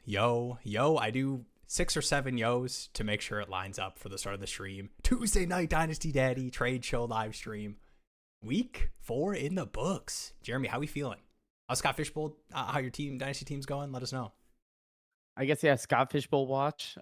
I do 6 or 7 yos to make sure it lines up for the start of the stream. Tuesday night Dynasty Daddy trade show live stream. Week 4 in the books. Jeremy, how we feeling? How's Scott Fishbowl? How your Dynasty team's going? Let us know. I guess, yeah, Scott Fishbowl watch.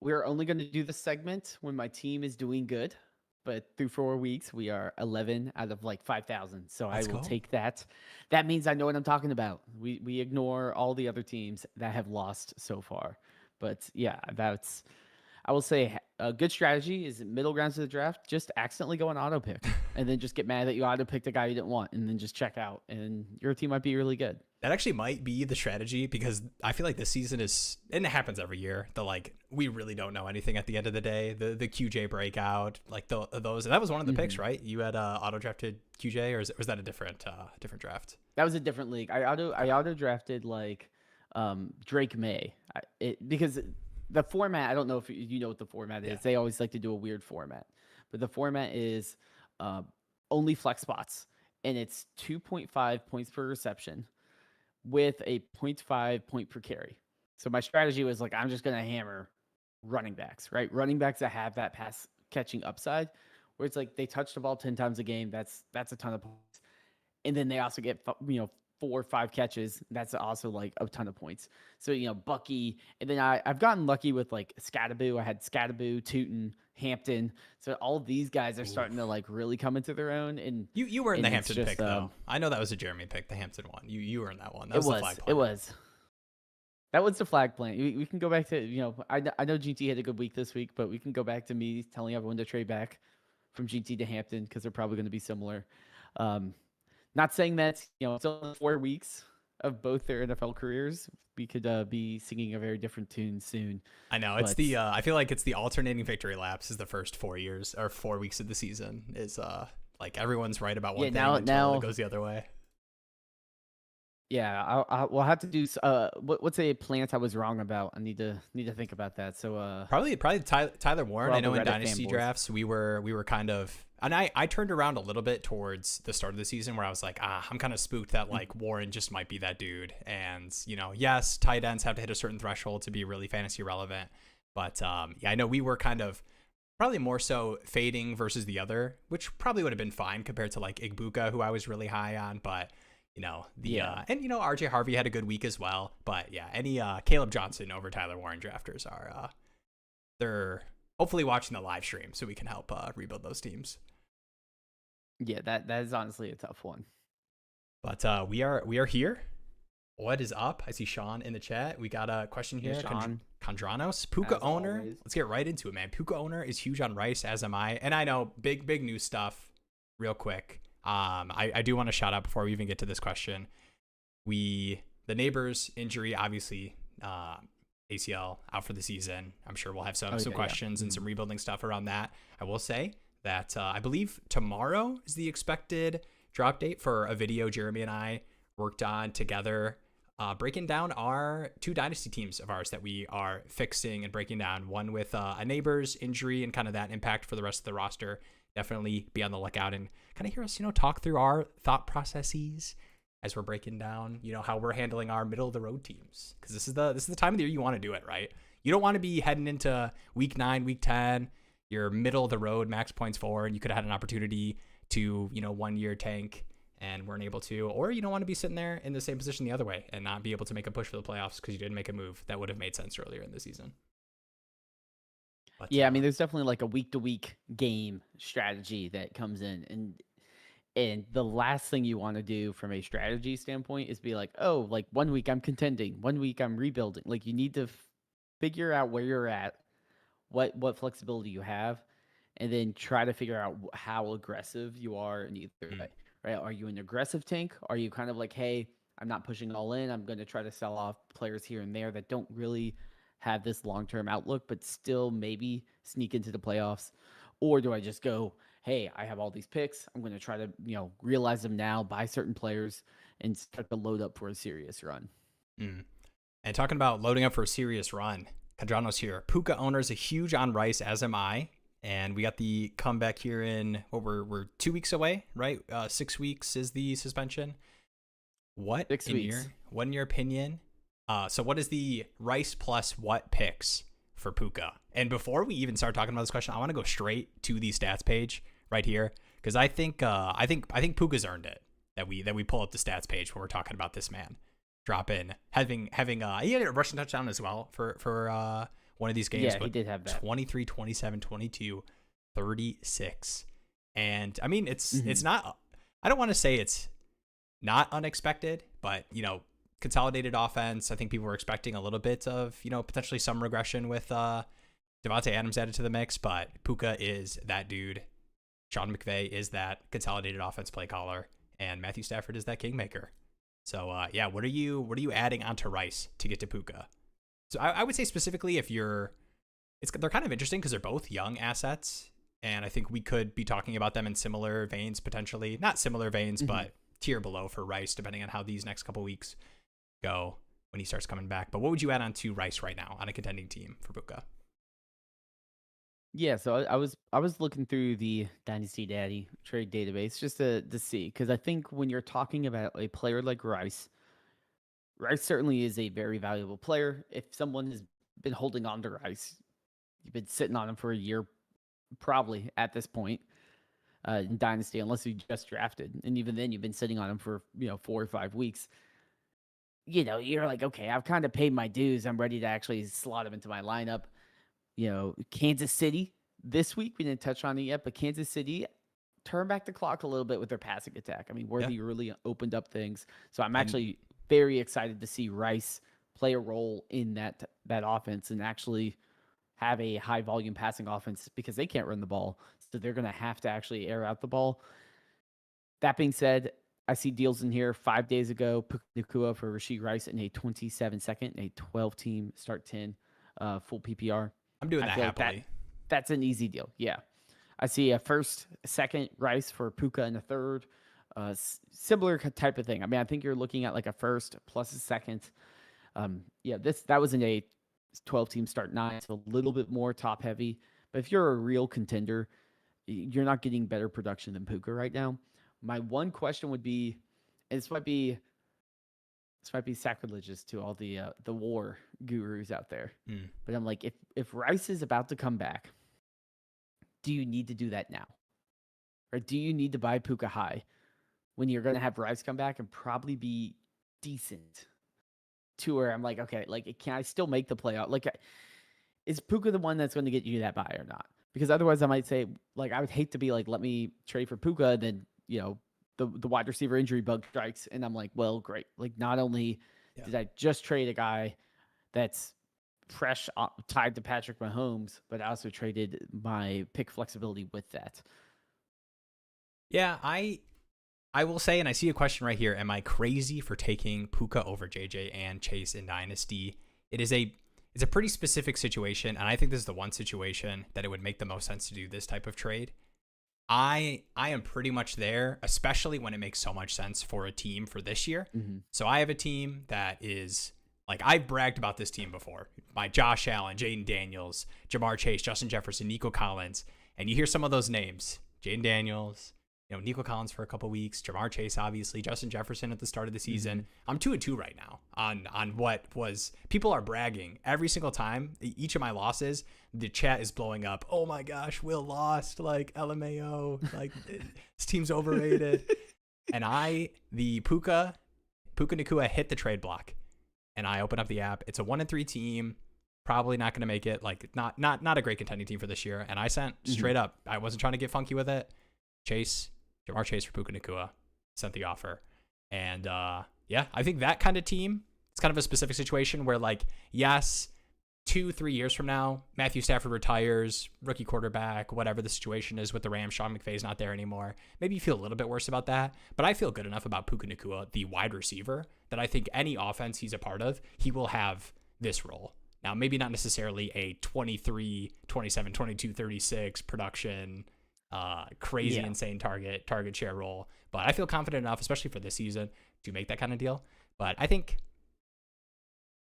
We're only going to do this segment when my team is doing good. But through 4 weeks, we are 11 out of like 5,000. So I will take that. That means I know what I'm talking about. We ignore all the other teams that have lost so far. But yeah, I will say a good strategy is middle grounds of the draft. Just accidentally go on auto pick and then just get mad that you auto picked a guy you didn't want and then just check out and your team might be really good. That actually might be the strategy because I feel like this season is, and it happens every year, we really don't know anything at the end of the day. The QJ breakout, like those, and that was one of the picks, right? You had auto drafted QJ, or was that a different draft? That was a different league. I auto drafted Drake May because the format, I don't know if you know what the format is. They always like to do a weird format, but the format is only flex spots, and it's 2.5 points per reception with a 0.5 point per carry. So my strategy was I'm just going to hammer running backs, right? Running backs that have that pass catching upside where it's they touch the ball 10 times a game. That's a ton of points. And then they also get, 4 or 5 catches. That's also a ton of points. So, Bucky. And then I've gotten lucky with Scataboo. I had Scataboo, Tootin, Hampton. So all of these guys are starting to really come into their own. And you were in the Hampton pick though. I know that was a Jeremy pick, the Hampton one. You were in that one. That was the flag plant. It was. That was the flag plant. We can go back to, I know GT had a good week this week, but we can go back to me telling everyone to trade back from GT to Hampton because they're probably going to be similar. Not saying that, it's only 4 weeks of both their NFL careers. We could be singing a very different tune soon. I know. It's I feel like it's the alternating victory laps is the first 4 years or 4 weeks of the season is everyone's right about one thing until it goes the other way. Yeah, we'll have to do what's a plant I was wrong about. I need to think about that. So probably Tyler Warren. I know in Dynasty drafts we were kind of, and I turned around a little bit towards the start of the season where I was I'm kind of spooked that Warren just might be that dude. And yes, tight ends have to hit a certain threshold to be really fantasy relevant. But I know we were kind of probably more so fading versus the other, which probably would have been fine compared to Ibuka, who I was really high on, but. RJ Harvey had a good week as well, but any Caleb Johnson over Tyler Warren drafters are they're hopefully watching the live stream so we can help rebuild those teams. Yeah, that is honestly a tough one. But we are here. What is up? I see Sean in the chat. We got a question here. Sean. Condranos, Puka owner. Always. Let's get right into it, man. Puka owner is huge on Rice, as am I. And I know big news stuff. Real quick. I do want to shout out before we even get to this question. The neighbor's injury, obviously, ACL out for the season. I'm sure we'll have some questions and some rebuilding stuff around that. I will say that I believe tomorrow is the expected drop date for a video Jeremy and I worked on together, breaking down our 2 dynasty teams of ours that we are fixing and breaking down. One with a neighbor's injury and kind of that impact for the rest of the roster. Definitely be on the lookout and kind of hear us, talk through our thought processes as we're breaking down, how we're handling our middle of the road teams. Because this is the time of the year you want to do it, right? You don't want to be heading into week 9, week 10, you're middle of the road, max points for, and you could have had an opportunity to, 1 year tank and weren't able to, or you don't want to be sitting there in the same position the other way and not be able to make a push for the playoffs because you didn't make a move that would have made sense earlier in the season. But, I mean, there's definitely a week-to-week game strategy that comes in, and the last thing you want to do from a strategy standpoint is be 1 week I'm contending, 1 week I'm rebuilding. You need to figure out where you're at, what flexibility you have, and then try to figure out how aggressive you are in either way. Right? Are you an aggressive tank? Are you kind of hey, I'm not pushing all in. I'm going to try to sell off players here and there that don't really have this long-term outlook, but still maybe sneak into the playoffs? Or do I just go, hey, I have all these picks. I'm going to try to, realize them now, buy certain players, and start to load up for a serious run. And talking about loading up for a serious run, Cadrano's here. Puka owners are huge on Rice, as am I. And we got the comeback here in, we're 2 weeks away, right? 6 weeks is the suspension. What, 6 weeks. In your opinion, So what is the Rice plus what picks for Puka? And before we even start talking about this question, I want to go straight to the stats page right here because I think Puka's earned it that we pull up the stats page when we're talking about this man. Drop in having he had a rushing touchdown as well for one of these games. Yeah, he did have that. 23, 27, 22, 36. And I mean, it's not, I don't want to say it's not unexpected, but consolidated offense. I think people were expecting a little bit of, potentially some regression with Devontae Adams added to the mix, but Puka is that dude. Sean McVay is that consolidated offense play caller, and Matthew Stafford is that kingmaker. So what are you adding onto Rice to get to Puka? So I would say specifically they're kind of interesting because they're both young assets, and I think we could be talking about them in similar veins potentially, not similar veins, but tier below for Rice, depending on how these next couple weeks go when he starts coming back. But what would you add on to Rice right now on a contending team for Puka? Yeah, so I was looking through the Dynasty Daddy trade database just to see, because I think when you're talking about a player like Rice certainly is a very valuable player. If someone has been holding on to Rice, you've been sitting on him for a year, probably at this point in Dynasty, unless you just drafted, and even then you've been sitting on him for 4 or 5 weeks. You're like, okay, I've kind of paid my dues. I'm ready to actually slot him into my lineup. Kansas City this week, we didn't touch on it yet, but Kansas City turned back the clock a little bit with their passing attack. I mean, Worthy really opened up things. So I'm actually very excited to see Rice play a role in that offense and actually have a high volume passing offense because they can't run the ball. So they're going to have to actually air out the ball. That being said, I see deals in here 5 days ago, Puka Nacua for Rashee Rice in a 27-second, a 12-team start 10, full PPR. I'm doing that happily. That's an easy deal. Yeah. I see a first, second Rice for Puka and a third. Similar type of thing. I mean, I think you're looking at like a first plus a second. That was in a 12-team start 9, so a little bit more top heavy. But if you're a real contender, you're not getting better production than Puka right now. My one question would be, and this might be sacrilegious to all the war gurus out there. But I'm like, if Rice is about to come back, do you need to do that now? Or do you need to buy Puka high when you're going to have Rice come back and probably be decent to where I'm like, okay, like, can I still make the playoff? Like, is Puka the one that's going to get you that buy or not? Because otherwise I might say, like, I would hate to be like, let me trade for Puka, and then, the wide receiver injury bug strikes, and I'm like, well, great. Like, not only did I just trade a guy that's fresh tied to Patrick Mahomes, but I also traded my pick flexibility with that. Yeah, I will say, and I see a question right here, am I crazy for taking Puka over JJ and Chase in Dynasty? It's a pretty specific situation, and I think this is the one situation that it would make the most sense to do this type of trade. I am pretty much there, especially when it makes so much sense for a team for this year. So I have a team that is, like, I've bragged about this team before. My Josh Allen, Jaden Daniels, Jamar Chase, Justin Jefferson, Nico Collins. And you hear some of those names. Jaden Daniels, Nico Collins for a couple weeks, Jamar Chase, obviously, Justin Jefferson at the start of the season. I'm 2-2 right now on what was, people are bragging every single time. Each of my losses, the chat is blowing up. Oh my gosh, Will lost, like LMAO, like this team's overrated. And the Puka Nacua hit the trade block, and I open up the app. It's a 1-3 team, probably not going to make it, like not a great contending team for this year. And I sent straight up. I wasn't trying to get funky with it. Jamar Chase for Puka Nacua, sent the offer. And I think that kind of team, it's kind of a specific situation where, like, yes, 2-3 years from now, Matthew Stafford retires, rookie quarterback, whatever the situation is with the Rams, Sean McVay's not there anymore. Maybe you feel a little bit worse about that, but I feel good enough about Puka Nacua, the wide receiver, that I think any offense he's a part of, he will have this role. Now, maybe not necessarily a 23, 27, 22, 36 production, crazy, insane target share role, but I feel confident enough, especially for this season, to make that kind of deal. But I think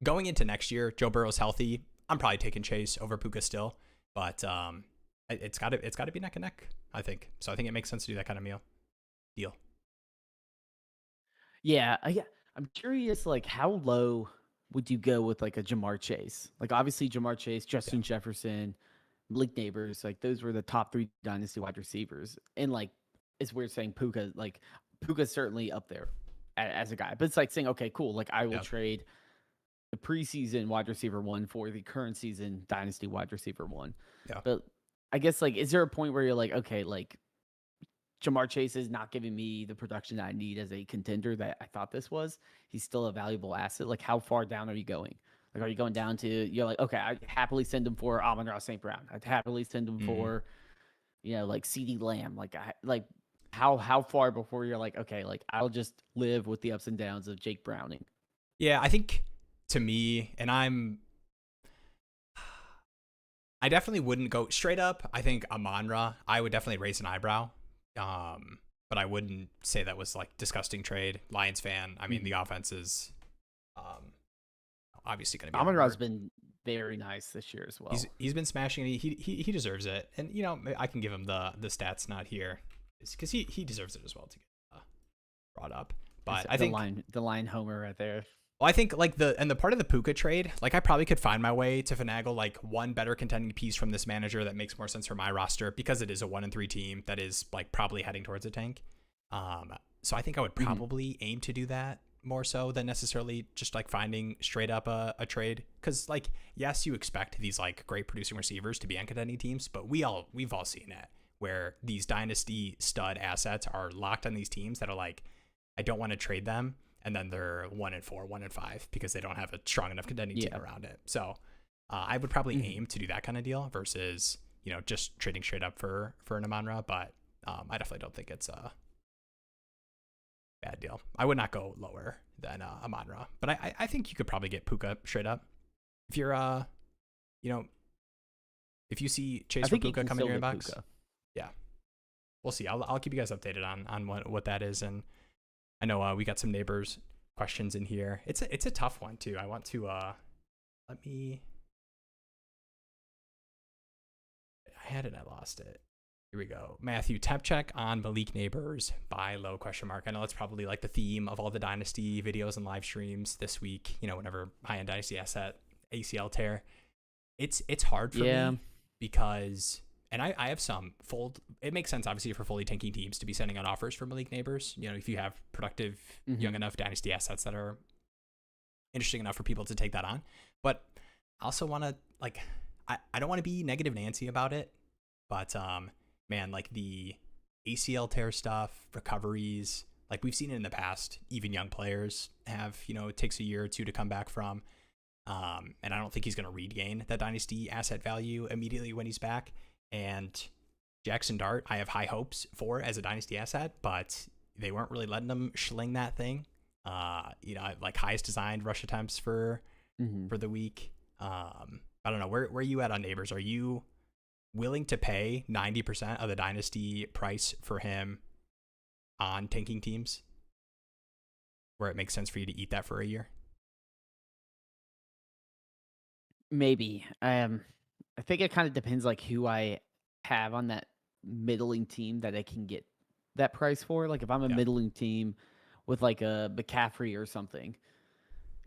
going into next year, Joe Burrow's healthy, I'm probably taking Chase over Puka still, but it's got to be neck and neck, I think. So I think it makes sense to do that kind of deal. Yeah, I'm curious, like, how low would you go with like a Jamar Chase? Like obviously Jamar Chase, Justin Jefferson, Malik Neighbors, like those were the top 3 dynasty wide receivers. And like it's weird saying Puka, like Puka's certainly up there as a guy. But it's like saying, okay, cool, like I will trade the preseason wide receiver 1 for the current season dynasty wide receiver 1. Yeah. But I guess like is there a point where you're like, okay, like Jamar Chase is not giving me the production that I need as a contender that I thought this was. He's still a valuable asset. Like, how far down are you going? Like, are you going down to, you're like, okay, I'd happily send him for Amon-Ra St. Brown. I'd happily send him for, like CeeDee Lamb. Like, how far before you're like, okay, like, I'll just live with the ups and downs of Jake Browning? Yeah, I think to me, and I definitely wouldn't go straight up. I think Amon-Ra, I would definitely raise an eyebrow. But I wouldn't say that was like disgusting trade. Lions fan. I mean, the offense is obviously going to be. Amon-Ra's been very nice this year as well. He's been smashing. He deserves it, and I can give him the stats not here, because he deserves it as well to get brought up. But I think the line homer right there. Well, I think like the part of the Puka trade, like I probably could find my way to finagle like one better contending piece from this manager that makes more sense for my roster, because it is a 1-3 team that is like probably heading towards a tank. So I think I would probably aim to do that more so than necessarily just like finding straight up a trade. Because like, yes, you expect these like great producing receivers to be on contending teams, but we've all seen it where these dynasty stud assets are locked on these teams that are like, I don't want to trade them. And then they're 1-4, 1-5 because they don't have a strong enough contending team around it. So I would probably aim to do that kind of deal versus, just trading straight up for an Amon-Ra. But I definitely don't think it's a bad deal. I would not go lower than Amon-Ra. But I think you could probably get Puka straight up. If you're, if you see Chase for Puka come in your inbox. Puka. Yeah. We'll see. I'll keep you guys updated on what that is. And I know we got some neighbors questions in here. It's a tough one too. I want to I had it, I lost it. Here we go. Matthew, temp check on Malik Neighbors, buy low ? I know it's probably like the theme of all the dynasty videos and live streams this week, whenever high-end dynasty asset ACL tear. It's hard for me because, and I have some it makes sense obviously for fully tanking teams to be sending out offers for Malik Neighbors, if you have productive young enough dynasty assets that are interesting enough for people to take that on. But I also want to I don't want to be negative Nancy about it, but man, like the ACL tear stuff, recoveries, like we've seen it in the past, even young players have, it takes a year or two to come back from. And I don't think he's going to regain that dynasty asset value immediately when he's back. And Jackson Dart, I have high hopes for as a dynasty asset, but they weren't really letting him schling that thing. Like highest designed rush attempts for the week. I don't know. Where are you at on Neighbors? Are you willing to pay 90% of the dynasty price for him on tanking teams where it makes sense for you to eat that for a year? Maybe. I think it kind of depends like who I have on that middling team that I can get that price for. Like if I'm a middling team with like a McCaffrey or something,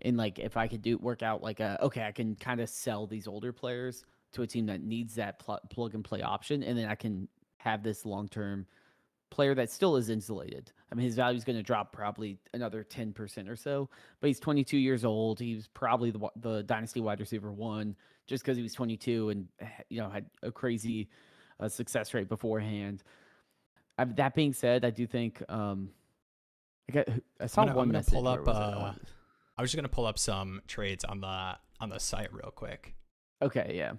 and like if I could work out like I can kind of sell these older players to a team that needs that plug and play option, and then I can have this long-term player that still is insulated. I mean, his value is going to drop probably another 10% or so, but he's 22 years old. He was probably the dynasty wide receiver 1 just because he was 22 and had a crazy success rate beforehand. That being said, I do think I saw one message. Pull up. I was just gonna pull up some trades on the site real quick. Okay, yeah.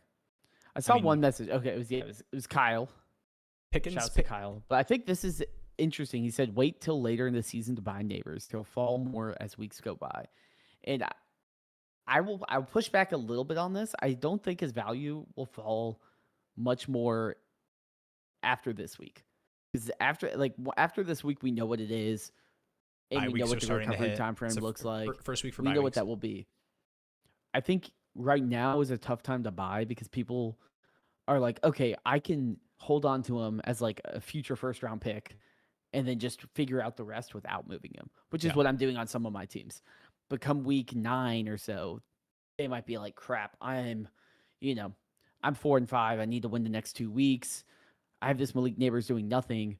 I saw one message. Okay, it was Kyle. Pickens. Shouts to Kyle. But I think this is interesting. He said, wait till later in the season to buy Neighbors. He'll fall more as weeks go by. And I'll push back a little bit on this. I don't think his value will fall much more after this week. Because after this week, we know what it is. And we know what the recovery time frame looks like. First week for we know what that will be. I think right now is a tough time to buy because people are like, okay, I can hold on to him as like a future first round pick and then just figure out the rest without moving him, which is what I'm doing on some of my teams. but come week 9 or so, they might be like, crap, I'm 4-5. I need to win the next 2 weeks. I have this Malik Neighbors doing nothing.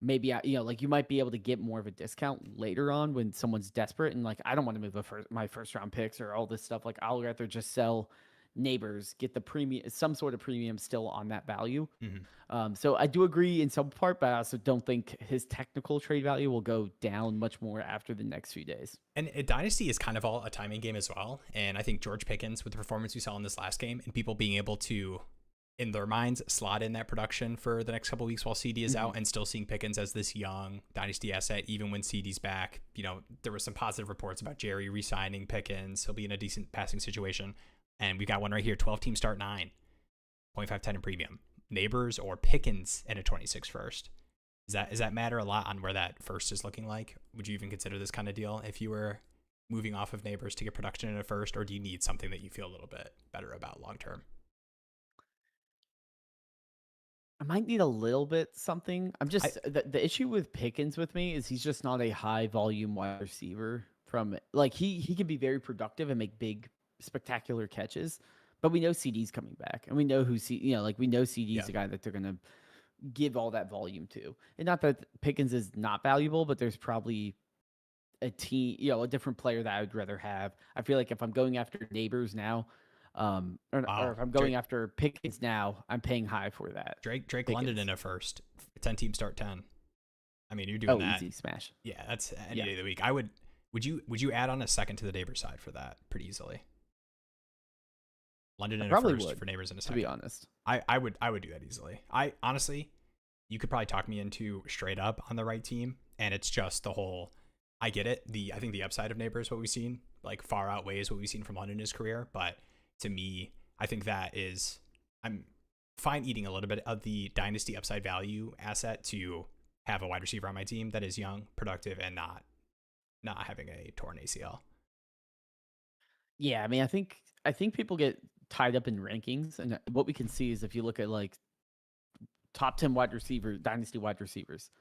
Maybe you might be able to get more of a discount later on when someone's desperate and like, I don't want to move my first round picks or all this stuff. Like, I'll rather just sell Neighbors, get the premium, some sort of premium still on that value. So I do agree in some part, but I also don't think his technical trade value will go down much more after the next few days. And Dynasty is kind of all a timing game as well. And I think George Pickens, with the performance we saw in this last game and people being able to, in their minds, slot in that production for the next couple of weeks while CD is out, and still seeing Pickens as this young Dynasty asset, even when CD's back. There were some positive reports about Jerry re-signing Pickens. He'll be in a decent passing situation. And we've got one right here, 12-team start 9, 0.510 in premium. Neighbors or Pickens in a 26 first. Does that matter a lot on where that first is looking like? Would you even consider this kind of deal if you were moving off of Neighbors to get production in a first, or do you need something that you feel a little bit better about long term? I might need a little bit something. The issue with Pickens with me is he's just not a high volume wide receiver. From like he can be very productive and make big spectacular catches, but we know CD's coming back, and we know we know CD's the guy that they're gonna give all that volume to. And not that Pickens is not valuable, but there's probably a different player that I would rather have. I feel like if I'm going after Neighbors now, or if I'm going after Pickens now, I'm paying high for that. Drake Pickens. London in a first, 10-team start 10. I mean, you're doing that. Easy smash. Yeah, that's any day of the week. Would you add on a second to the Neighbors side for that pretty easily? London in a first for Neighbors in a second. To be honest, I would do that easily. I honestly, you could probably talk me into straight up on the right team, and it's just the whole. I get it. I think the upside of Neighbors, what we've seen, like far outweighs what we've seen from London in his career, but to me, I think I'm fine eating a little bit of the Dynasty upside value asset to have a wide receiver on my team that is young, productive, and not having a torn ACL. Yeah, I mean, I think people get tied up in rankings, and what we can see is if you look at like top 10 wide receiver Dynasty wide receivers,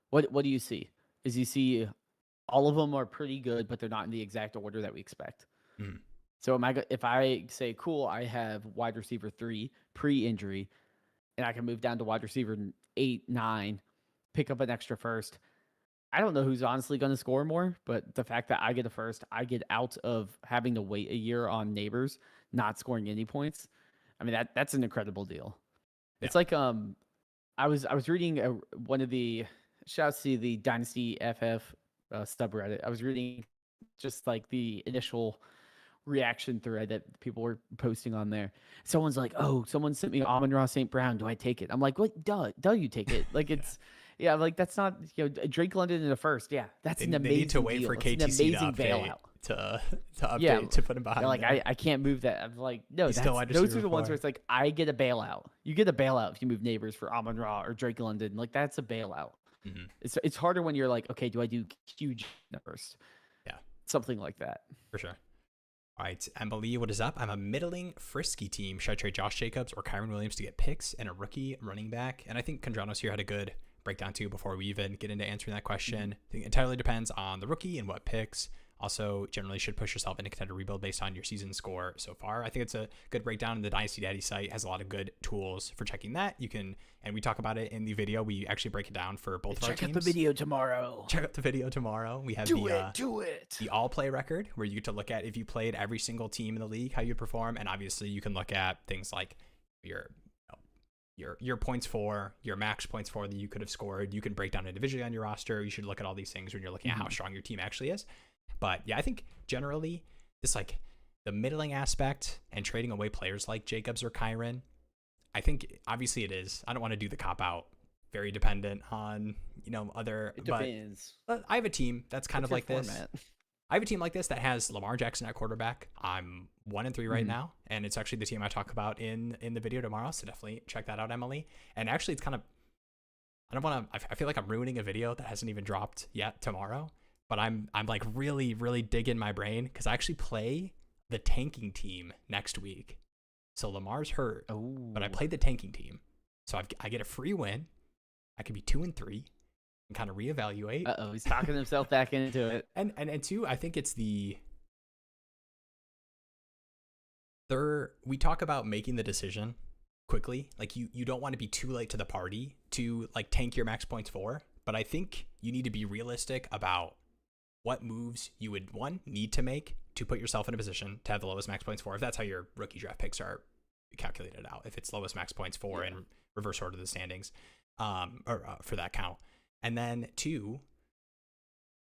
what do you see? Is you see all of them are pretty good, but they're not in the exact order that we expect. So if I say, cool, I have wide receiver 3 pre-injury, and I can move down to wide receiver 8, 9, pick up an extra first. I don't know who's honestly going to score more, but the fact that I get a first, I get out of having to wait a year on Neighbors not scoring any points. I mean, that's an incredible deal. Yeah. It's like I was reading one of the shouts to the Dynasty FF subreddit. I was reading just like the initial reaction thread that people were posting on there. Someone's like, "Oh, someone sent me Amon-Ra St. Brown. Do I take it?" I'm like, "What? Duh, you take it." Like it's, yeah, like that's not Drake London in the first. Yeah, that's an amazing. They need to wait for KTC to update to update to put him behind. Like I can't move that. I'm like, no, those are the ones where it's like I get a bailout. You get a bailout if you move Neighbors for Amon-Ra or Drake London. Like that's a bailout. It's harder when you're like, okay, do I do huge first? Yeah, something like that for sure. All right, Emily, what is up? I'm a middling, frisky team. Should I trade Josh Jacobs or Kyren Williams to get picks and a rookie running back? And I think Kondranos here had a good breakdown too before we even get into answering that question. I think it entirely depends on the rookie and what picks. Also, generally should push yourself into contender rebuild based on your season score so far. I think it's a good breakdown, and the Dynasty Daddy site has a lot of good tools for checking that. You can, and we talk about it in the video. We actually break it down for both of our teams. Check out the video tomorrow. We have do it. The all play record, where you get to look at if you played every single team in the league, how you perform, and obviously you can look at things like your points for, your max points for that you could have scored. You can break down individually on your roster. You should look at all these things when you're looking at how strong your team actually is. But yeah, I think generally this like the middling aspect and trading away players like Jacobs or Kyren, I think obviously it is. I don't want to do the cop out. Very dependent on other. It depends. But I have a team that's kind of like this. I have a team like this that has Lamar Jackson at quarterback. I'm 1-3 right now, and it's actually the team I talk about in the video tomorrow. So definitely check that out, Emily. And actually, it's kind of I feel like I'm ruining a video that hasn't even dropped yet tomorrow. But I'm like really, really digging my brain because I actually play the tanking team next week. So Lamar's hurt, but I played the tanking team. So I get a free win. I could be 2-3. and kind of reevaluate. He's talking himself back into it. And two, I think it's we talk about making the decision quickly. Like you don't want to be too late to the party to like tank your max points for, but I think you need to be realistic about what moves you would need to make to put yourself in a position to have the lowest max points for, if that's how your rookie draft picks are calculated out, if it's lowest max points for in reverse order of the standings, for that count. And then two,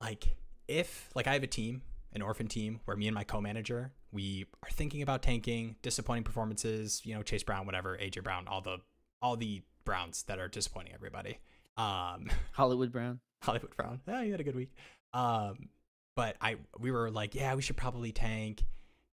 like if like I have a team, an orphan team, where me and my co-manager, we are thinking about tanking, disappointing performances, Chase Brown, whatever, AJ Brown, all the Browns that are disappointing everybody. Hollywood Brown. Yeah, you had a good week. But we were like, yeah, we should probably tank.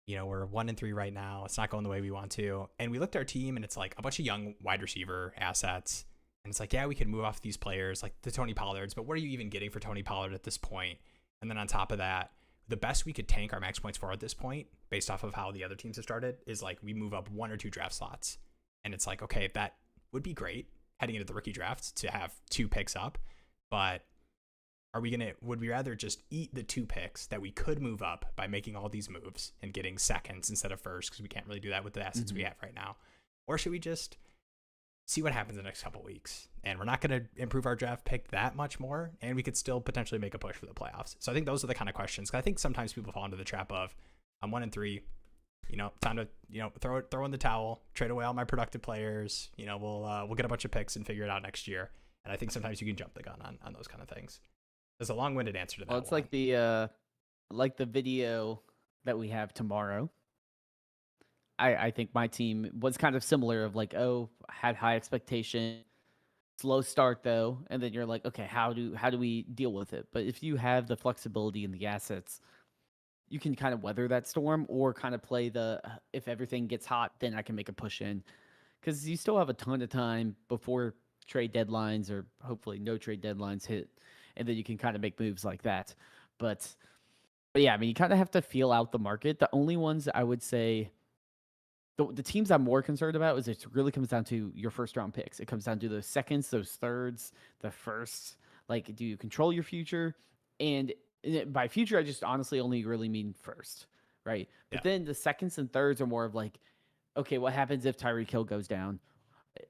We're 1-3 right now. It's not going the way we want to. And we looked at our team, and it's like a bunch of young wide receiver assets. And it's like, yeah, we could move off these players like the Tony Pollards, but what are you even getting for Tony Pollard at this point? And then on top of that, the best we could tank our max points for at this point, based off of how the other teams have started, is like we move up 1 or 2 draft slots. And it's like, okay, that would be great heading into the rookie draft to have 2 picks up. But would we rather just eat the 2 picks that we could move up by making all these moves and getting seconds instead of first, because we can't really do that with the assets we have right now? Or should we just see what happens in the next couple of weeks? And we're not going to improve our draft pick that much more, and we could still potentially make a push for the playoffs. So I think those are the kind of questions. 'Cause I think sometimes people fall into the trap of, I'm 1-3, time to throw in the towel, trade away all my productive players. We'll get a bunch of picks and figure it out next year. And I think sometimes you can jump the gun on those kind of things. There's a long-winded answer to that. Well, it's like the video that we have tomorrow. I think my team was kind of similar of like, had high expectation, slow start though, and then you're like, okay, how do we deal with it? But if you have the flexibility and the assets, you can kind of weather that storm, or kind of play if everything gets hot, then I can make a push in, because you still have a ton of time before trade deadlines, or hopefully no trade deadlines hit, and then you can kind of make moves like that. But yeah, I mean, you kind of have to feel out the market. The only ones I would say, the teams I'm more concerned about is it really comes down to your first round picks. It comes down to those seconds, those thirds, the first. Like, do you control your future? And by future, I just honestly only really mean first, right? But then the seconds and thirds are more of like, okay, what happens if Tyreek Hill goes down?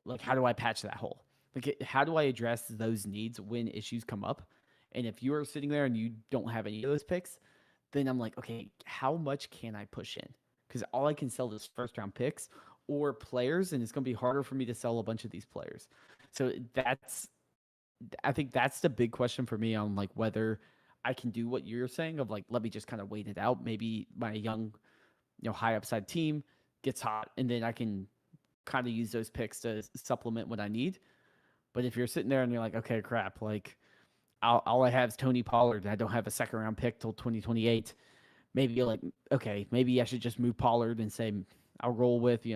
Like, how do I patch that hole? Like, how do I address those needs when issues come up? And if you are sitting there and you don't have any of those picks, then I'm like, okay, how much can I push in? Because all I can sell is first round picks or players, and it's going to be harder for me to sell a bunch of these players. So I think that's the big question for me on like whether I can do what you're saying of like, let me just kind of wait it out. Maybe my young, high upside team gets hot, and then I can kind of use those picks to supplement what I need. But if you're sitting there and you're like, okay, crap, like all I have is Tony Pollard, and I don't have a second round pick till 2028. Maybe you're like, okay, maybe I should just move Pollard and say I'll roll with,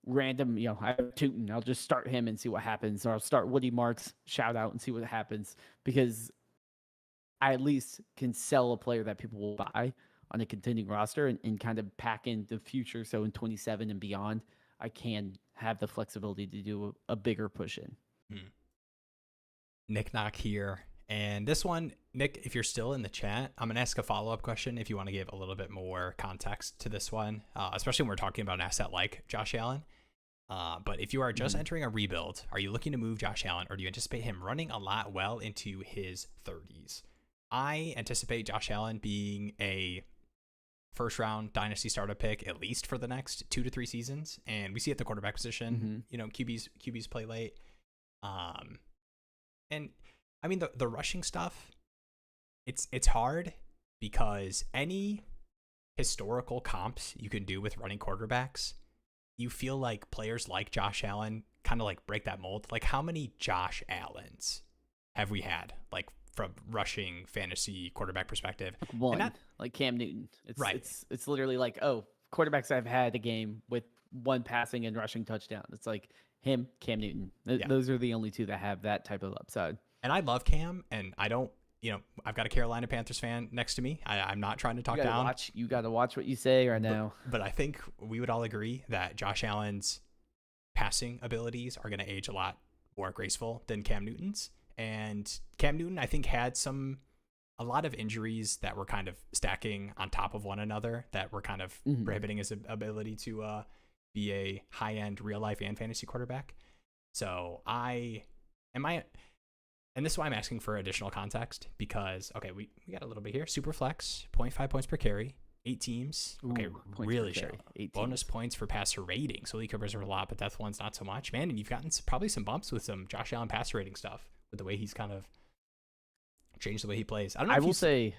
random, I have Tootin. I'll just start him and see what happens. Or I'll start Woody Marks, shout out, and see what happens. Because I at least can sell a player that people will buy on a contending roster and kind of pack in the future. So in 27 and beyond, I can have the flexibility to do a bigger push in. Nick Knock here. And this one, Nick, if you're still in the chat, I'm going to ask a follow-up question if you want to give a little bit more context to this one, especially when we're talking about an asset like Josh Allen. But if you are just entering a rebuild, are you looking to move Josh Allen, or do you anticipate him running a lot well into his 30s? I anticipate Josh Allen being a first-round dynasty startup pick at least for the next 2 to 3 seasons. And we see at the quarterback position, QBs play late. And I mean, the rushing stuff, it's hard because any historical comps you can do with running quarterbacks, you feel like players like Josh Allen kind of like break that mold. Like, how many Josh Allens have we had, like, from rushing fantasy quarterback perspective? One, like Cam Newton. It's, right. It's literally like, quarterbacks I've had a game with one passing and rushing touchdown. It's like him, Cam Newton. Those are the only two that have that type of upside. And I love Cam, and I don't, I've got a Carolina Panthers fan next to me. I'm not trying to talk down. You got to watch what you say right now. But I think we would all agree that Josh Allen's passing abilities are going to age a lot more graceful than Cam Newton's. And Cam Newton, I think, had a lot of injuries that were kind of stacking on top of one another that were kind of prohibiting his ability to be a high-end real-life and fantasy quarterback. So and this is why I'm asking for additional context because, okay, we got a little bit here. Superflex, 0.5 points per carry, 8 teams. Okay, really shallow. Bonus points for passer rating. So Lee Cooper's are a lot, but that one's not so much. Man, and you've gotten probably some bumps with some Josh Allen passer rating stuff with the way he's kind of changed the way he plays. I don't know. I will say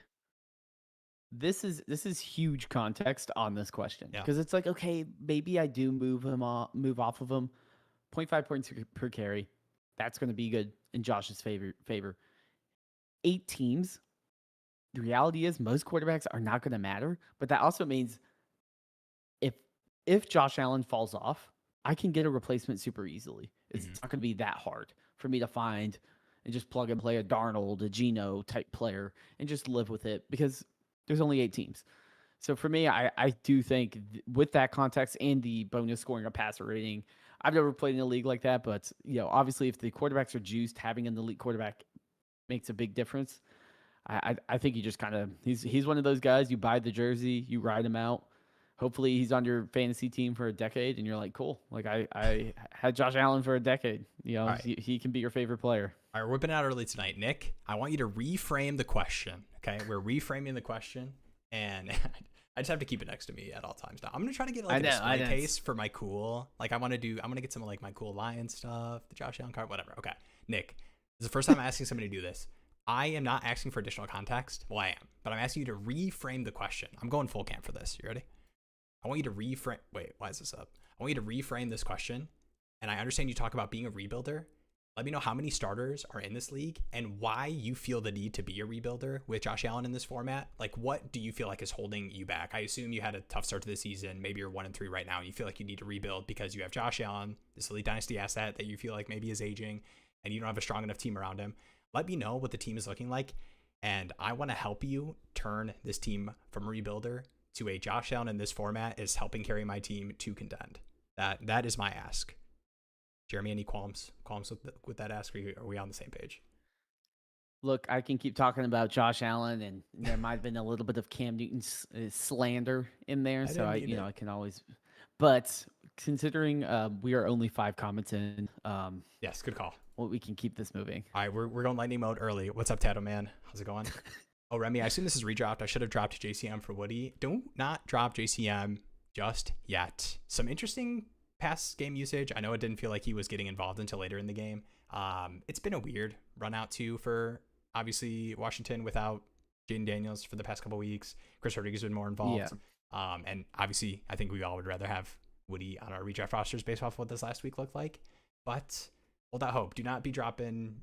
this is huge context on this question because it's like, okay, maybe I do move off of him. 0.5 points per carry. That's going to be good in Josh's favor. 8 teams. The reality is most quarterbacks are not going to matter, but that also means if Josh Allen falls off, I can get a replacement super easily. It's not going to be that hard for me to find and just plug and play a Darnold, a Geno type player and just live with it because there's only 8 teams. So for me, I do think with that context and the bonus scoring a passer rating, I've never played in a league like that, but obviously if the quarterbacks are juiced, having an elite quarterback makes a big difference. I think you just kind of he's one of those guys. You buy the jersey, you ride him out. Hopefully he's on your fantasy team for a decade, and you're like, cool. Like I had Josh Allen for a decade. Right. He can be your favorite player. All right, we're whipping out early tonight, Nick. I want you to reframe the question. Okay, we're reframing the question, and I just have to keep it next to me at all times now. I'm gonna try to get like a display case for my cool. Like I'm gonna get some of like my cool Lion stuff, the Josh Allen card, whatever. Okay, Nick, this is the first time I'm asking somebody to do this. I am not asking for additional context. Well, I am, but I'm asking you to reframe the question. I'm going full camp for this. You ready? I want you to reframe. Wait, why is this up? I want you to reframe this question. And I understand you talk about being a rebuilder. Let me know how many starters are in this league and why you feel the need to be a rebuilder with Josh Allen in this format. Like, what do you feel like is holding you back? I assume you had a tough start to the season. Maybe you're 1-3 right now and you feel like you need to rebuild because you have Josh Allen, this elite dynasty asset that you feel like maybe is aging and you don't have a strong enough team around him. Let me know what the team is looking like. And I want to help you turn this team from a rebuilder to a Josh Allen in this format is helping carry my team to contend. That is my ask. Jeremy, any qualms with that ask? Are we on the same page? Look, I can keep talking about Josh Allen, and there might have been a little bit of Cam Newton's slander in there, so I can always. But considering we are only 5 comments in, yes, good call. Well, we can keep this moving. All right, we're going lightning mode early. What's up, Tato Man? How's it going? Oh, Remy, I assume this is redropped. I should have dropped JCM for Woody. Do not drop JCM just yet. Some interesting pass game usage. I know it didn't feel like he was getting involved until later in the game. It's been a weird run out too for obviously Washington without Jaden Daniels for the past couple weeks. Chris Rodriguez has been more involved. Yeah. And obviously I think we all would rather have Woody on our redraft rosters based off of what this last week looked like. But hold out hope. Do not be dropping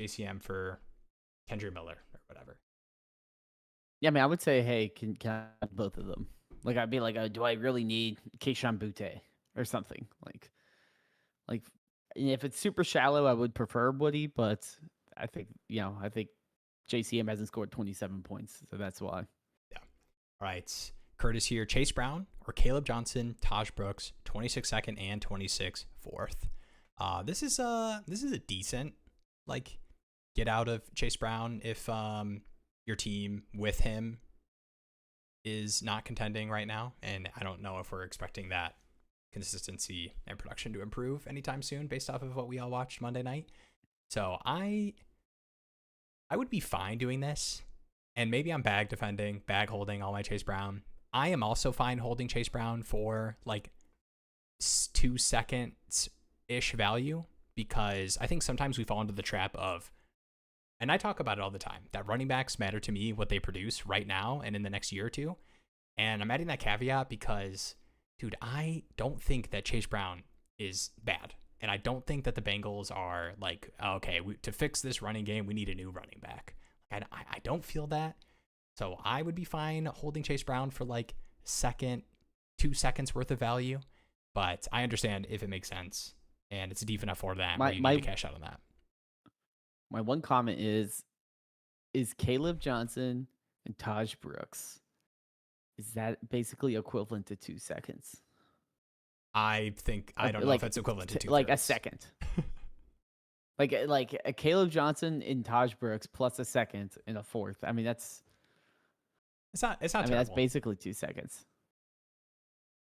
JCM for Kendra Miller or whatever. Yeah, I mean, I would say, hey, can I have both of them? Like, I'd be like, do I really need Kayshon Boutte or something? Like, if it's super shallow, I would prefer Woody, but I think JCM hasn't scored 27 points, so that's why. Yeah. All right. Curtis here. Chase Brown or Caleb Johnson, Taj Brooks, 26 second and 26 fourth. This is a decent get out of Chase Brown if your team with him is not contending right now, and I don't know if we're expecting that consistency and production to improve anytime soon based off of what we all watched Monday night. So I would be fine doing this, and maybe I'm bag holding all my Chase Brown. I am also fine holding Chase Brown for 2 seconds ish value because I think sometimes we fall into the trap of, and I talk about it all the time, that running backs matter to me what they produce right now and in the next year or two. And I'm adding that caveat because, dude, I don't think that Chase Brown is bad. And I don't think that the Bengals are to fix this running game, we need a new running back. And I don't feel that. So I would be fine holding Chase Brown for 2 seconds worth of value. But I understand if it makes sense and it's a deep enough for them where you need to cash out on that. My one comment is Caleb Johnson and Taj Brooks, is that basically equivalent to 2 seconds? I don't know if it's equivalent to 2 like a second. Like a Caleb Johnson in Taj Brooks plus a second and a fourth. I mean, that's It's not I mean, that's terrible. basically 2 seconds.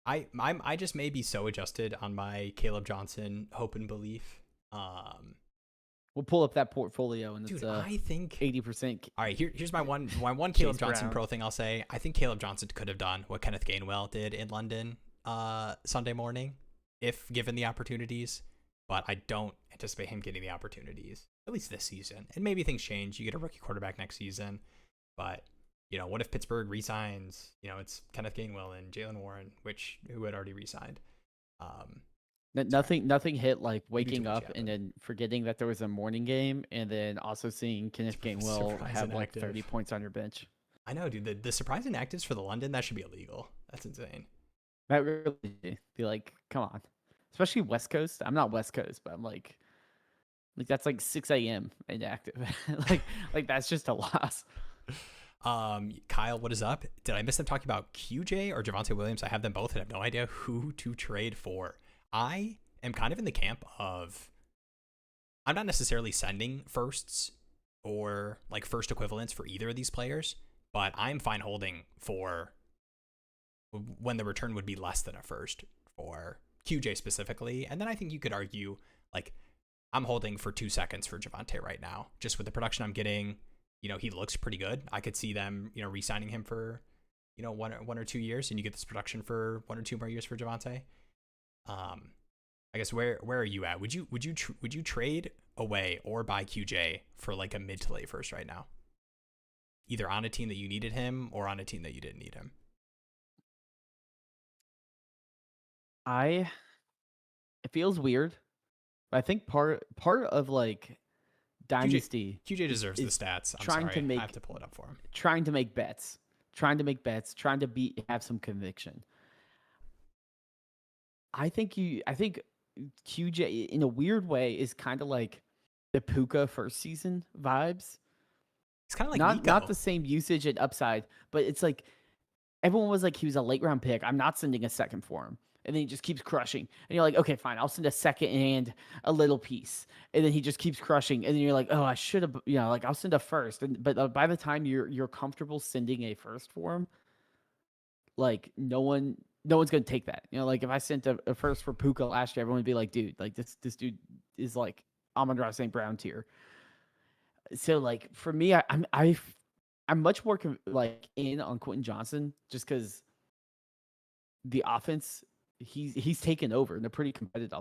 I just may be so adjusted on my Caleb Johnson hope and belief. We'll pull up that portfolio and Dude, it's I think 80%. all right, here's my one Caleb Chase Johnson Brown. pro thing I'll say. I think Caleb Johnson could have done what Kenneth Gainwell did in London Sunday morning if given the opportunities, but I don't anticipate him getting the opportunities at least this season. And maybe things change. You get a rookie quarterback next season, but what if Pittsburgh resigns? It's Kenneth Gainwell and Jalen Warren, who had already resigned. Nothing hit like waking too much up and then forgetting that there was a morning game, and then also seeing Kenneth Gainwell Surprise have like inactive. 30 points on your bench. I know, dude. The surprise inactives for the London, that should be illegal. That's insane. That really be like, come on, especially West Coast. I'm not West Coast, but I'm like that's like 6 a.m. inactive. like that's just a loss. Kyle, what is up? Did I miss them talking about QJ or Javonte Williams? I have them both and have no idea who to trade for. I am kind of in the camp of I'm not necessarily sending firsts or like first equivalents for either of these players, but I'm fine holding for when the return would be less than a first for QJ specifically. And then I think you could argue like I'm holding for 2 seconds for Javonte right now, just with the production I'm getting. He looks pretty good. I could see them, re-signing him for, 1 or 2 years, and you get this production for 1 or 2 more years for Javonte. I guess where are you at? Would you trade away or buy QJ for like a mid to late first right now? Either on a team that you needed him or on a team that you didn't need him. It feels weird, but I think part of like Dynasty QJ deserves the stats. I have to pull it up for him. Trying to make bets, trying to have some conviction. I think QJ in a weird way is kind of like the Puka first season vibes. It's kind of like Nico. Not the same usage and upside, but it's like everyone was like he was a late round pick. I'm not sending a second for him. And then he just keeps crushing. And you're like, okay, fine, I'll send a second and a little piece. And then he just keeps crushing. And then you're like, oh, I should have, like I'll send a first. But by the time you're comfortable sending a first for him, like no one's gonna take that. Like if I sent a first for Puka last year, everyone would be like, dude, like this dude is like Amon-Ra St. Brown tier. So like for me, I'm much more like in on Quentin Johnson just because the offense. He's taken over in a pretty competitive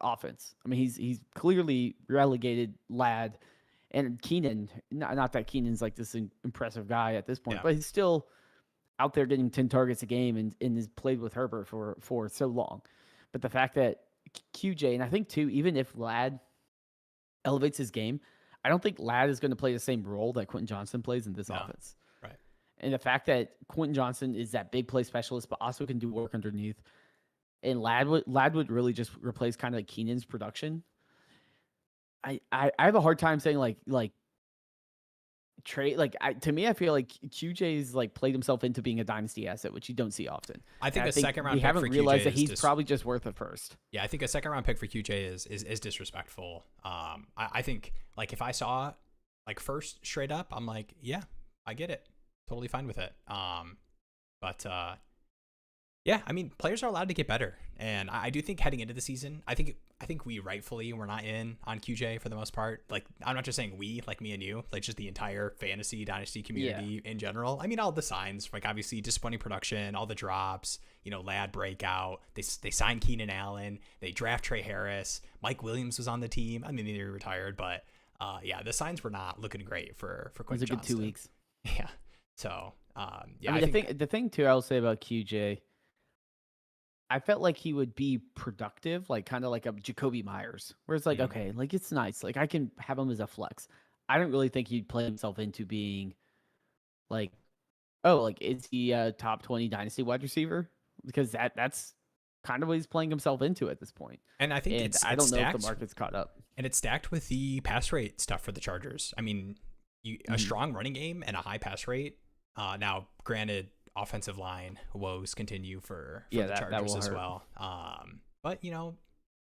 offense. I mean, he's clearly relegated Ladd and Keenan. Not that Keenan's like this impressive guy at this point, but he's still out there getting 10 targets a game and has played with Herbert for so long. But the fact that QJ, and I think too, even if Ladd elevates his game, I don't think Ladd is going to play the same role that Quentin Johnson plays in this offense. Right. And the fact that Quentin Johnson is that big play specialist, but also can do work underneath. And Ladd would really just replace kind of like Keenan's production. I have a hard time saying like Trey, to me, I feel like QJ's like played himself into being a dynasty asset, which you don't see often. I think a second round pick for QJ. We haven't realized that he's probably just worth a first. Yeah, I think a second round pick for QJ is disrespectful. I think like if I saw like first straight up, I'm like, yeah, I get it, totally fine with it. But yeah, I mean, players are allowed to get better, and I do think heading into the season, I think we rightfully we're not in on QJ for the most part. Like, I'm not just saying we, like me and you, like just the entire fantasy dynasty community in general. I mean, all the signs, like obviously disappointing production, all the drops, Ladd breakout. They signed Keenan Allen, they draft Trey Harris, Mike Williams was on the team. I mean, they retired, but yeah, the signs were not looking great for Quentin Johnston. It was a good 2 weeks. Yeah. So yeah, I mean, the thing too, I will say about QJ. I felt like he would be productive, like kind of like a Jacoby Myers, where it's like, okay, like it's nice. Like I can have him as a flex. I don't really think he'd play himself into being like, oh, like is he a top 20 dynasty wide receiver? Because that's kind of what he's playing himself into at this point. And I think I don't know if the market's caught up. And it's stacked with the pass rate stuff for the Chargers. I mean, a strong running game and a high pass rate. Now, granted, offensive line woes continue for the Chargers as well. But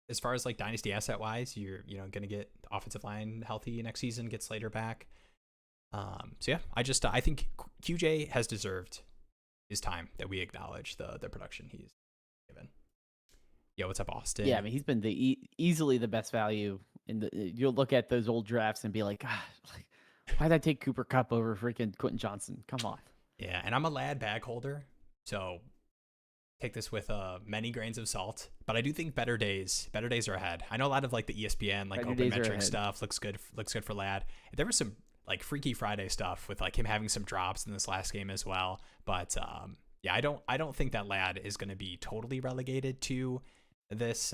as far as like dynasty asset wise, you're gonna get offensive line healthy next season, get Slater back. So yeah, I think QJ has deserved his time that we acknowledge the production he's given. Yeah, what's up, Austin? Yeah, I mean, he's been easily the best value in the. You'll look at those old drafts and be like, why'd I take Cooper Kupp over freaking Quentin Johnson? Come on. Yeah, and I'm a lad bag holder, so take this with many grains of salt. But I do think better days are ahead. I know a lot of like the ESPN like open metric stuff looks good for lad. There was some like Freaky Friday stuff with like him having some drops in this last game as well. But yeah, I don't think that lad is going to be totally relegated to this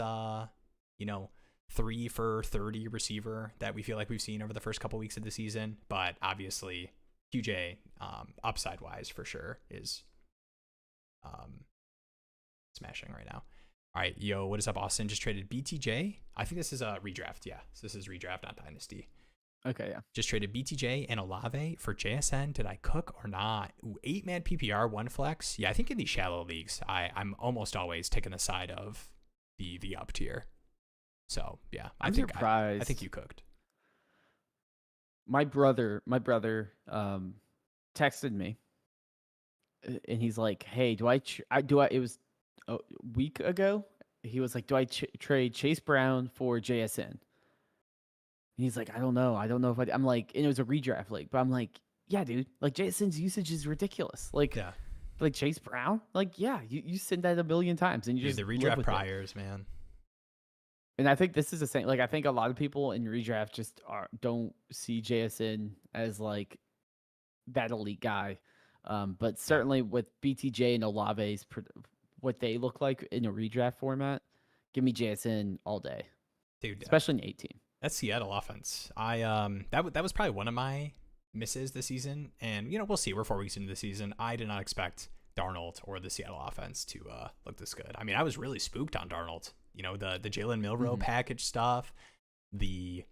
3 for 30 receiver that we feel like we've seen over the first couple weeks of the season. But obviously QJ upside wise for sure is smashing right now. All right, yo, what is up, Austin? Just traded BTJ. I think this is a redraft. Yeah, so this is redraft, not dynasty. Okay, yeah. Just traded BTJ and Olave for JSN. Did I cook or not? Ooh, 8-man PPR, 1 flex. Yeah, I think in these shallow leagues, I'm almost always taking the side of the up tier. So yeah, I'm surprised. I think you cooked. My brother texted me, and he's like, "Hey, do I? It was a week ago. He was like, do I trade Chase Brown for JSN?" And he's like, I don't know if I'm like, and it was a redraft league, but I'm like, yeah, dude, like JSN's usage is ridiculous. Like, yeah. Like Chase Brown, like, yeah, you send that a million times, and you just the redraft priors, man. And I think this is the same. Like, I think a lot of people in redraft just don't see JSN as like that elite guy. But certainly with BTJ and Olave's what they look like in a redraft format, give me JSN all day, dude. Especially in 18. That Seattle offense, that was probably one of my misses this season. And we'll see. We're 4 weeks into the season. I did not expect Darnold or the Seattle offense to look this good. I mean, I was really spooked on Darnold. The Jalen Milroe package stuff, the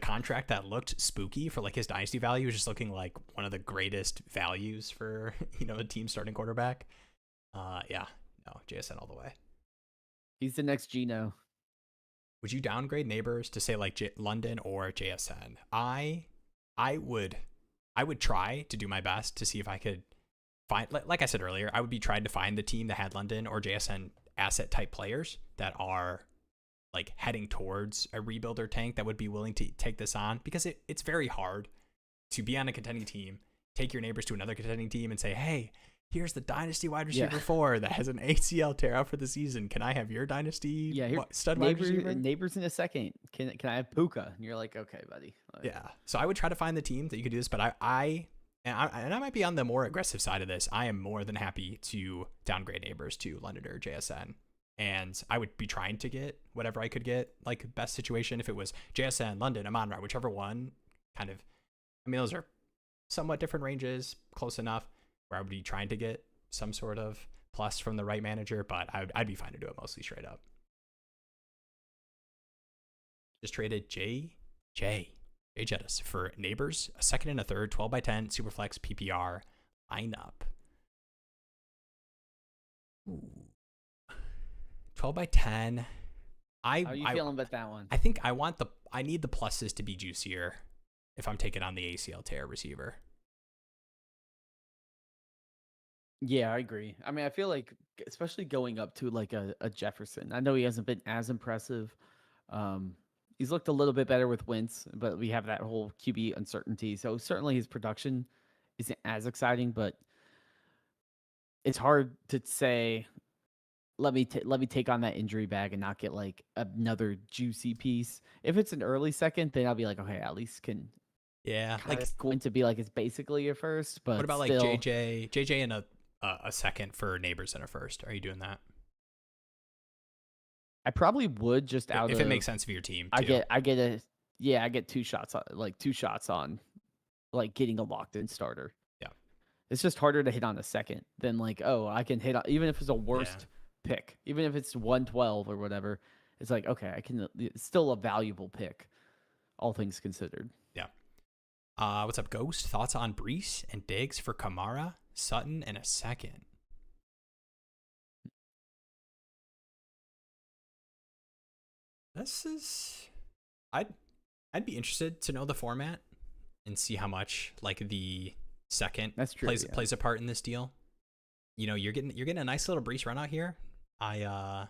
contract that looked spooky for like his dynasty value was just looking like one of the greatest values for a team starting quarterback. Yeah, no, JSN all the way. He's the next Geno. Would you downgrade Neighbors to say like London or JSN? I would try to do my best to see if I could find, like I said earlier, I would be trying to find the team that had London or JSN asset type players that are like heading towards a rebuild or tank that would be willing to take this on, because it's very hard to be on a contending team, take your Neighbors to another contending team and say, hey, here's the dynasty wide receiver 4 that has an ACL tear out for the season. Can I have your dynasty stud wide receiver? Neighbors in a second. Can I have Puka? And you're like, okay, buddy. Like, yeah. So I would try to find the team that you could do this, but I might be on the more aggressive side of this. I am more than happy to downgrade Neighbors to London or JSN. And I would be trying to get whatever I could get, like best situation. If it was JSN, London, Amon-Ra, whichever one, kind of, I mean, those are somewhat different ranges, close enough, where I would be trying to get some sort of plus from the right manager, but I'd be fine to do it mostly straight up. Just traded Jay Jettis for Neighbors, a second and a third, 12 by 10, Superflex PPR lineup. Ooh. 12 by 10. How are you feeling about that one? I think I need the pluses to be juicier if I'm taking on the ACL tear receiver. Yeah, I agree. I mean, I feel like, especially going up to like a Jefferson, I know he hasn't been as impressive. He's looked a little bit better with Wentz, but we have that whole QB uncertainty. So certainly his production isn't as exciting, but it's hard to say, let me take on that injury bag and not get like another juicy piece. If it's an early second, then I'll be like, okay, at least can. Yeah, like it's going to be like it's basically a first. But what about still, like JJ and a second for Neighbors and a first? Are you doing that? I probably would just if it makes sense for your team. Too. I get 2 shots on like getting a locked in starter. Yeah, it's just harder to hit on a second than like, oh, I can hit on, even if it's a worst pick, even if it's 112 or whatever. It's like, okay, it's still a valuable pick, all things considered. Yeah. What's up, Ghost? Thoughts on Brees and Diggs for Kamara, Sutton, and a second? This is, I'd be interested to know the format and see how much like the second plays a part in this deal. You know, you're getting a nice little Brees run out here. For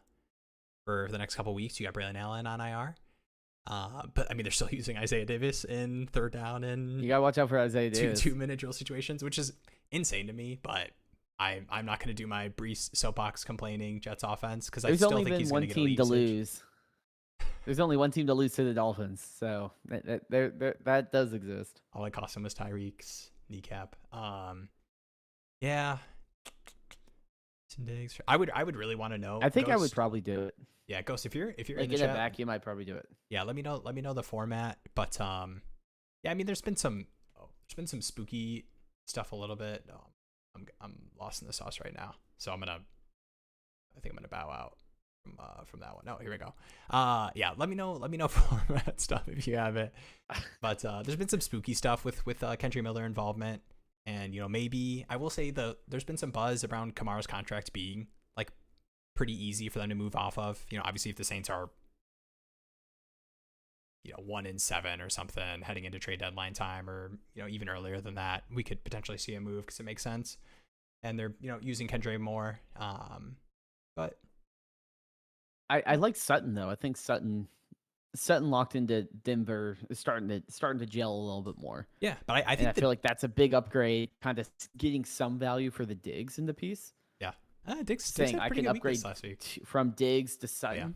the next couple weeks, you got Braylon Allen on IR. But I mean, they're still using Isaiah Davis in third down and you gotta watch out for Isaiah Davis. 2-minute drill situations, which is insane to me. But I'm not going to do my Brees soapbox complaining Jets offense because I still think he's going to get elite usage. There's only one team to lose to the Dolphins, so that does exist. All it cost him was Tyreek's kneecap. Yeah. Some digs. I would really want to know. I think Ghost. I would probably do it. Yeah, Ghost. If you're like in the a chat, vacuum, I'd probably do it. Yeah, let me know the format. But yeah, I mean, there's been some spooky stuff a little bit. I'm lost in the sauce right now, so I think I'm gonna bow out from that one. No, here we go. Yeah, let me know format stuff if you have it. But there's been some spooky stuff with Kendry Miller involvement, and you know, maybe I will say there's been some buzz around Kamara's contract being like pretty easy for them to move off of. You know, obviously if the Saints are 1-7 or something heading into trade deadline time, or even earlier than that, we could potentially see a move because it makes sense, and they're using Kendry more. But I like Sutton though. I think Sutton locked into Denver is starting to gel a little bit more. Yeah, but I feel like that's a big upgrade, kind of getting some value for the Diggs in the piece. Yeah, Diggs saying I can upgrade last week. From Diggs to Sutton,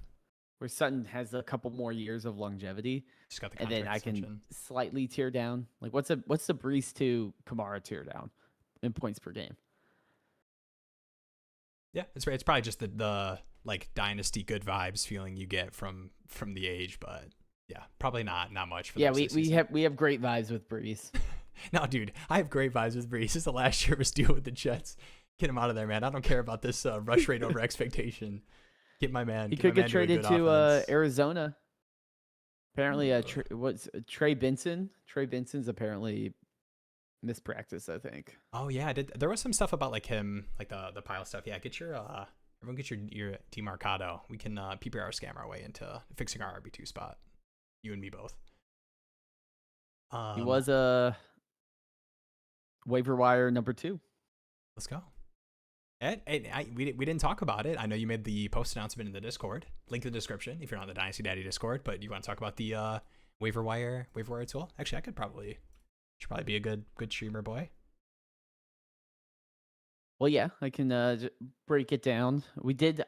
where Sutton has a couple more years of longevity. Just got the and then I can slightly tear down. Like what's the Brees to Kamara tear down in points per game? Yeah, it's right. It's probably just the like dynasty good vibes feeling you get from the age, but yeah, probably not much for we have great vibes with Brees. No, dude, I have great vibes with Brees. This is the last year of his deal with the Jets. Get him out of there, man. I don't care about this rush rate over expectation. Get my man. He could get traded to Arizona. Apparently, Trey Benson? Trey Benson's apparently mispractice, I think. Oh yeah, there was some stuff about like him, like the pile stuff. Yeah, get your everyone get your demarcado. We can PPR scam our way into fixing our RB2 spot. You and me both. He was a waiver wire number 2. Let's go. And we didn't talk about it. I know you made the post announcement in the Discord. Link in the description if you're on the Dynasty Daddy Discord. But you want to talk about the waiver wire tool? Actually, I should probably be a good streamer boy. Well, yeah, I can break it down.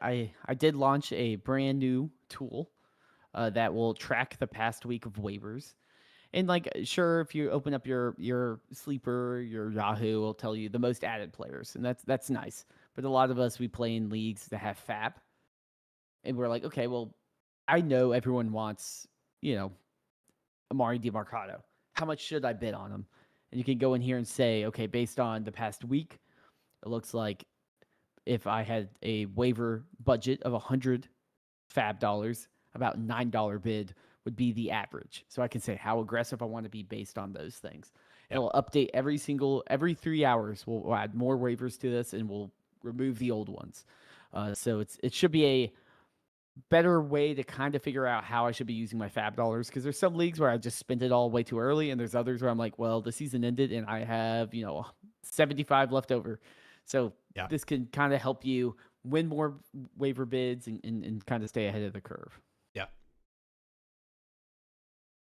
I did launch a brand new tool that will track the past week of waivers. And like, sure, if you open up your sleeper, your Yahoo will tell you the most added players, and that's nice. But a lot of us, we play in leagues that have FAB, and we're like, okay, well, I know everyone wants, Amari DeMarcado. How much should I bid on him? And you can go in here and say, okay, based on the past week, it looks like if I had a waiver budget of $100 FAB dollars, about $9 bid would be the average. So I can say how aggressive I want to be based on those things. Yep. It'll update every 3 hours. We'll add more waivers to this, and we'll remove the old ones. So it should be a better way to kind of figure out how I should be using my FAB dollars, because there's some leagues where I just spent it all way too early, and there's others where I'm like, well, the season ended and I have 75 left over. So this can kind of help you win more waiver bids and kind of stay ahead of the curve.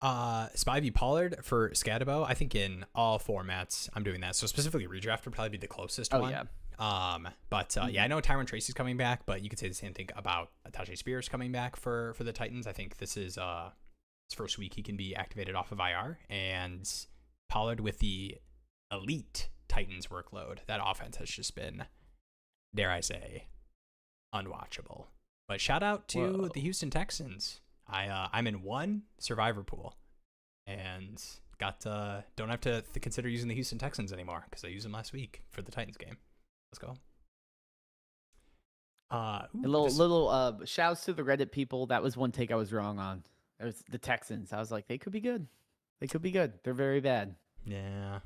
Spivey Pollard for Scataboo. I think in all formats I'm doing that. So specifically redraft would probably be the closest one. Yeah. I know Tyron Tracy's coming back, but you could say the same thing about Tajay Spears coming back for the Titans. I think this is his first week he can be activated off of IR, and Pollard with the elite Titans workload. That offense has just been, dare I say, unwatchable. But shout out to the Houston Texans. I'm in one survivor pool, and don't have to consider using the Houston Texans anymore because I used them last week for the Titans game. Let's go. A little shouts to the Reddit people. That was one take I was wrong on. It was the Texans. I was like, they could be good. They're very bad. Yeah.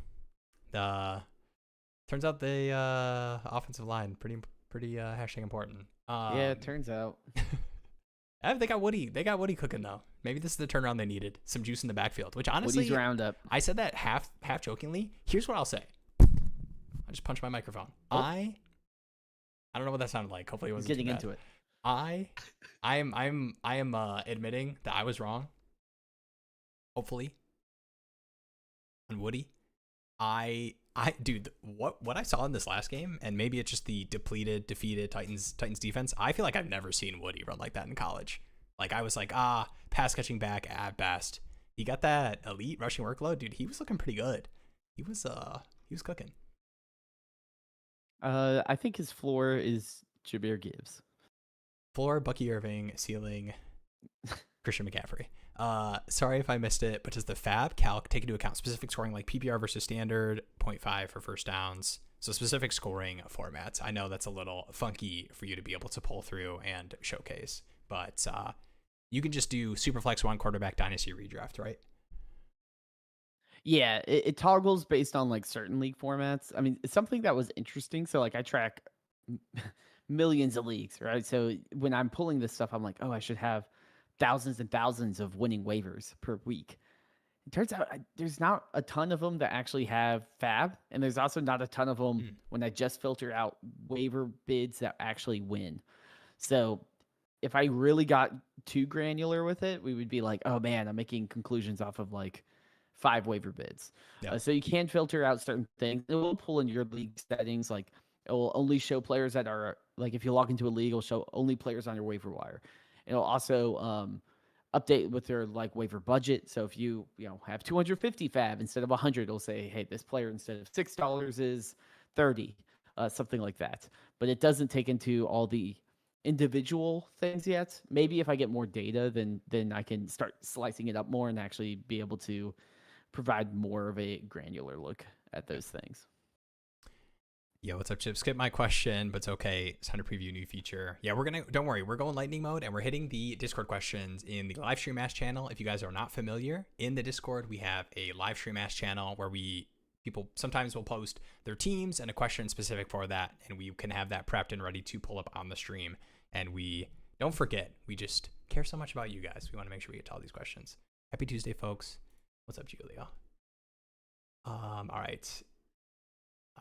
Turns out the offensive line pretty hashtag important. Yeah, it turns out. They got Woody. They got Woody cooking though. Maybe this is the turnaround they needed. Some juice in the backfield. Which honestly, Woody's roundup. I said that half jokingly. Here's what I'll say. I just punched my microphone. Oh. I don't know what that sounded like. Hopefully it wasn't getting into it. I am admitting that I was wrong. Hopefully. On Woody. Dude, what I saw in this last game, and maybe it's just the defeated Titans defense. I feel like I've never seen Woody run like that in college. Like I was like, pass catching back at best. He got that elite rushing workload, dude. He was looking pretty good. He was cooking. I think his floor is Jahmyr Gibbs. Floor, Bucky Irving, ceiling, Christian McCaffrey. Sorry if I missed it, but does the Fab calc take into account specific scoring like PPR versus standard, 0.5 for first downs? So specific scoring formats. I know that's a little funky for you to be able to pull through and showcase, but you can just do Superflex 1 quarterback dynasty redraft, right? Yeah, it toggles based on like certain league formats. I mean, it's something that was interesting. So like I track millions of leagues, right? So when I'm pulling this stuff, I'm like, oh, I should have thousands and thousands of winning waivers per week. It turns out there's not a ton of them that actually have Fab, and there's also not a ton of them when I just filter out waiver bids that actually win. So if I really got too granular with it, we would be like, oh man, I'm making conclusions off of like 5 waiver bids. Yep. So you can filter out certain things. It will pull in your league settings. Like it will only show players that are like, if you log into a league, it'll show only players on your waiver wire. It'll also update with their like waiver budget. So if you have 250 Fab instead of 100, it'll say, hey, this player instead of $6 is 30, something like that. But it doesn't take into all the individual things yet. Maybe if I get more data, then I can start slicing it up more and actually be able to provide more of a granular look at those things. Yeah, what's up, Chip? Skip my question, but it's okay. It's time to preview new feature. Yeah, don't worry, we're going lightning mode and we're hitting the Discord questions in the live stream ask channel. If you guys are not familiar, in the Discord, we have a live stream ask channel where people sometimes will post their teams and a question specific for that, and we can have that prepped and ready to pull up on the stream. And we don't forget, we just care so much about you guys. We want to make sure we get to all these questions. Happy Tuesday, folks. What's up, Julia? All right.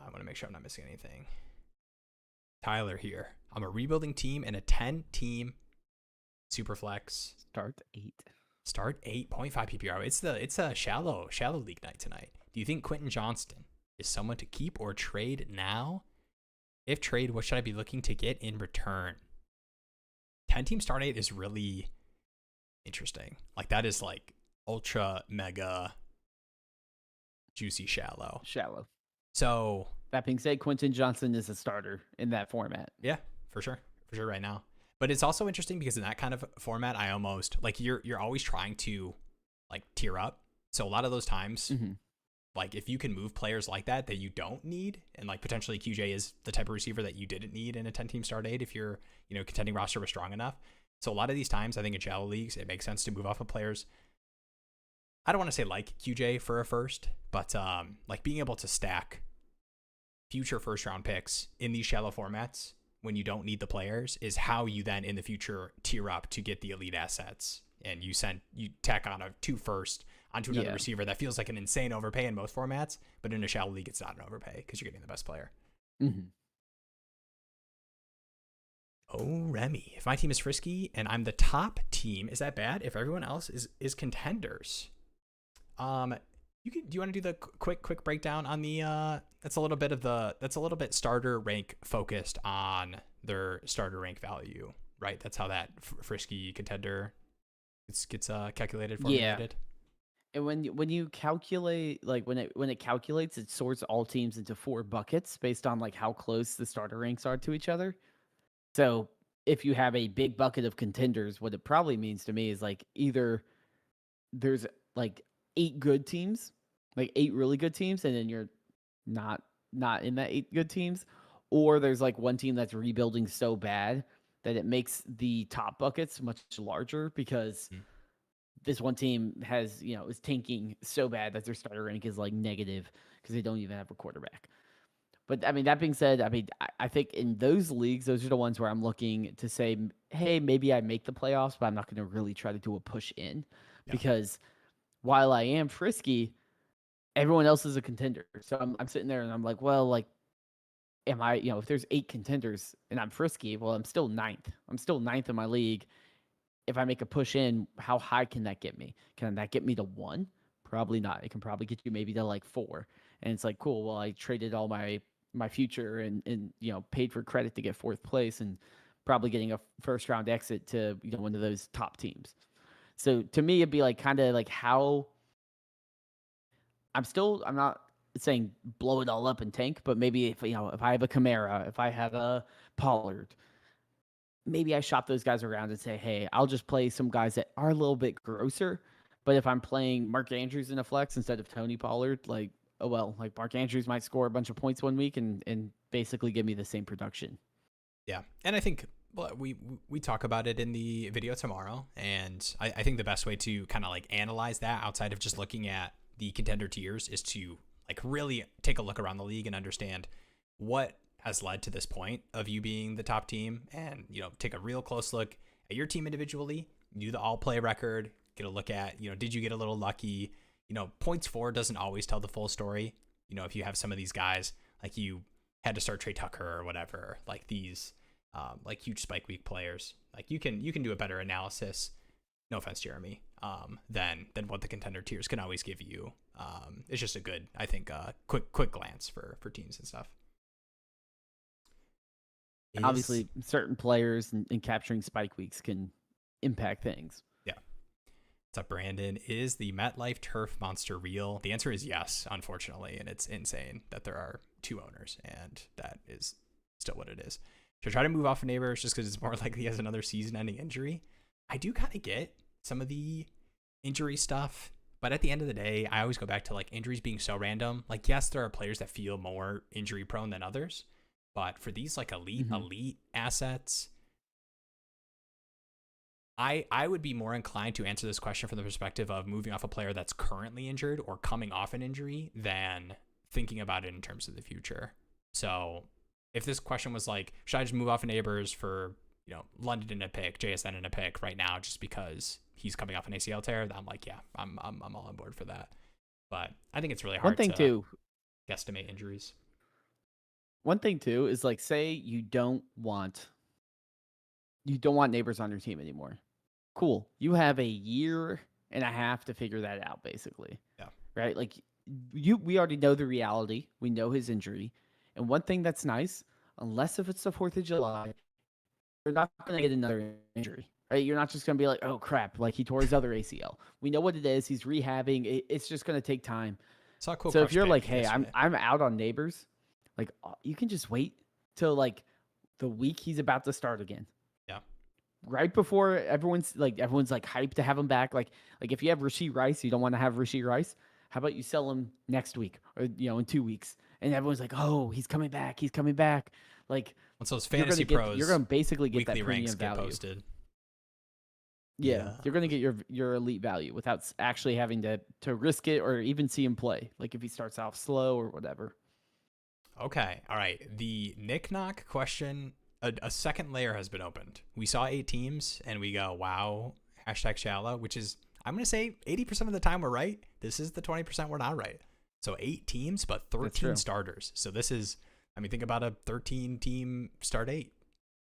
I want to make sure I'm not missing anything. Tyler here. I'm a rebuilding team in a 10-team Superflex. Start 8. 8.5 PPR. It's a shallow league night tonight. Do you think Quentin Johnston is someone to keep or trade now? If trade, what should I be looking to get in return? 10-team start 8 is really interesting. Like that is like ultra mega juicy shallow. So that being said, Quentin Johnston is a starter in that format. Yeah, for sure right now. But it's also interesting because in that kind of format, I almost like you're always trying to like tier up. So a lot of those times, like if you can move players like that you don't need, and like potentially QJ is the type of receiver that you didn't need in a 10-team start 8 if your contending roster was strong enough. So a lot of these times, I think in shallow leagues, it makes sense to move off of players. I don't want to say like QJ for a first, but like being able to stack future first round picks in these shallow formats when you don't need the players is how you then in the future tier up to get the elite assets. And you tack on a 2 first onto another receiver that feels like an insane overpay in most formats, but in a shallow league, it's not an overpay because you're getting the best player. Oh, Remy, if my team is frisky and I'm the top team, is that bad? If everyone else is contenders, do you want to do the quick breakdown on the that's a little bit starter rank focused on their starter rank value, right? That's how that frisky contender gets calculated, formulated. And when you calculate, like when it calculates, it sorts all teams into 4 buckets based on like how close the starter ranks are to each other. So if you have a big bucket of contenders, what it probably means to me is like either there's like 8 good teams, like 8 really good teams, and then you're not in that 8 good teams, or there's like one team that's rebuilding so bad that it makes the top buckets much larger because this one team has, is tanking so bad that their starter rank is like negative because they don't even have a quarterback. But I mean, that being said, I mean, I think in those leagues, those are the ones where I'm looking to say, hey, maybe I make the playoffs, but I'm not going to really try to do a push in because while I am frisky, everyone else is a contender. So I'm sitting there and I'm like, well, like, am I, if there's 8 contenders and I'm frisky, well, I'm still ninth. I'm still ninth in my league. If I make a push in, how high can that get me? Can that get me to 1? Probably not. It can probably get you maybe to like 4. And it's like, cool. Well, I traded all my future and paid for credit to get 4th place and probably getting a first round exit to one of those top teams. So to me, it'd be like kind of like how I'm not saying blow it all up and tank, but maybe if I have a Kamara, if I have a Pollard, maybe I shop those guys around and say, hey, I'll just play some guys that are a little bit grosser. But if I'm playing Mark Andrews in a flex instead of Tony Pollard, like, oh, well, like Mark Andrews might score a bunch of points one week and basically give me the same production. Yeah. And I think we talk about it in the video tomorrow. And I think the best way to kind of like analyze that outside of just looking at the contender tiers is to like really take a look around the league and understand what has led to this point of you being the top team, and take a real close look at your team individually, do the all play record, get a look at did you get a little lucky. Points for doesn't always tell the full story. If you have some of these guys like you had to start Trey Tucker or whatever, like these like huge spike week players, like you can do a better analysis, no offense Jeremy, than what the contender tiers can always give you. It's just a good, I think, quick glance for teams and stuff. Obviously, certain players and capturing spike weeks can impact things. Yeah. What's up, Brandon? Is the MetLife Turf Monster real? The answer is yes, unfortunately, and it's insane that there are 2 owners, and that is still what it is. Should I try to move off of Neighbors just because it's more likely he has another season-ending injury? I do kind of get some of the injury stuff, but at the end of the day, I always go back to like injuries being so random. Like, yes, there are players that feel more injury prone than others. But for these like elite assets, I would be more inclined to answer this question from the perspective of moving off a player that's currently injured or coming off an injury than thinking about it in terms of the future. So if this question was like, should I just move off of Neighbors for London in a pick, JSN in a pick right now just because he's coming off an ACL tear, I'm like, yeah, I'm all on board for that. But I think it's really hard to guesstimate injuries. One thing too is like, say you don't want Neighbors on your team anymore. Cool. You have a year and a half to figure that out, basically. Yeah. Right? Like we already know the reality. We know his injury. And one thing that's nice, unless if it's the 4th of July, you're not going to get another injury. Right? You're not just going to be like, oh crap, like he tore his other ACL. We know what it is. He's rehabbing. It's just going to take time. So if you're like, hey, I'm out on Neighbors, like you can just wait till like the week he's about to start again. Yeah. Right before everyone's like hyped to have him back. Like if you have Rashee Rice, you don't want to have Rashee Rice. How about you sell him next week or in 2 weeks? And everyone's like, oh, he's coming back. He's coming back. Like once those FantasyPros, you're gonna basically get weekly that ranks premium value. get posted. Yeah, you're gonna get your elite value without actually having to risk it or even see him play. Like if he starts off slow or whatever. Okay. All right. The Nick Knock question, a second layer has been opened. We saw 8 teams and we go, wow, #shallow, which is, I'm going to say 80% of the time we're right. This is the 20% we're not right. So 8 teams, but 13 starters. So this is, I mean, think about a 13 team start 8,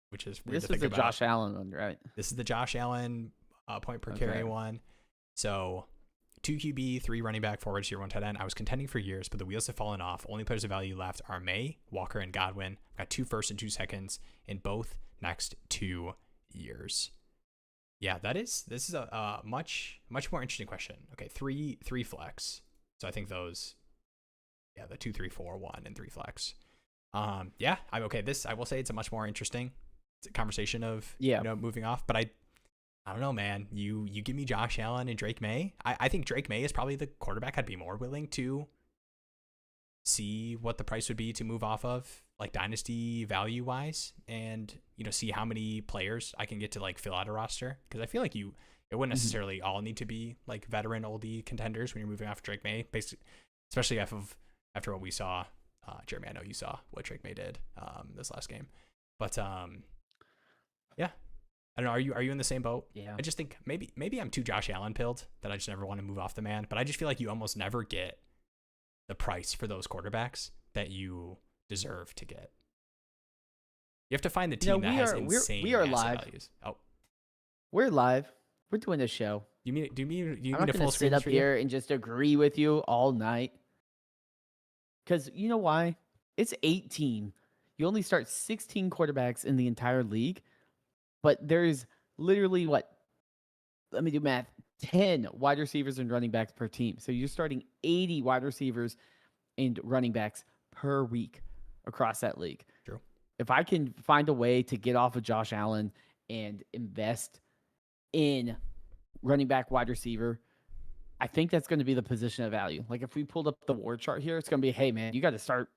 which is weird to think about. This is the Josh Allen one, right? This is the Josh Allen point per carry one. So 2 QB, 3 running back, forwards, tier 1 tight end. I was contending for years, but the wheels have fallen off. Only players of value left are May, Walker, and Godwin. I've got 2 firsts and 2 seconds in both next 2 years. Yeah, this is a much more interesting question. Okay, 3 flex. So I think those, yeah, the 2, 3, 4, 1, and 3 flex. Yeah, I'm okay. I will say it's a much more interesting conversation of moving off, but I don't know, man. You give me Josh Allen and Drake May. I think Drake May is probably the quarterback I'd be more willing to see what the price would be to move off of, like dynasty value wise, and see how many players I can get to like fill out a roster. Because I feel like it wouldn't necessarily all need to be like veteran oldie contenders when you're moving off Drake May, basically, especially after what we saw Jeremy, I know you saw what Drake May did this last game, but yeah, I don't know. Are you in the same boat? Yeah. I just think maybe I'm too Josh Allen pilled that I just never want to move off the man. But I just feel like you almost never get the price for those quarterbacks that you deserve to get. You have to find the team that has insane we are asset live. values. Oh, We're live. We're doing a show. do you mean I'm not a going full to screen sit up for you? here and just agree with you all night. Because you know why? It's 18. You only start 16 quarterbacks in the entire league, but there's literally let me do math, 10 wide receivers and running backs per team. So you're starting 80 wide receivers and running backs per week across that league. True. If I can find a way to get off of Josh Allen and invest in running back, wide receiver, I think that's going to be the position of value. Like if we pulled up the war chart here, it's going to be, hey man, you got to start.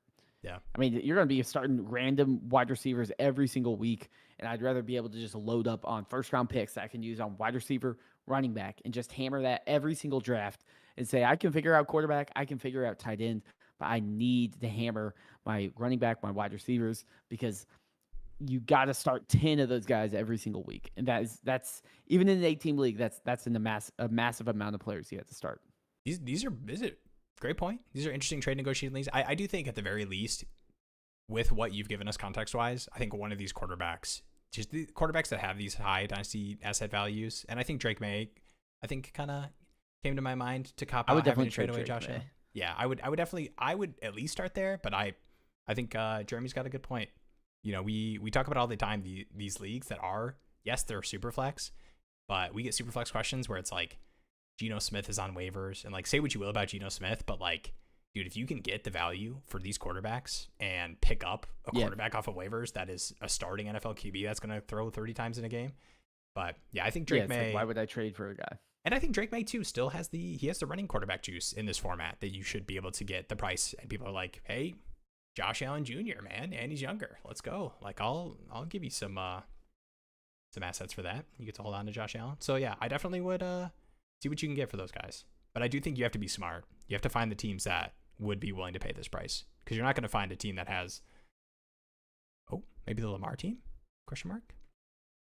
Yeah. I mean, you're going to be starting random wide receivers every single week. And I'd rather be able to just load up on first round picks that I can use on wide receiver, running back, and just hammer that every single draft and say, I can figure out quarterback, I can figure out tight end, but I need to hammer my running back, my wide receivers, because you got to start 10 of those guys every single week. And that's that's even in an 8-team league, that's in a massive amount of players you have to start. These are great point. These are interesting trade negotiating leagues. I do think at the very least, with what you've given us context wise, I think one of these quarterbacks, just the quarterbacks that have these high dynasty asset values, and I think Drake May, I think kind of came to my mind to cop out. I would definitely trade away Drake Josh May. Allen. Yeah, I would at least start there, but I think Jeremy's got a good point. You know, we talk about all the time these leagues that are, yes, they're super flex, but we get super flex questions where it's like Geno Smith is on waivers, and like say what you will about Geno Smith, but like, dude, if you can get the value for these quarterbacks and pick up a quarterback off of waivers that is a starting NFL QB that's going to throw 30 times in a game. But yeah, I think Drake May. Like, why would I trade for a guy? And I think Drake May too still has the running quarterback juice in this format that you should be able to get the price. And people are like, hey, Josh Allen Jr., man, and he's younger. Let's go. Like I'll give you some assets for that. You get to hold on to Josh Allen. So yeah, I definitely would see what you can get for those guys. But I do think you have to be smart. You have to find the teams that would be willing to pay this price, because you're not going to find a team that has, maybe the Lamar team? Question mark?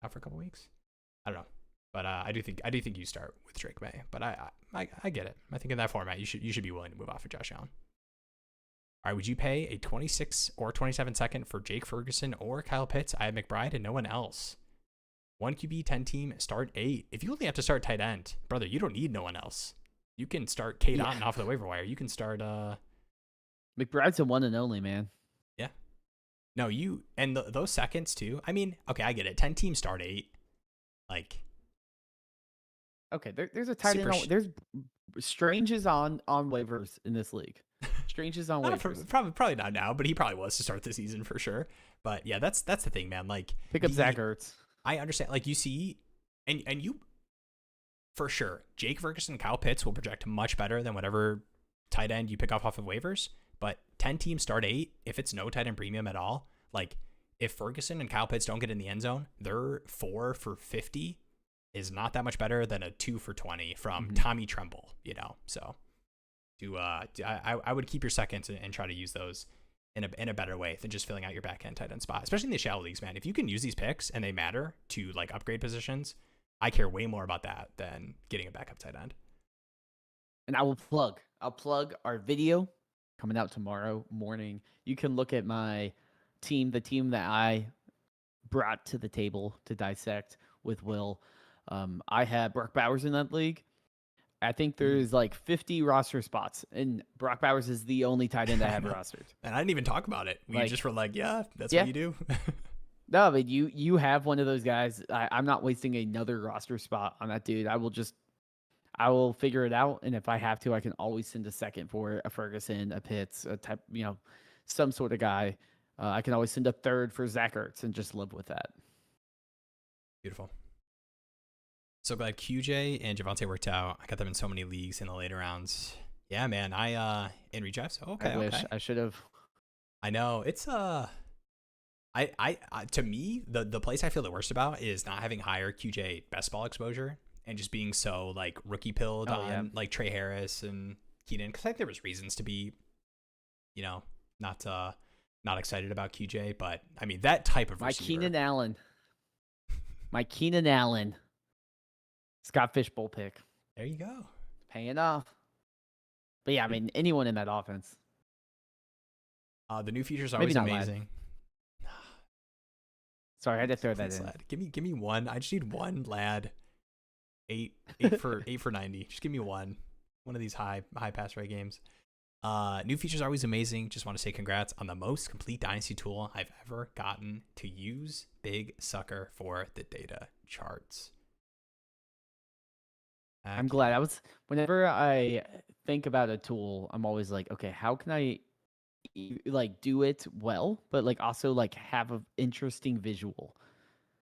Out for a couple weeks. I don't know. But I do think you start with Drake May. But I get it. I think in that format you should be willing to move off of Josh Allen. All right, would you pay a 26 or 27 second for Jake Ferguson or Kyle Pitts? I have McBride and no one else. 1 QB, 10 team, start 8. If you only have to start tight end, brother, you don't need no one else. You can start Kate Otten off the waiver wire. You can start McBride's a one and only, man. Yeah. No, you and those seconds too. I mean, okay, I get it. 10 team, start 8. Like, okay, there's a tight end. There's Strange is on waivers in this league. Strange is on waivers. Probably not now, but he probably was to start the season for sure. But yeah, that's the thing, man. Like, pick up Zach Ertz. I understand. Like, you see, and you for sure, Jake Ferguson, Kyle Pitts will project much better than whatever tight end you pick off of waivers. But 10 teams start 8. If it's no tight end premium at all, like if Ferguson and Kyle Pitts don't get in the end zone, their 4 for 50 is not that much better than a 2 for 20 from Tommy Tremble. You know, so I would keep your seconds and try to use those in a better way than just filling out your back end tight end spot, especially in the shallow leagues, man. If you can use these picks and they matter to like upgrade positions, I care way more about that than getting a backup tight end. And I'll plug our video coming out tomorrow morning. You can look at my team, the team that I brought to the table to dissect with Will. I had Brock Bowers in that league. I think there's like 50 roster spots, and Brock Bowers is the only tight end I have rostered. And I didn't even talk about it. We just were like, yeah, that's what you do. No, but you have one of those guys. I'm not wasting another roster spot on that dude. I will figure it out, and if I have to, I can always send a second for a Ferguson, a Pitts, a type, some sort of guy. I can always send a third for Zach Ertz and just live with that. Beautiful. So glad QJ and Javonte worked out. I got them in so many leagues in the later rounds. Yeah, man. I in redrafts. Okay, I wish I should have. I know it's I to me the place I feel the worst about is not having higher QJ best ball exposure and just being so like rookie pilled on like Trey Harris and Keenan, because I think there was reasons to be, not excited about QJ, but I mean that type of receiver. My Keenan Allen. Scott Fishbowl pick. There you go. Paying off. But yeah, I mean anyone in that offense. The new features are always amazing. Sorry, I had to throw that in. Lad. Give me one. I just need one lad. 8 for 90. Just give me one of these high pass rate games. New features are always amazing. Just want to say congrats on the most complete Dynasty tool I've ever gotten to use. Big sucker for the data charts. I'm glad. Whenever I think about a tool, I'm always like, okay, how can I like do it well, but like also like have an interesting visual?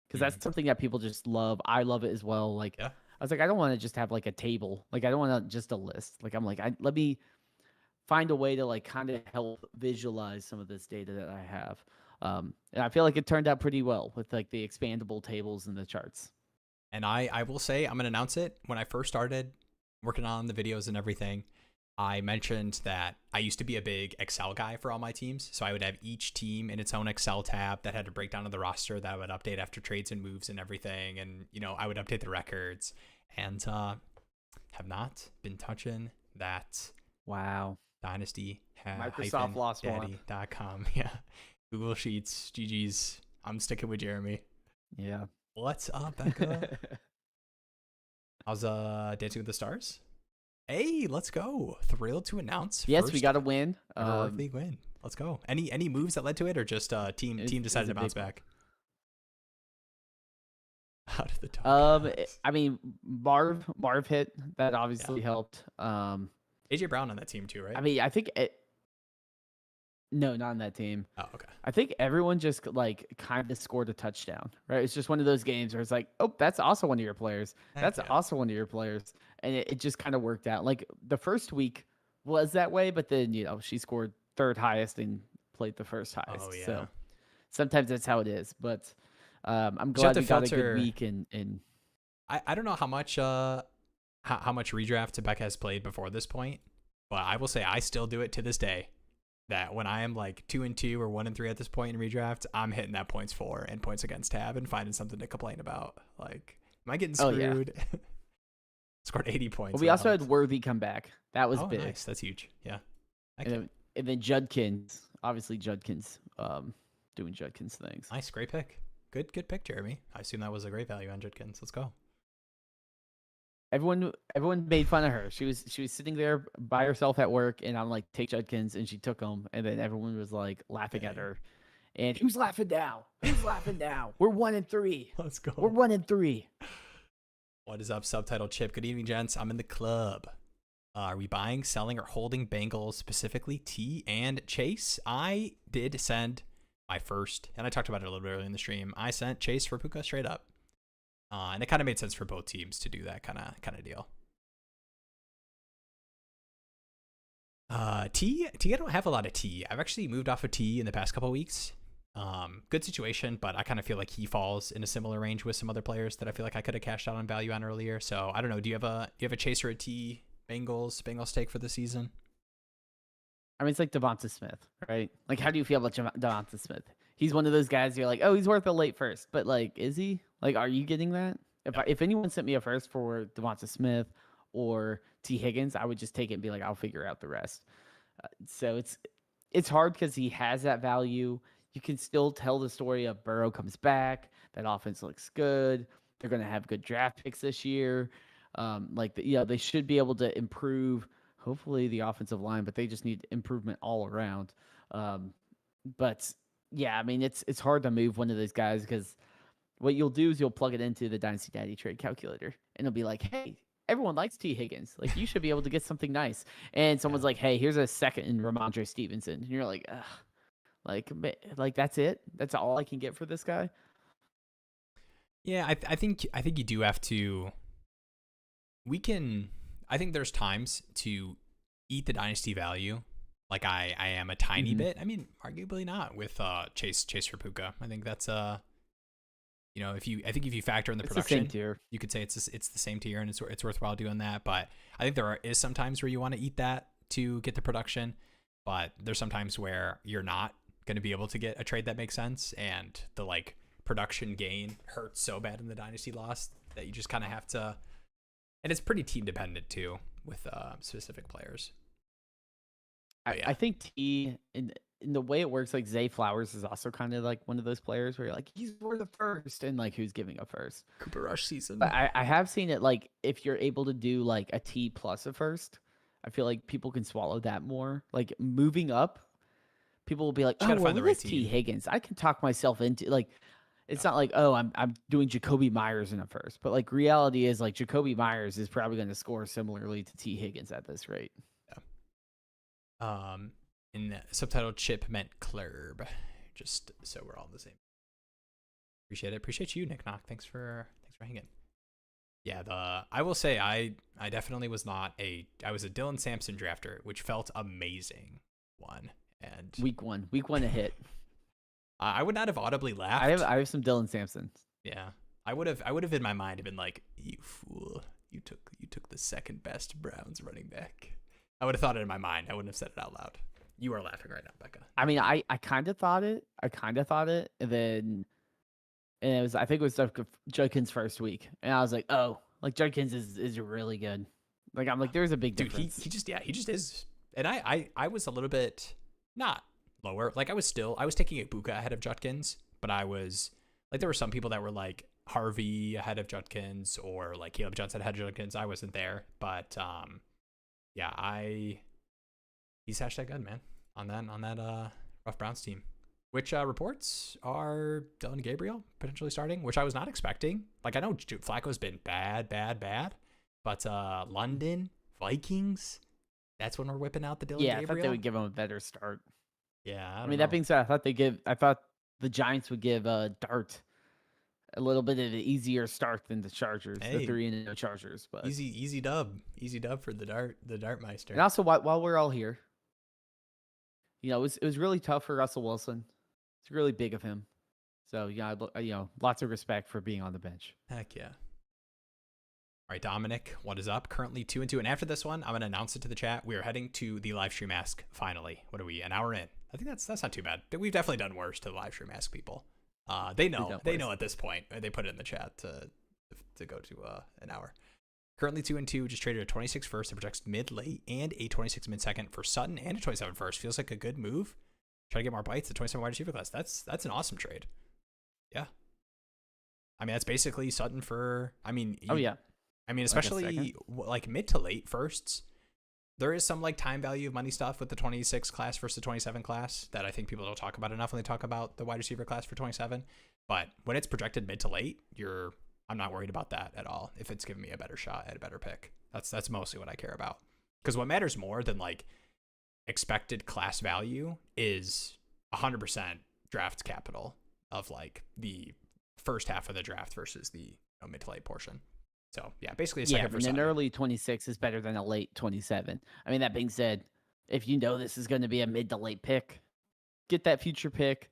Because that's something that people just love. I love it as well. Like, I was like, I don't want to just have like a table. Like, I don't want just a list. Like, I'm like, let me find a way to like kind of help visualize some of this data that I have. And I feel like it turned out pretty well with like the expandable tables and the charts. And I will say, I'm going to announce it. When I first started working on the videos and everything, I mentioned that I used to be a big Excel guy for all my teams. So I would have each team in its own Excel tab that had a breakdown of the roster that I would update after trades and moves and everything. And, you know, I would update the records and have not been touching that. Wow. Dynasty Microsoft lost Daddy.com. Yeah. Google Sheets. GG's. I'm sticking with Jeremy. Yeah. What's up, Becca? How's Dancing with the Stars? Hey, let's go. Thrilled to announce. Yes, we got a win. League win. Let's go. Any moves that led to it, or just team decided to bounce back? Out of the top. I mean, Marv hit. That obviously helped. AJ Brown on that team too, right? I mean, I think no, not on that team. Oh, okay. I think everyone just like kind of scored a touchdown, right? It's just one of those games where it's like, oh, that's also one of your players. That's also one of your players. And it just kind of worked out. Like the first week was that way, but then, you know, she scored third highest and played the first highest. Oh, yeah. So sometimes that's how it is. But I'm glad we got a good week. And I don't know how much redraft Becca has played before this point, but I will say I still do it to this day. That when I am like 2-2 or 1-3 at this point in redraft, I'm hitting that points for and points against tab and finding something to complain about. Like, am I getting screwed? Oh, yeah. Scored 80 points. Well, we also had Worthy come back. That was big. Nice. That's huge. Yeah. And then Judkins, obviously Judkins, doing Judkins things. Nice, great pick. Good pick, Jeremy. I assume that was a great value on Judkins. Let's go. Everyone made fun of her. She was sitting there by herself at work, and I'm like, take Judkins, and she took him, and then everyone was like laughing at her. And who's laughing now? Who's laughing now? We're 1-3. Let's go. We're 1-3. What is up, Subtitle Chip? Good evening, gents. I'm in the club. Are we buying, selling, or holding Bengals, specifically T and Chase? I did send my first, and I talked about it a little bit earlier in the stream. I sent Chase for Puka straight up. And it kind of made sense for both teams to do that kind of deal. T, I don't have a lot of T. I've actually moved off of T in the past couple of weeks. Good situation, but I kind of feel like he falls in a similar range with some other players that I feel like I could have cashed out on value on earlier. So I don't know. Do you have a Chase or a T Bengals take for the season? I mean, it's like Devonta Smith, right? Like, how do you feel about Devonta Smith? He's one of those guys you're like, oh, he's worth a late first. But, like, is he? Like, are you getting that? If anyone sent me a first for Devonta Smith or T. Higgins, I would just take it and be like, I'll figure out the rest. So it's hard because he has that value. You can still tell the story of Burrow comes back. That offense looks good. They're going to have good draft picks this year. They should be able to improve, hopefully, the offensive line, but they just need improvement all around. But yeah, I mean, it's hard to move one of those guys because what you'll do is you'll plug it into the Dynasty Daddy trade calculator, and it'll be like, hey, everyone likes T. Higgins. Like, you should be able to get something nice. And someone's like, hey, here's a second in Ramondre Stevenson. And you're like, ugh. Like that's it? That's all I can get for this guy? Yeah, I think you do have to. I think there's times to eat the Dynasty value. Like I am a tiny bit. I mean, arguably not with Chase for Puka. I think that's if you factor in the production, the same tier. You could say it's the same tier, and it's worthwhile doing that. But I think is some times where you want to eat that to get the production. but there's sometimes where you're not going to be able to get a trade that makes sense, and the like production gain hurts so bad in the dynasty loss that you just kind of have to. And it's pretty team dependent too with specific players. I think T in the way it works, like Zay Flowers is also kind of like one of those players where you're like, he's worth a first, and like who's giving a first? Cooper Rush season. But I have seen it like if you're able to do like a T plus a first, I feel like people can swallow that more. Like moving up, people will be like, oh, well, find the right T Higgins, I can talk myself into like. It's not like, oh, I'm doing Jacoby Myers in a first, but like reality is like Jacoby Myers is probably going to score similarly to T Higgins at this rate. Yeah. In the subtitle, Chip meant Club, just so we're all on the same. Appreciate it. Appreciate you, Nick Knock. Thanks for hanging. Yeah, I will say I definitely was not I was a Dylan Sampson drafter, which felt amazing. And week one a hit. I would not have audibly laughed. I have some Dylan Sampson. Yeah, I would have in my mind been like, you fool, you took the second best Browns running back. I would have thought it in my mind. I wouldn't have said it out loud. You are laughing right now, Becca. I mean, I kind of thought it. And then I think it was Judkins' first week, and I was like, oh, like Judkins is really good. Like I'm like, there's a big difference. He just is. And I was a little bit not lower. Like I was taking Ibuka ahead of Judkins, but I was like, there were some people that were like Harvey ahead of Judkins or like Caleb Johnson ahead of Judkins. I wasn't there, but yeah, he's hashtag good, man, on that rough Browns team. Which reports are Dylan Gabriel potentially starting, which I was not expecting. Like I know Flacco's been bad, but London Vikings, that's when we're whipping out the Dylan Gabriel. Yeah, I thought they would give him a better start. Yeah, I mean, that being said, I thought the Giants would give Dart a little bit of an easier start than the Chargers, the 3-0 Chargers. But easy dub for the Dartmeister. And also, while we're all here, you know, it was really tough for Russell Wilson. It's really big of him. So yeah, lots of respect for being on the bench. Heck yeah. All right, Dominic, what is up? Currently 2-2, and after this one, I'm gonna announce it to the chat. We are heading to the live stream ask finally. What are we? An hour in? I think that's not too bad. We've definitely done worse to the live stream ask people. They know at this point. They put it in the chat to go to an hour. Currently 2-2, just traded a 26 first that projects mid late and a 26 mid second for Sutton and a 27 first. Feels like a good move. Try to get more bites. The 27 wide receiver class. That's an awesome trade. Yeah. I mean, that's basically Sutton for. I mean. I mean, especially like mid to late firsts. There is some like time value of money stuff with the 26 class versus the 27 class that I think people don't talk about enough when they talk about the wide receiver class for 27. But when it's projected mid to late, I'm not worried about that at all. If it's giving me a better shot at a better pick, that's mostly what I care about. Because what matters more than like expected class value is 100% draft capital of like the first half of the draft versus the mid to late portion. So yeah, basically a second for an early 26 is better than a late 27. I mean, that being said, if you know this is going to be a mid to late pick, get that future pick.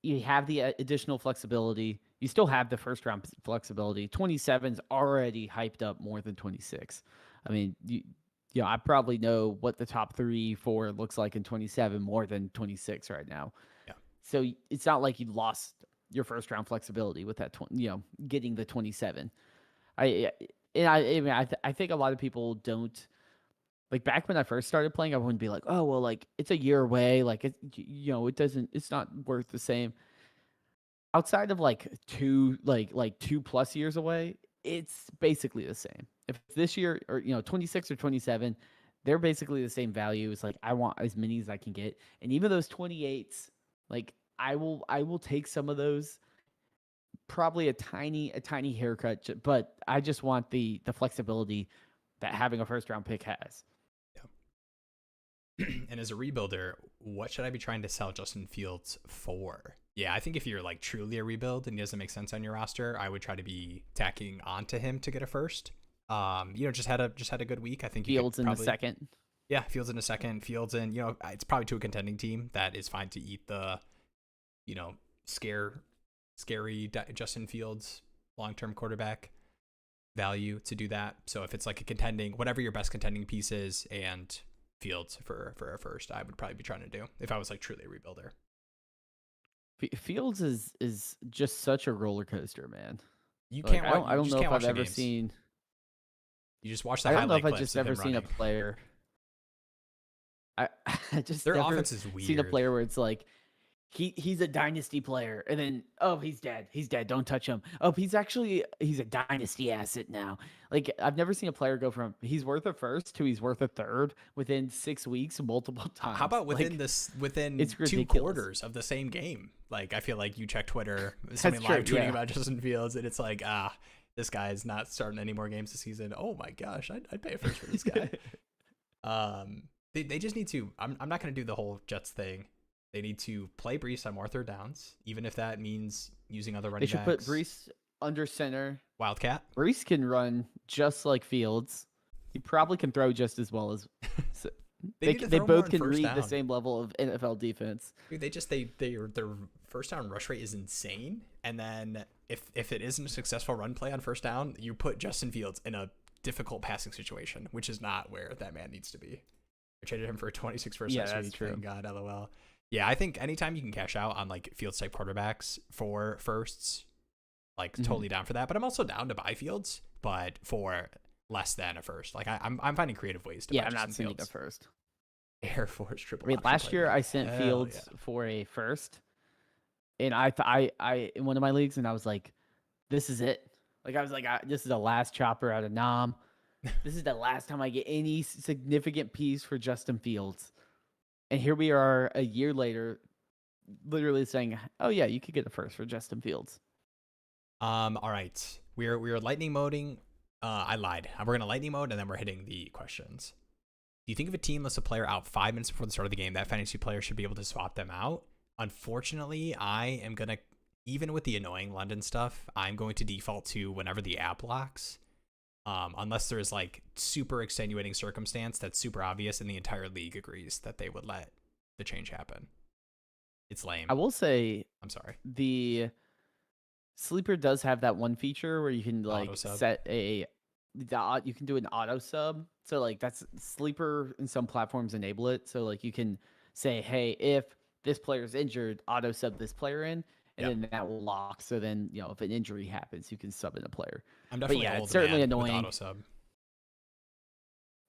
You have the additional flexibility. You still have the first round flexibility. 27's already hyped up more than 26. I mean, I probably know what the top 3-4 looks like in 27 more than 26 right now. Yeah. So it's not like you lost your first round flexibility with that, getting the 27. I think a lot of people don't like. Back when I first started playing, I wouldn't be like, oh well, like it's a year away, like it's not worth the same. Outside of like 2+ years away, it's basically the same. If this year or 26 or 27, they're basically the same value. It's like I want as many as I can get, and even those 28s, like I will take some of those. Probably a tiny haircut, but I just want the flexibility that having a first round pick has. Yeah. And as a rebuilder, what should I be trying to sell Justin Fields for? Yeah, I think if you're like truly a rebuild and he doesn't make sense on your roster, I would try to be tacking onto him to get a first. Just had a good week. I think Fields in the second. Yeah, Fields in a second. Fields in, it's probably to a contending team that is fine to eat the, scary Justin Fields long-term quarterback value to do that. So if it's like a contending, whatever your best contending piece is, and Fields for a first, I would probably be trying to do if I was like truly a rebuilder. Fields is just such a roller coaster, man. You Like, can't watch. I don't know if I've ever games. seen. You just watch the I don't know highlight if I clips just of him ever seen a running. player. I just Their never offense is weird. seen a player where it's like he's a dynasty player, and then he's dead. He's dead. Don't touch him. He's a dynasty asset now. Like I've never seen a player go from he's worth a first to he's worth a third within 6 weeks multiple times. How about within it's 2 ridiculous. quarters of the same game? Like I feel like you check Twitter, That's somebody live true, tweeting yeah. about Justin Fields, and it's like this guy is not starting any more games this season. Oh my gosh, I'd pay a first for this guy. They just need to. I'm not going to do the whole Jets thing. They need to play Brees on more third downs, even if that means using other running They should backs. put Brees under center. Wildcat. Brees can run just like Fields. He probably can throw just as well as. So they both can read the same level of NFL defense. Dude, their first down rush rate is insane. And then if it isn't a successful run play on first down, you put Justin Fields in a difficult passing situation, which is not where that man needs to be. I traded him for a 26 first last week. True. Thank God, LOL. Yeah, I think anytime you can cash out on like Fields type quarterbacks for firsts, like totally down for that. But I'm also down to buy Fields, but for less than a first. Like I'm finding creative ways to buy I'm Justin not sending Fields. a first. Air Force triple. I mean, option last year playbook. I sent Hell Fields yeah. for a first, and I in one of my leagues, and I was like, "This is it." Like I was like, "This is the last chopper out of Nam. This is the last time I get any significant piece for Justin Fields." And here we are a year later, literally saying, "Oh yeah, you could get a first for Justin Fields." All right, we're lightning moding. I lied. We're gonna lightning mode, and then we're hitting the questions. Do you think if a team lists a player out 5 minutes before the start of the game, that fantasy player should be able to swap them out? Unfortunately, I am going to, even with the annoying London stuff, I'm going to default to whenever the app locks. Unless there's like super extenuating circumstance that's super obvious and the entire league agrees that they would let the change happen. It's lame. I will say, I'm sorry. The Sleeper does have that one feature where you can like set you can do an auto sub. So like that's Sleeper in some platforms enable it. So like you can say, hey, if this player is injured, auto sub this player in, and then that will lock. So then, if an injury happens, you can sub in a player. I'm definitely it's certainly annoying. Auto sub.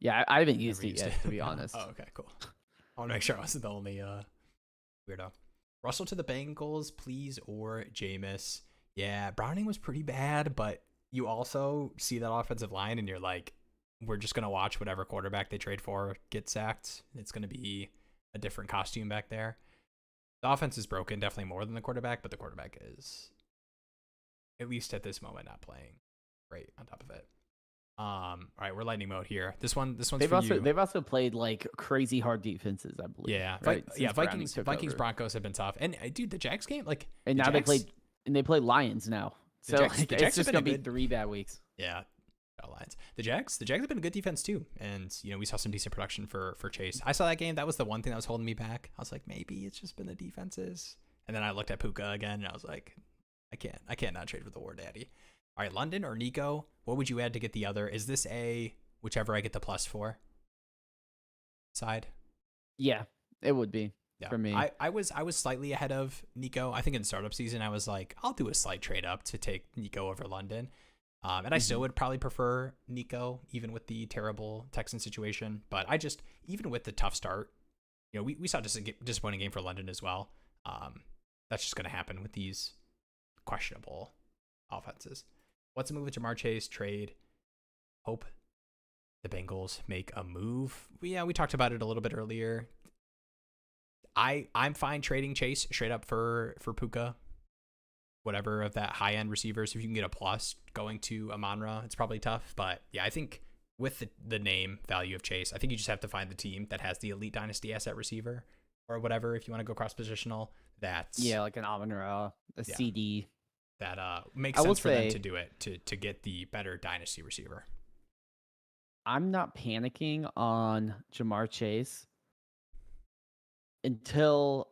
Yeah, I haven't used it yet, to be honest. Oh, okay, cool. I want to make sure I wasn't the only weirdo. Russell to the Bengals, please, or Jameis. Yeah, Browning was pretty bad, but you also see that offensive line and you're like, we're just going to watch whatever quarterback they trade for get sacked. It's going to be a different costume back there. The offense is broken, definitely more than the quarterback, but the quarterback is, at least at this moment, not playing great on top of it. All right, we're lightning mode here. This one's for you. They've also played like crazy hard defenses, I believe. Yeah, right? Vikings Broncos have been tough, and dude, the Jags game, like, and now they play Lions now. So the Jags it's just gonna be 3 bad weeks. Yeah, Lions. The Jags have been a good defense too, and we saw some decent production for Chase. I saw that game. That was the one thing that was holding me back. I was like, maybe it's just been the defenses, and then I looked at Puka again, and I was like, I can't not trade for the War Daddy. All right, London or Nico, what would you add to get the other? Is this a whichever I get the plus for side? Yeah, it would be for me. I was slightly ahead of Nico. I think in startup season, I was like, I'll do a slight trade up to take Nico over London. And I still would probably prefer Nico, even with the terrible Texan situation. But even with the tough start, we saw just a disappointing game for London as well. That's just going to happen with these questionable offenses. What's a move with Jamar Chase? Trade. Hope the Bengals make a move. We talked about it a little bit earlier. I'm fine trading Chase straight up for Puka. Whatever of that high end receivers, if you can get a plus going to Amon-Ra, it's probably tough. But yeah, I think with the name value of Chase, I think you just have to find the team that has the elite dynasty asset receiver or whatever. If you want to go cross positional, that's like an Amon-Ra, a CD. That makes sense for them to do it to get the better dynasty receiver. I'm not panicking on Jamar Chase until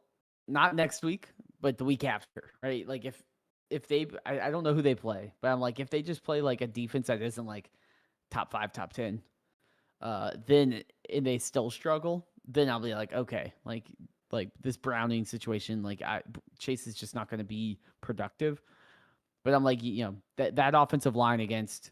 not next week, but the week after, right? Like if they, I don't know who they play, but I'm like, if they just play like a defense that isn't like top 5, top 10, then and they still struggle, then I'll be like, okay, like this Browning situation, like Chase is just not going to be productive. But I'm like, that offensive line against,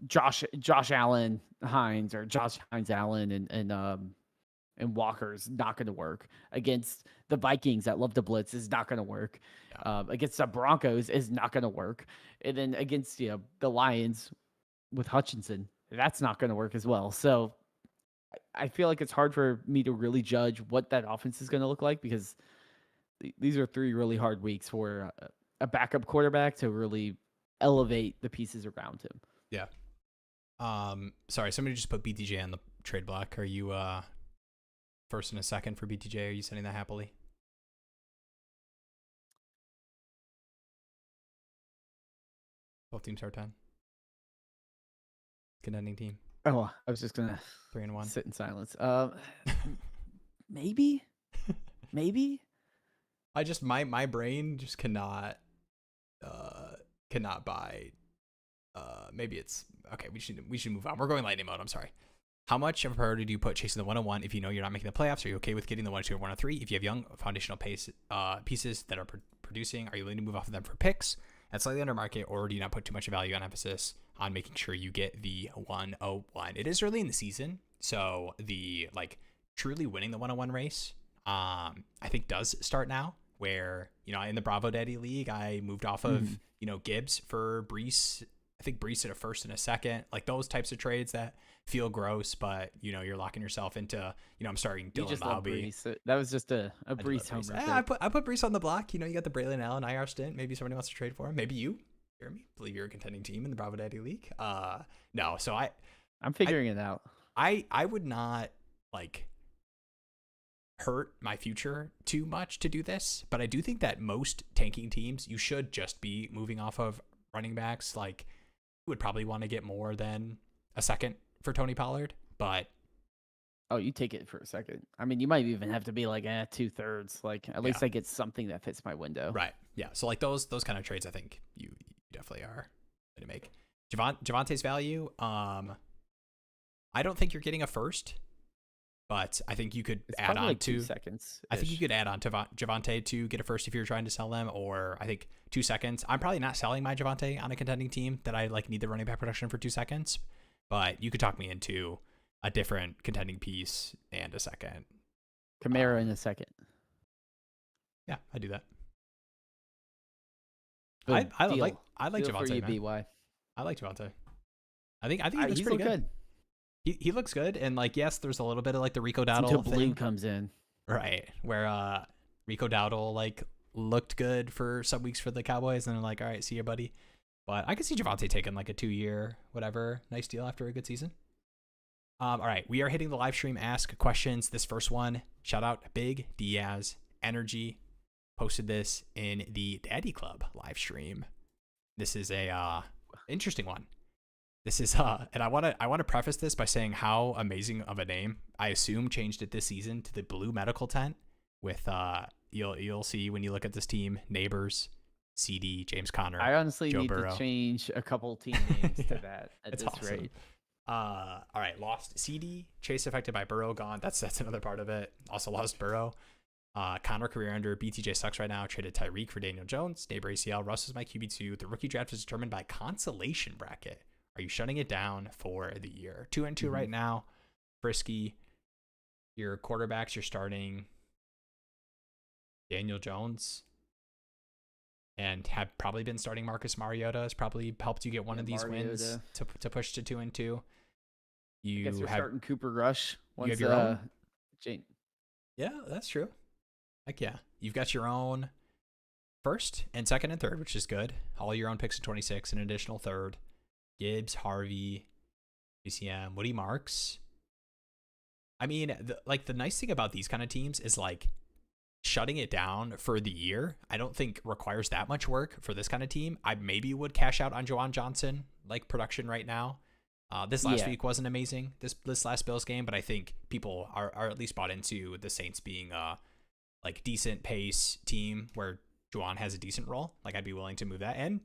Josh Allen Hines or Josh Hines Allen and Walker's not going to work against the Vikings that love to blitz is not going to work. Yeah. Against the Broncos is not going to work. And then against, the Lions with Hutchinson, that's not going to work as well. So I feel like it's hard for me to really judge what that offense is going to look like because these are 3 really hard weeks for a backup quarterback to really elevate the pieces around him. Yeah. Sorry, somebody just put BTJ on the trade block. Are you first and a second for BTJ? Are you sending that happily? Both teams are 10. Contending team. Oh, I was just gonna 3-1. sit in silence. Maybe. I just my brain just cannot buy. Maybe it's okay. We should move on. We're going lightning mode. I'm sorry. How much of a priority do you put chasing the 101 if you know you're not making the playoffs? Are you okay with getting the 1, 2, or 1, or 3? If you have young foundational pieces that are producing, are you willing to move off of them for picks at slightly under market, or do you not put too much value on emphasis on making sure you get the 101? It is early in the season, so the truly winning the 101 race, I think does start now. Where in the Bravo Daddy League, I moved off of Gibbs for Brees. I think Brees at a first and a second, like those types of trades that feel gross, but you're locking yourself into, I'm starting Dylan Lowby. That was just a Brees homer. Yeah, I put Brees on the block. You got the Braylon Allen IR stint. Maybe somebody wants to trade for him. Maybe you, Jeremy, believe you're a contending team in the Bravo Daddy League. No, so I'm figuring it out. I would not hurt my future too much to do this, but I do think that most tanking teams, you should just be moving off of running backs. Like, you would probably want to get more than a second for Tony Pollard, but you take it for a second. I mean, you might even have to be like 2/3. Like, at least I get something that fits my window. Right. Yeah. So like those kind of trades, I think you definitely are going to make. Javante's value. I don't think you're getting a first. But I think you could add on like to 2 seconds. I think you could add on to Javonte to get a first if you're trying to sell them, or I think 2 seconds. I'm probably not selling my Javonte on a contending team that I need the running back production for 2 seconds, but you could talk me into a different contending piece and a second. Kamara in a second. Yeah, I do that. Boom, I like Javonte. BY. I like Javonte. I think he looks pretty good. He looks good, and yes, there's a little bit of the Rico Dowdle until thing. Blue comes in, right? Where Rico Dowdle looked good for some weeks for the Cowboys, and they're like, all right, see you, buddy. But I could see Javonte taking a 2-year whatever nice deal after a good season. All right, we are hitting the live stream ask questions. This first one, shout out Big Diaz Energy, posted this in the Daddy Club live stream. This is a interesting one. This is and I want to preface this by saying how amazing of a name. I assume changed it this season to the Blue Medical Tent with you'll see when you look at this team, Neighbors, CD, James Conner. I honestly Joe need Burrow. to change a couple team names to that at it's this awesome. rate. All right, lost CD, Chase affected by Burrow, gone. That's another part of it. Also lost Burrow. Connor career under BTJ sucks right now. Traded Tyreek for Daniel Jones. Neighbor ACL. Russ is my QB2. The rookie draft is determined by consolation bracket. Are you shutting it down for the year? 2-2 right now. Frisky. Your quarterbacks, you're starting Daniel Jones and have probably been starting Marcus Mariota. Has probably helped you get one of these wins to push to 2-2. I guess you're starting Cooper Rush. You have your own. Yeah, that's true. Heck yeah. You've got your own first and second and third, which is good. All your own picks in 26, an additional third. Gibbs, Harvey, BCM, Woody Marks. I mean, the nice thing about these kind of teams is shutting it down for the year. I don't think requires that much work for this kind of team. I maybe would cash out on Juwan Johnson production right now. This last week wasn't amazing. This last Bills game, but I think people are at least bought into the Saints being a decent pace team where Juwan has a decent role. I'd be willing to move that in.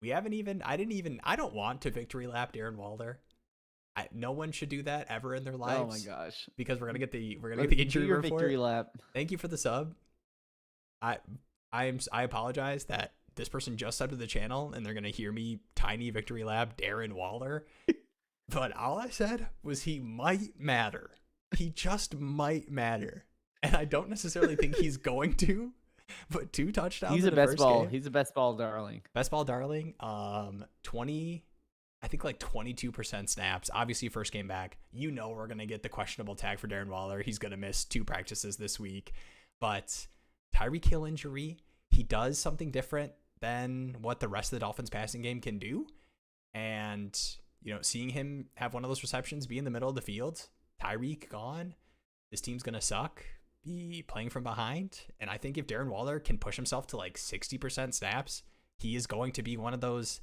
We haven't even. I don't want to victory lap Darren Waller. No one should do that ever in their lives. Oh my gosh! Because we're gonna get the injury report. Victory lap. Thank you for the sub. I apologize that this person just subbed to the channel and they're gonna hear me tiny victory lap Darren Waller. But all I said was he might matter. He just might matter. And I don't necessarily think he's going to. But 2 touchdowns. He's in a the best first ball. game. He's a best ball darling. Best ball darling. 20. I think like 22% snaps. Obviously, first game back. We're gonna get the questionable tag for Darren Waller. He's gonna miss 2 practices this week. But Tyreek Hill injury, he does something different than what the rest of the Dolphins passing game can do. And seeing him have one of those receptions, be in the middle of the field, Tyreek gone, this team's gonna suck. Be playing from behind. And I think if Darren Waller can push himself to like 60% snaps, he is going to be one of those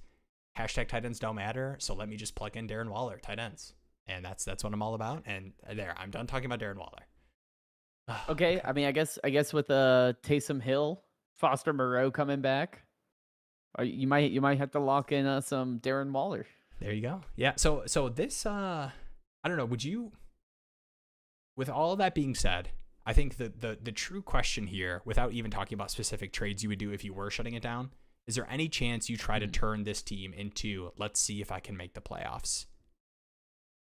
hashtag tight ends don't matter. So let me just plug in Darren Waller, tight ends. And that's what I'm all about. And I'm done talking about Darren Waller. Okay. I mean, I guess with Taysom Hill, Foster Moreau coming back, you might have to lock in some Darren Waller. There you go. Yeah. So this, I don't know. Would you, with all of that being said, I think the true question here, without even talking about specific trades you would do if you were shutting it down, is there any chance you try to turn this team into, let's see if I can make the playoffs?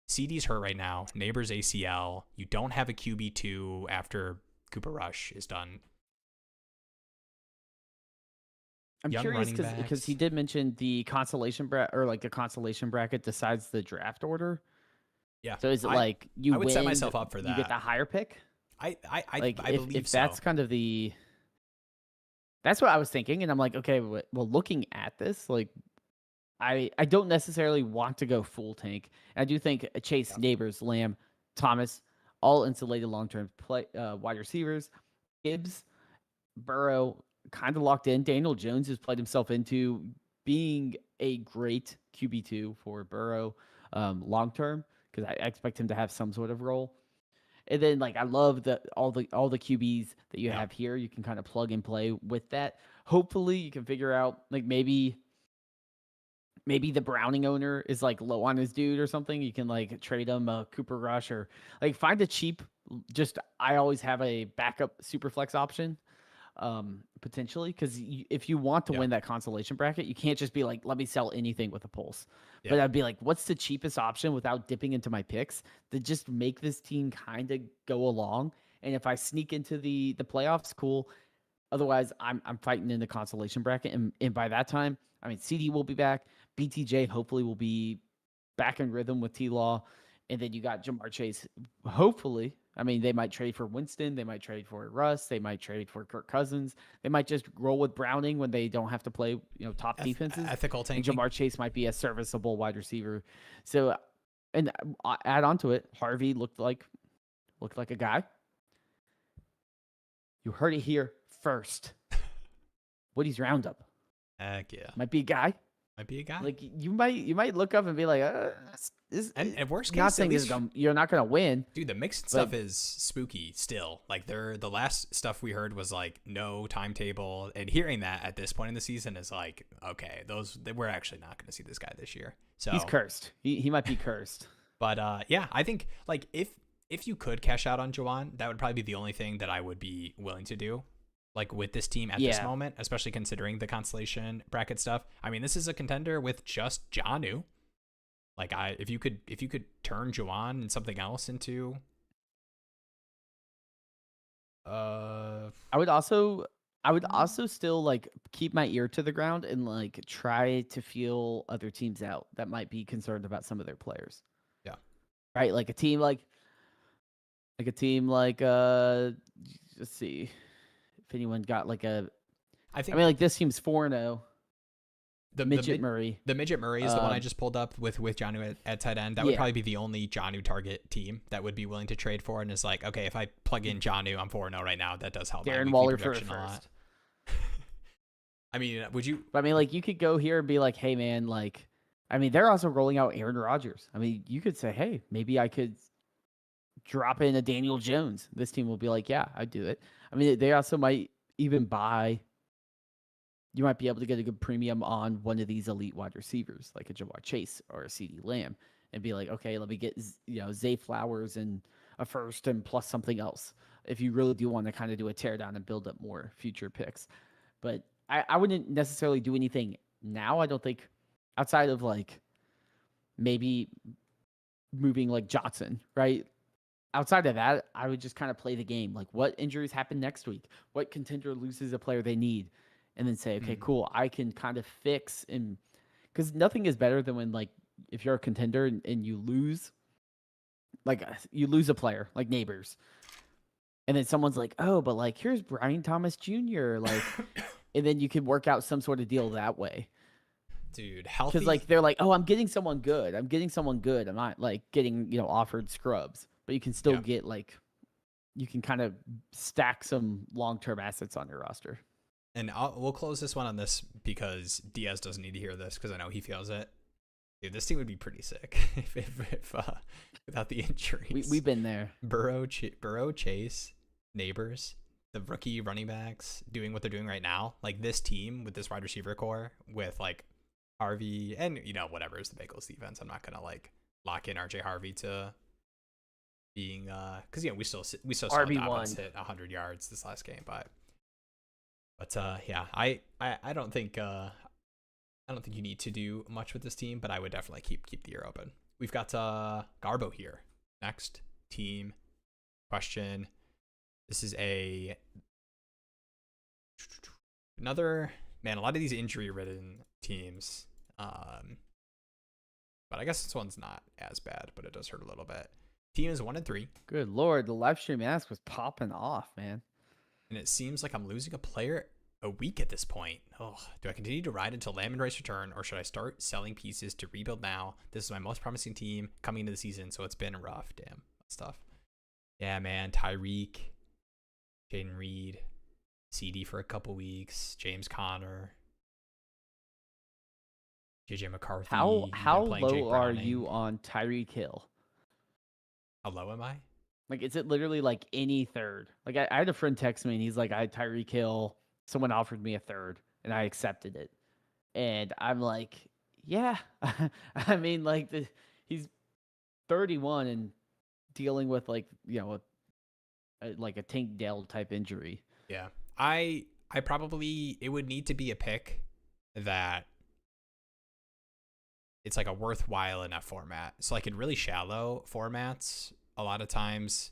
CD's hurt right now. Neighbor's ACL. You don't have a QB2 after Cooper Rush is done. I'm curious because he did mention the consolation bracket, or like the consolation bracket decides the draft order. Yeah. So is it I would win, set myself up for that. You get the higher pick? I believe if so. That's kind of that's what I was thinking, and I'm like, okay, well, looking at this, like, I don't necessarily want to go full tank. I do think Chase, Neighbors, Lamb, Thomas, all insulated long-term wide receivers. Gibbs, Burrow, kind of locked in. Daniel Jones has played himself into being a great QB2 for Burrow long-term, because I expect him to have some sort of role. And then, like, I love all the QBs that you have here. You can kind of plug and play with that. Hopefully, you can figure out, like, maybe the Browning owner is like low on his dude or something. You can like trade him a Cooper Rush, or like find a cheap. I always have a backup super flex option, potentially, because if you want to win that consolation bracket, you can't just be like, let me sell anything with a pulse. But I'd be like, what's the cheapest option without dipping into my picks to just make this team kind of go along? And if I sneak into the playoffs, cool. Otherwise, I'm fighting in the consolation bracket, and by that time, I mean, CD will be back. BTJ hopefully will be back in rhythm with T-Law. And then you got Jamar Chase, hopefully. I mean, they might trade for Winston. They might trade for Russ. They might trade for Kirk Cousins. They might just roll with Browning when they don't have to play, top defenses. Ethical tanking. And Jamar Chase might be a serviceable wide receiver. So, and add on to it, Harvey looked like a guy. You heard it here first. Woody's Roundup. Heck yeah. Might be a guy. Like you might look up and be like, and worst case, not saying you're not gonna win. Dude, the mixed stuff is spooky still. Like the last stuff we heard was like no timetable, and hearing that at this point in the season is like, okay, we're actually not gonna see this guy this year. So he's cursed. He might be cursed. But yeah, I think like if you could cash out on Juwan, that would probably be the only thing that I would be willing to do. Like with this team at this moment, especially considering the consolation bracket stuff. I mean, this is a contender with just Janu. Like if you could turn Juwan and something else into I would also still like keep my ear to the ground and like try to feel other teams out that might be concerned about some of their players. Yeah. Right? Like a team like let's see. If anyone got like like this team's 4-0. The Midget Murray. The Midget Murray is the one I just pulled up with Janu at tight end. That would probably be the only Janu target team that would be willing to trade for, and is like, okay, if I plug in Janu, I'm 4-0 right now. That does help. Darren Waller for first. I mean, would you? I mean, like you could go here and be like, hey man, like, I mean, they're also rolling out Aaron Rodgers. I mean, you could say, hey, maybe I could drop in a Daniel Jones. This team will be like, yeah, I'd do it. I mean, they also might even you might be able to get a good premium on one of these elite wide receivers, like a Jamar Chase or a CeeDee Lamb. and be like, okay, let me get Zay Flowers and a first and plus something else. If you really do want to kind of do a teardown and build up more future picks, but I wouldn't necessarily do anything now. I don't think outside of like maybe moving like Johnson, right? Outside of that, I would just kind of play the game. Like, what injuries happen next week? What contender loses a player they need? And then say, okay, cool, I can kind of fix. And because nothing is better than when, like, if you're a contender and you lose, like, you lose a player, like Neighbors. And then someone's like, oh, but like, here's Brian Thomas Jr. Like, and then you can work out some sort of deal that way. Dude, healthy. Because, like, they're like, oh, I'm getting someone good. I'm not, like, getting, offered scrubs. But you can still get, like, you can kind of stack some long-term assets on your roster. And we'll close this one on this because Diaz doesn't need to hear this because I know he feels it. Dude, this team would be pretty sick if without the injuries. We've been there. Burrow, Chase, Neighbors, the rookie running backs doing what they're doing right now. Like, this team with this wide receiver core with, like, Harvey and, whatever is the Bengals defense. I'm not going to, like, lock in RJ Harvey to being because we still saw Dobbins hit 100 yards this last game, but yeah, I don't think you need to do much with this team, but I would definitely keep the year open. We've got Garbo here. Next team question. This is another man. A lot of these injury-ridden teams, but I guess this one's not as bad, but it does hurt a little bit. Team is 1-3. Good Lord, the live stream ask was popping off, man. And it seems like I'm losing a player a week at this point. Oh, do I continue to ride until Lamb and Rice return, or should I start selling pieces to rebuild now? This is my most promising team coming into the season, so it's been rough. Damn, that's tough. Yeah, man. Tyreek, Jaden Reed, CD for a couple weeks, James Conner, JJ McCarthy. How low are you on Tyreek Hill? How low am I? Like, is it literally like any third? Like, I had a friend text me and he's like, I had Tyreek Hill. Someone offered me a third and I accepted it. And I'm like, yeah. I mean, like, he's 31 and dealing with, like, like a Tank Dell type injury. Yeah. I probably, it would need to be a pick that it's like a worthwhile enough format. So like in really shallow formats, a lot of times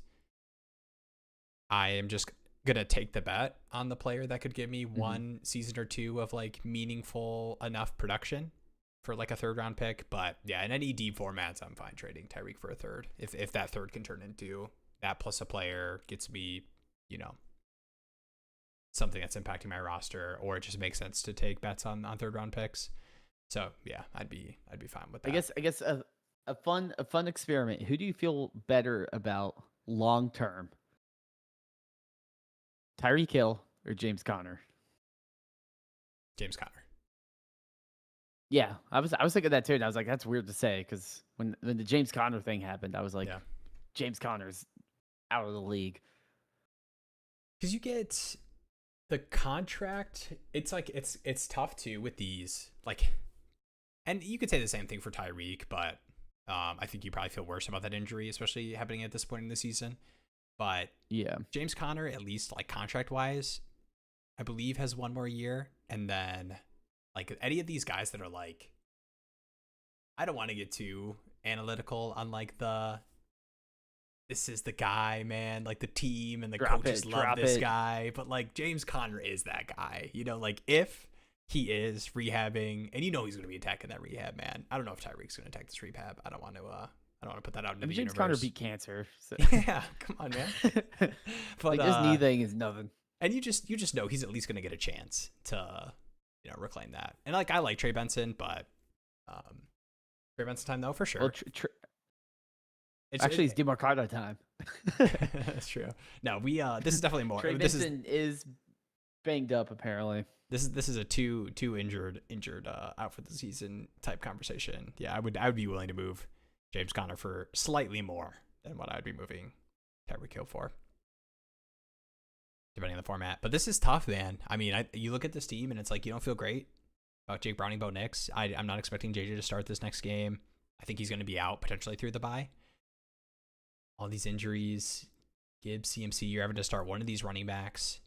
I am just going to take the bet on the player that could give me one season or two of like meaningful enough production for like a third round pick. But yeah, in any deep formats, I'm fine trading Tyreek for a third. If that third can turn into that plus a player gets me, something that's impacting my roster, or it just makes sense to take bets on third round picks. So yeah, I'd be fine with that. I guess a fun experiment. Who do you feel better about long term? Tyreek Hill or James Conner? James Conner. Yeah, I was thinking that too, and I was like, that's weird to say because when the James Conner thing happened, I was like, James Conner's out of the league. Because you get the contract, it's like it's tough too with these, like, and you could say the same thing for Tyreek, but I think you probably feel worse about that injury, especially happening at this point in the season. But yeah, James Conner, at least like contract wise, I believe has one more year, and then like any of these guys that are like, I don't want to get too analytical on like this is the guy, man, like the team and the coaches love this guy, but like James Conner is that guy, like if he is rehabbing, and he's going to be attacking that rehab, man. I don't know if Tyreek's going to attack this rehab. I don't want to put that out into the James universe. Conner beat cancer. So. Yeah, come on, man. But like this knee thing is nothing. And you just know he's at least going to get a chance to reclaim that. And like I like Trey Benson, but Trey Benson time though for sure. Well, it's DeMarcado time. That's true. No, this is definitely more. Trey Benson is banged up apparently. This is a two injured out for the season type conversation. Yeah, I would be willing to move James Conner for slightly more than what I'd be moving Tyreek Hill for, depending on the format. But this is tough, man. I mean, you look at this team and it's like you don't feel great about Jake Browning, Bo Nix. I'm not expecting JJ to start this next game. I think he's going to be out potentially through the bye. All these injuries, Gibbs, CMC, you're having to start one of these running backs.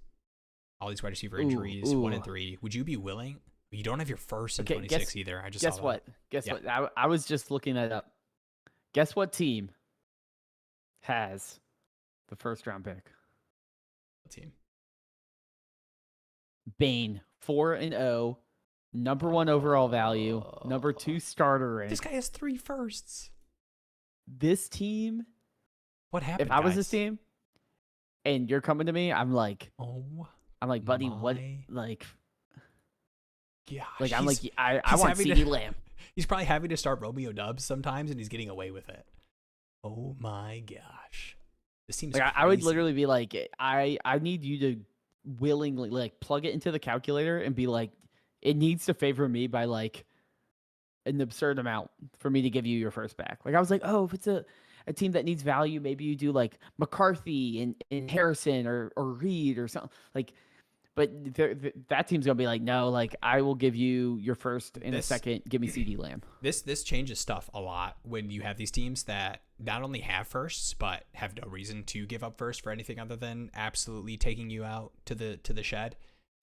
All these wide receiver injuries, 1 and 3. Would you be willing? You don't have your first in 26 either. I just guess saw what? that. Guess what? I was just looking that up. Guess what team has the first round pick? What team? Bane, 4-0, number 1 overall value, number 2 starter rank. This guy has 3 firsts. This team. What happened? If I was this team, and you're coming to me, I'm like, buddy, what? Like, gosh, I'm like, I want CeeDee Lamb. He's probably having to start Romeo Dubs sometimes, and he's getting away with it. Oh my gosh, this seems. Like, I would literally be like, I need you to willingly like plug it into the calculator and be like, it needs to favor me by like an absurd amount for me to give you your first back. Like I was like, oh, if it's a team that needs value, maybe you do like McCarthy and Harrison or Reed or something like. But that team's gonna be like, no, like I will give you your first in a second. Give me CeeDee Lamb. This changes stuff a lot when you have these teams that not only have firsts but have no reason to give up first for anything other than absolutely taking you out to the shed.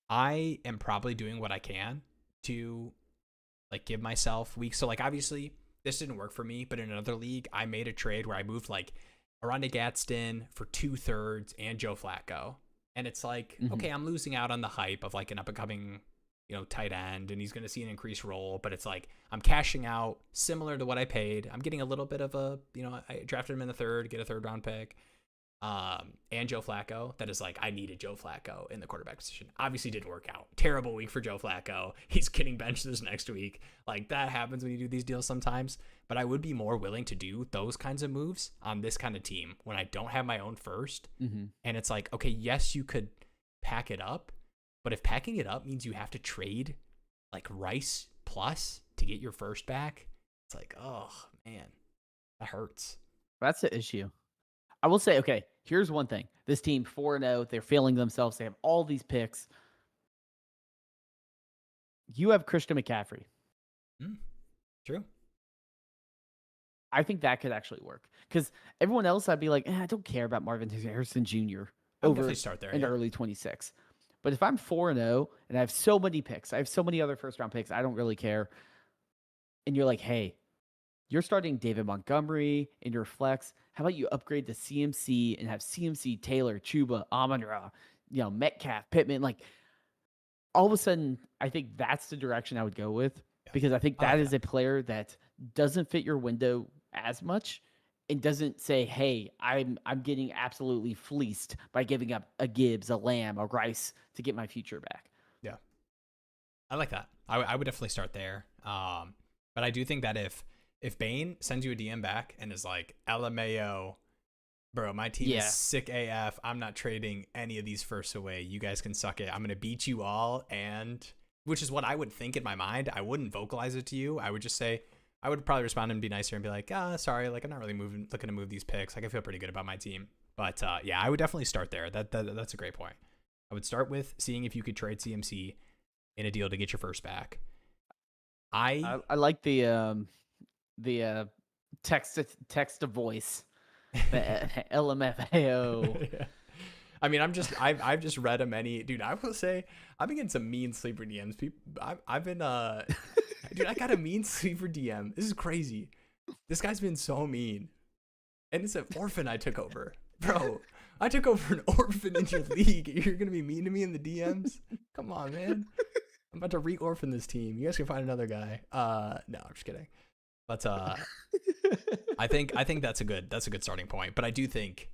I am probably doing what I can to like give myself weeks. So like obviously this didn't work for me, but in another league I made a trade where I moved like Aranda Gadsden for 2/3 and Joe Flacco. And it's like, okay, I'm losing out on the hype of like an up-and-coming, tight end, and he's going to see an increased role. But it's like I'm cashing out similar to what I paid. I'm getting a little bit of a, I drafted him in the 3rd, get a 3rd-round pick. And Joe Flacco. That is like I needed Joe Flacco in the quarterback position. Obviously didn't work out. Terrible week for Joe Flacco. He's getting benched this next week. Like that happens when you do these deals sometimes. But I would be more willing to do those kinds of moves on this kind of team when I don't have my own first. And it's like, okay, yes, you could pack it up, but if packing it up means you have to trade like Rice plus to get your first back, it's like, oh man, that hurts. That's the issue. I will say, okay, here's one thing. This team 4-0, they're failing themselves. They have all these picks. You have Christian McCaffrey. True. I think that could actually work. Because everyone else, I'd be like, I don't care about Marvin Harrison Jr. over start there, in early 26. But if I'm 4-0 and I have so many picks, I have so many other first-round picks, I don't really care. And you're like, hey, you're starting David Montgomery in your flex. How about you upgrade to CMC and have CMC, Taylor, Chuba, Amon-Ra, Metcalf, Pittman? Like, all of a sudden, I think that's the direction I would go with because I think that is a player that doesn't fit your window as much and doesn't say, hey, I'm getting absolutely fleeced by giving up a Gibbs, a Lamb, a Rice to get my future back. Yeah. I like that. I would definitely start there. But I do think that if Bane sends you a DM back and is like, LMAO, bro, my team is sick AF. I'm not trading any of these firsts away. You guys can suck it. I'm going to beat you all. And which is what I would think in my mind. I wouldn't vocalize it to you. I would just say, I would probably respond and be nicer and be like, sorry, like I'm not really looking to move these picks. Like I feel pretty good about my team. But yeah, I would definitely start there. That's a great point. I would start with seeing if you could trade CMC in a deal to get your first back. I like the text to voice, the LMFAO. Yeah. I mean, I've just read a many, dude. I will say I've been getting some mean sleeper DMs. I've been dude, I got a mean sleeper DM. This is crazy. This guy's been so mean, and it's an orphan I took over, bro. I took over an orphan in your league. You're gonna be mean to me in the DMs? Come on, man. I'm about to re-orphan this team. You guys can find another guy. No, I'm just kidding. But I think that's a good starting point. But I do think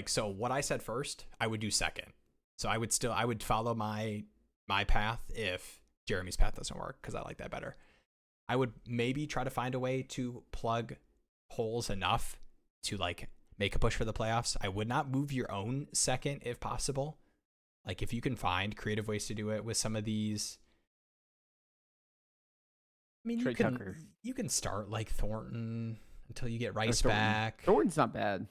so what I said first, I would do second. So I would follow my path if Jeremy's path doesn't work because I like that better. I would maybe try to find a way to plug holes enough to like make a push for the playoffs. I would not move your own second if possible. Like if you can find creative ways to do it with some of these. I mean, you can start like Thornton until you get Rice back. Thornton's not bad.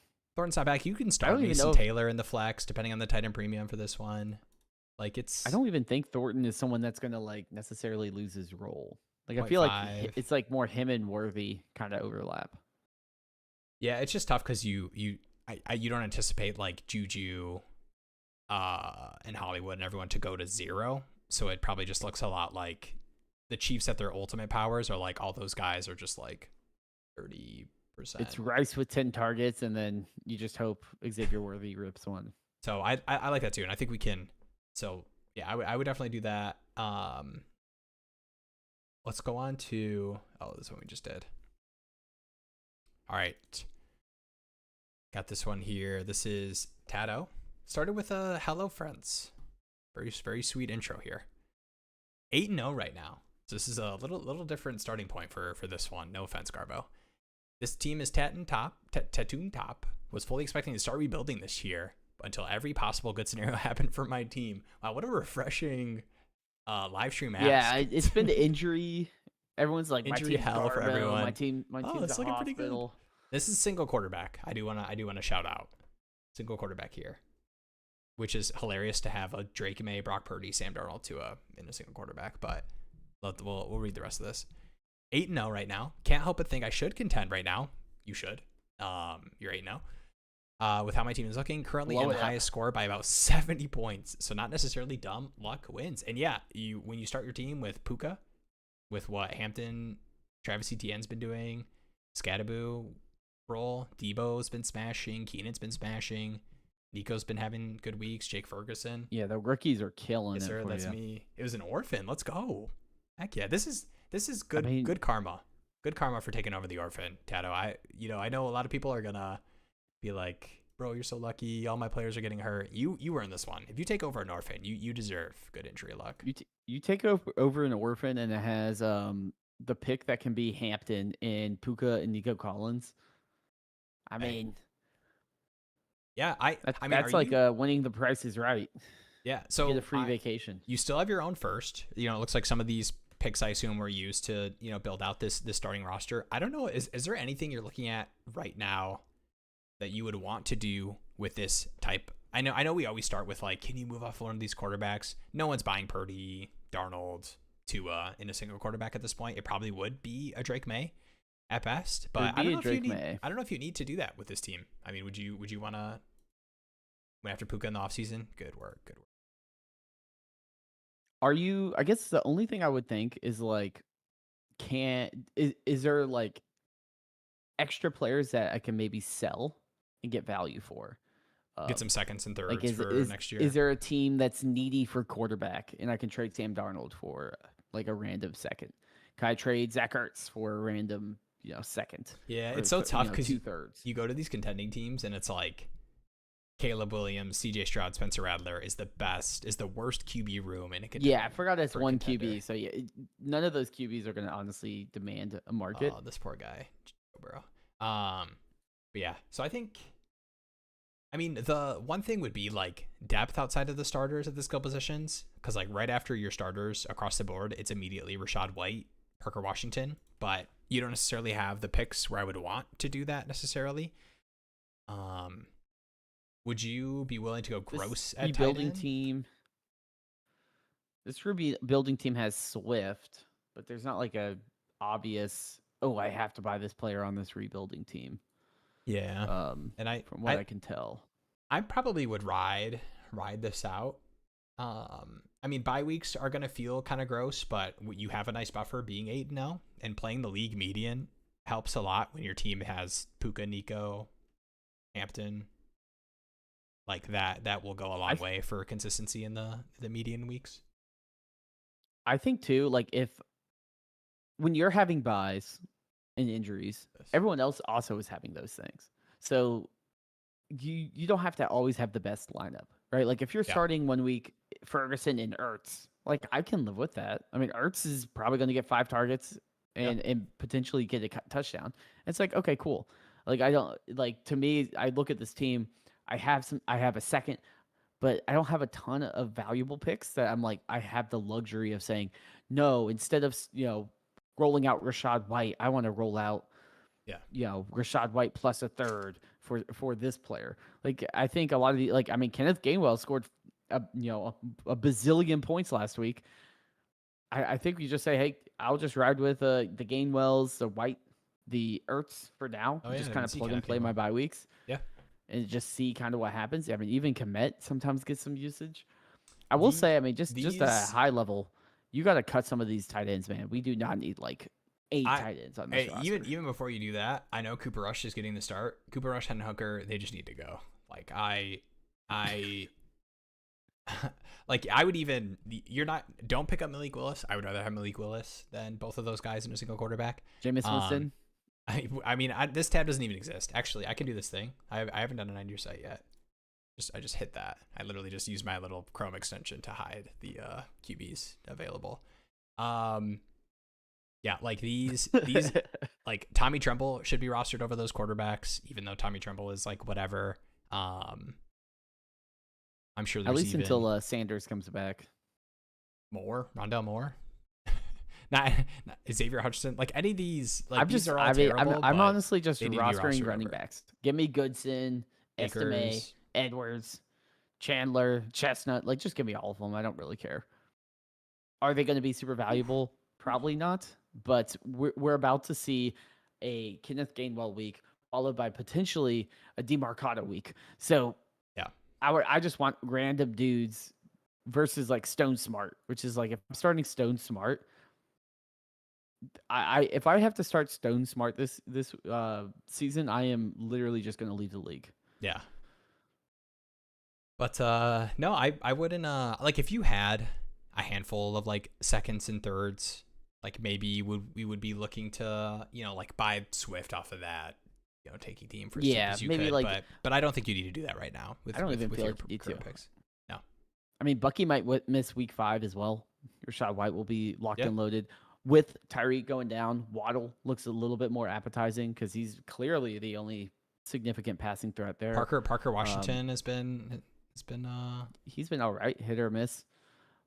You can start Mason Taylor in the flex depending on the tight end premium for this one. Like I don't even think Thornton is someone that's gonna like necessarily lose his role. Like I feel like it's like more him and Worthy kind of overlap. Yeah, it's just tough because you don't anticipate like Juju, and Hollywood and everyone to go to 0, so it probably just looks a lot like the Chiefs at their ultimate powers are like all those guys are just like 30%. It's Rice with 10 targets, and then you just hope Xavier Worthy rips one. So I like that too, and I think we can. So yeah, I would definitely do that. Let's go on to this one we just did. All right, got this one here. This is Tato. Started with a hello friends. Very sweet intro here. 8-0 right now. So this is a little different starting point for this one. No offense, Garbo. This team is Tattoon Top. Was fully expecting to start rebuilding this year until every possible good scenario happened for my team. Wow, what a refreshing live stream ask. Yeah, it's been injury. Everyone's like injury hell for everyone. My team's a looking pretty good. hospital. This is single quarterback. I do wanna shout out single quarterback here, which is hilarious to have a Drake May, Brock Purdy, Sam Darnold in a single quarterback. But we'll read the rest of this. 8-0 right now. Can't help but think I should contend right now. You should. You're 8-0. With how my team is looking, currently in the highest score by about 70 points. So not necessarily dumb. Luck wins. And yeah, when you start your team with Puka, with what Hampton, Travis Etienne's been doing, Scataboo, Roll, Debo's been smashing, Keenan's been smashing, Nico's been having good weeks, Jake Ferguson. Yeah, the rookies are killing yes, it. Sir, for that's you. me. It was an orphan. Let's go. Heck yeah. This is good good karma. Good karma for taking over the orphan, Tato. I know a lot of people are gonna be like, bro, you're so lucky. All my players are getting hurt. You were in this one. If you take over an orphan, you deserve good injury luck. You take over an orphan, and it has the pick that can be Hampton and Puka and Nico Collins. I mean, yeah, that's like winning the Price is Right. Yeah, so get a free vacation. You still have your own first. It looks like some of these picks I assume were used to build out this starting roster. I don't know. Is there anything you're looking at right now that you would want to do with this type? I know we always start with like, can you move off one of these quarterbacks? No one's buying Purdy, Darnold, Tua in a single quarterback at this point. It probably would be a Drake May at best, but I don't know if you need to do that with this team. I mean, would you want to went after Puka in the offseason? Good work. Are you? I guess the only thing I would think is like, is there like extra players that I can maybe sell and get value for? Get some seconds and thirds like for next year. Is there a team that's needy for quarterback and I can trade Sam Darnold for like a random second? Can I trade Zach Ertz for a random second? Yeah, it's so tough because you go to these contending teams and it's like Caleb Williams, CJ Stroud, Spencer Rattler is the worst QB room in a contender. Yeah, I forgot that's one QB. So yeah, none of those QBs are going to honestly demand a market. Oh, this poor guy, bro. But yeah, so I think, I mean, the one thing would be like depth outside of the starters at the skill positions, because like right after your starters across the board, it's immediately Rashad White, Parker Washington, but you don't necessarily have the picks where I would want to do that necessarily. Would you be willing to go gross at rebuilding team? This rebuilding team has Swift, but there's not like a obvious, I have to buy this player on this rebuilding team. Yeah. And from what I can tell, I probably would ride this out. I mean, bye weeks are going to feel kind of gross, but you have a nice buffer being 8-0, and playing the league median helps a lot when your team has Puka, Nico, Hampton. Like that will go a long way for consistency in the median weeks. I think too, like when you're having buys and injuries, everyone else also is having those things. So you don't have to always have the best lineup, right? Like if you're starting 1 week Ferguson and Ertz, like I can live with that. I mean, Ertz is probably going to get 5 targets and potentially get a touchdown. It's like, okay, cool. Like to me, I look at this team. I have a second, but I don't have a ton of valuable picks that I'm like, I have the luxury of saying, no, instead of, rolling out Rashad White, I want to roll out, Rashad White plus a third for this player. Like, I think a lot of Kenneth Gainwell scored, a bazillion points last week. I think you just say, hey, I'll just ride with the Gainwells, the Ertz for now. Oh, yeah, Just I kind didn't of see plug Ken and if you play my want. bye weeks. Yeah. And just see kind of what happens. I mean, even Komet sometimes gets some usage. I will The say, I mean, just at a these high level, you got to cut some of these tight ends, man. We do not need like 8 I tight ends on this roster. even before you do that, I know Cooper Rush is getting the start. Cooper Rush and Hooker, they just need to go. Like I like I would even don't pick up Malik Willis. I would rather have Malik Willis than both of those guys in a single quarterback. Jameis Winston. I mean, this tab doesn't even exist. Actually, I can do this thing. I haven't done a 9-year site yet. I just hit that. I literally just used my little Chrome extension to hide the QBs available. Yeah, like these like Tommy Tremble should be rostered over those quarterbacks, even though Tommy Tremble is like whatever. I'm sure there's at least even until Sanders comes back. Rondell Moore. not Xavier Hutchinson. Like any of these, like these are all I'm terrible. honestly just they need to be rostering rostered running over. backs. Give me Goodson, Estime, Akers. Edwards, Chandler, Chestnut. Like, just give me all of them. I don't really care. Are they going to be super valuable? Probably not. But we're about to see a Kenneth Gainwell week, followed by potentially a DeMarcado week. So Yeah, I just want random dudes versus like Stone Smart, which is like if I'm starting Stone Smart, if I have to start Stone Smart this season, I am literally just going to leave the league. yeah. But no, I wouldn't like if you had a handful of like seconds and thirds, like maybe we would be looking to, like buy Swift off of that, taking team for as cheap as you maybe could, like, but I don't think you need to do that right now with I don't even with feel your like you need current to. picks. No. I mean, Bucky might miss week 5 as well. Rashad White will be locked Yeah. and loaded. With Tyreek going down, Waddle looks a little bit more appetizing because he's clearly the only significant passing threat there. Parker Washington has been he's been all right, hit or miss.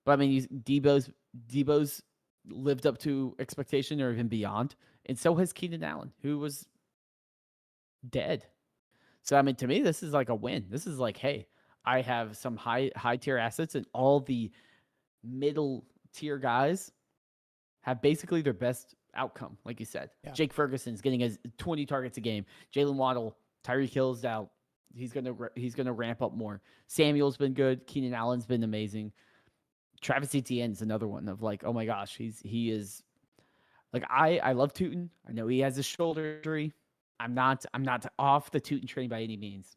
But I mean, Debo's lived up to expectation or even beyond, and so has Keenan Allen, who was dead. So I mean, to me, this is like a win. This is like, hey, I have some high tier assets, and all the middle tier guys have basically their best outcome, like you said. Yeah. Jake Ferguson's getting his 20 targets a game. Jalen Waddle, Tyreek Hill's out. He's gonna ramp up more. Samuel's been good. Keenan Allen's been amazing. Travis Etienne's another one of like, oh my gosh, he is like I love Tootin. I know he has a shoulder injury. I'm not off the Tootin train by any means.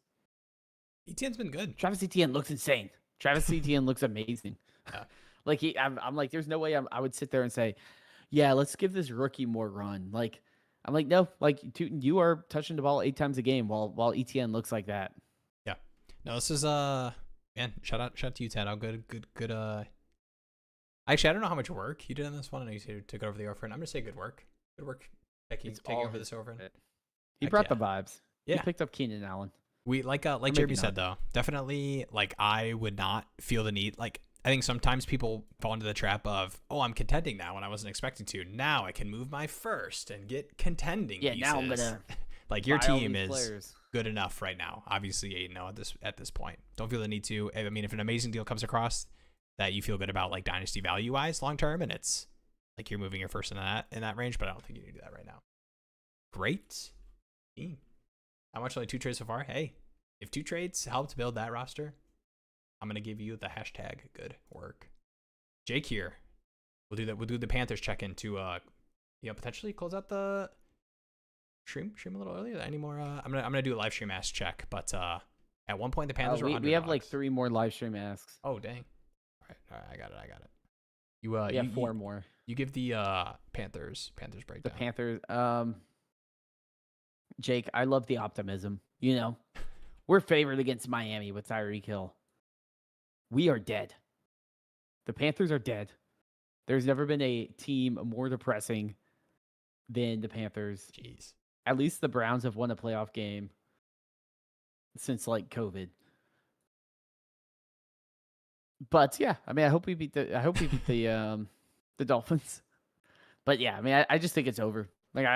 Etienne's been good. Travis Etienne looks insane. Travis Etienne looks amazing. Yeah. Like I'm like, there's no way I would sit there and say, yeah, let's give this rookie more run. Like, I'm like, no, like Tootin, you are touching the ball 8 times a game while Etienne looks like that. Yeah. No, this is man, shout out to you, Ted. How good actually, I don't know how much work you did on this one. I know you took it over the over, and I'm gonna say good work. Good work taking over this over. He brought the vibes. Yeah. He picked up Keenan Allen. We like Jeremy said though, definitely like I would not feel the need. Like I think sometimes people fall into the trap of, oh, I'm contending now when I wasn't expecting to. Now I can move my first and get contending pieces. Now I'm gonna like your team is players. Good enough right now. Obviously, 8-0 at this point. Don't feel the need to. I mean, if an amazing deal comes across that you feel good about, like dynasty value wise, long term, and it's like you're moving your first in that range, but I don't think you need to do that right now. Great team. How much only 2 trades so far? Hey, if 2 trades helped build that roster, I'm gonna give you the hashtag good work. Jake here. We'll do that. We'll do the Panthers check in to potentially close out the stream a little earlier. Any more? I'm gonna do a live stream ask check, but at one point the Panthers were underdogs. We have like 3 more live stream asks. Oh dang! All right, I got it. You have 4 more. You give the Panthers breakdown. The Panthers. Jake, I love the optimism. We're favored against Miami with Tyreek Hill. We are dead. The Panthers are dead. There's never been a team more depressing than the Panthers. Jeez. At least the Browns have won a playoff game since like COVID. But yeah, I mean, I hope we beat the Dolphins. But yeah, I mean, I just think it's over. Like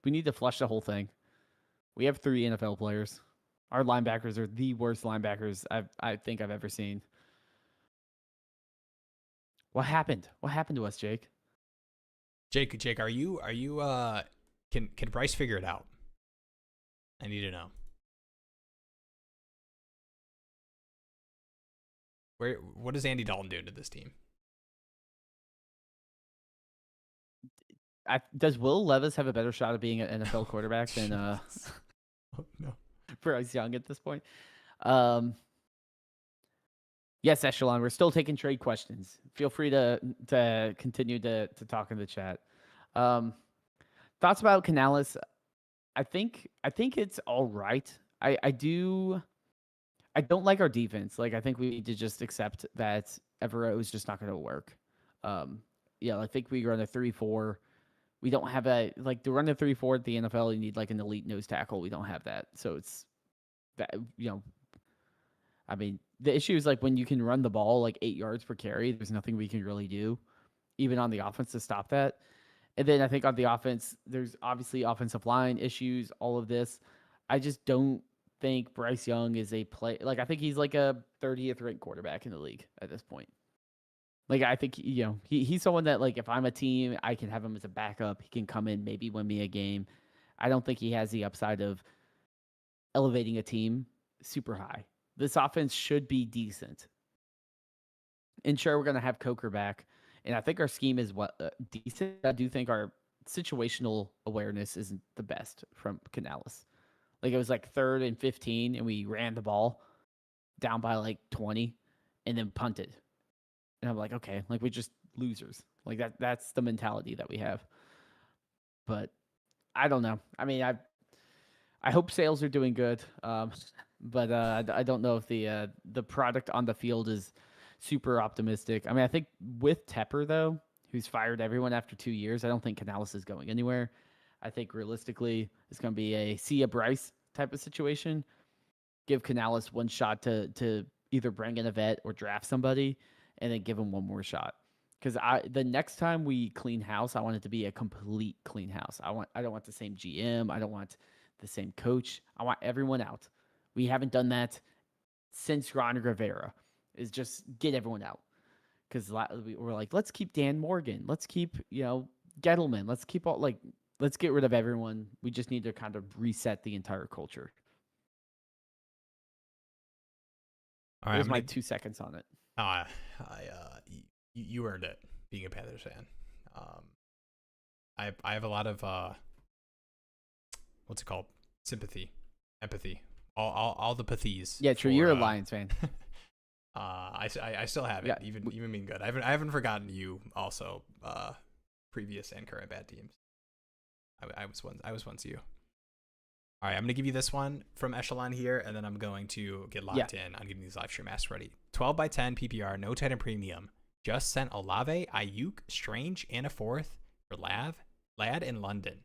we need to flush the whole thing. We have 3 NFL players. Our linebackers are the worst linebackers I think I've ever seen. What happened? What happened to us, Jake? Jake, are you can Bryce figure it out? I need to know. What is Andy Dalton doing to this team? Does Will Levis have a better shot of being an NFL quarterback than Oh, no. Bryce Young at this point? Yes, Echelon, we're still taking trade questions. Feel free to continue to talk in the chat. Thoughts about Canales? I think it's all right. I don't like our defense. Like, I think we need to just accept that Everett is just not going to work. Yeah, I think we run a 3-4. We don't have to run a 3-4 at the NFL. You need like an elite nose tackle. We don't have that. So it's that, I mean, the issue is like when you can run the ball like 8 yards per carry, there's nothing we can really do, even on the offense, to stop that. And then I think on the offense, there's obviously offensive line issues, all of this. I just don't think Bryce Young is a play. Like, I think he's like a 30th ranked quarterback in the league at this point. Like, I think, he's someone that, like, if I'm a team, I can have him as a backup. He can come in, maybe win me a game. I don't think he has the upside of elevating a team super high. This offense should be decent. And sure, we're going to have Coker back. And I think our scheme is decent. I do think our situational awareness isn't the best from Canales. Like, it was like 3rd and 15, and we ran the ball down by like 20 and then punted. And I'm like, okay, like, we're just losers. Like, that's the mentality that we have. But I don't know. I mean, I hope sales are doing good. But I don't know if the product on the field is super optimistic. I mean, I think with Tepper, though, who's fired everyone after 2 years, I don't think Canales is going anywhere. I think realistically, it's going to be a see a Bryce type of situation. Give Canales one shot to either bring in a vet or draft somebody, and then give him one more shot. Because the next time we clean house, I want it to be a complete clean house. I don't want the same GM. I don't want the same coach. I want everyone out. We haven't done that since Ron Rivera. Is just get everyone out. Because we're like, let's keep Dan Morgan. Let's keep, Gettleman. Let's get rid of everyone. We just need to kind of reset the entire culture. All right, here's my 2 seconds on it. You earned it being a Panthers fan. I have a lot of what's it called? Sympathy, empathy, all the pathies. Yeah, true. You're a Lions fan. I still have it, even being good. I haven't forgotten you also. Previous and current bad teams. I was once you. All right, I'm gonna give you this one from Echelon here, and then I'm going to get locked in on getting these live stream masks ready. 12 by 10 PPR, no tight end premium. Just sent Olave, Ayuk, Strange, and a 4th for Lad in London.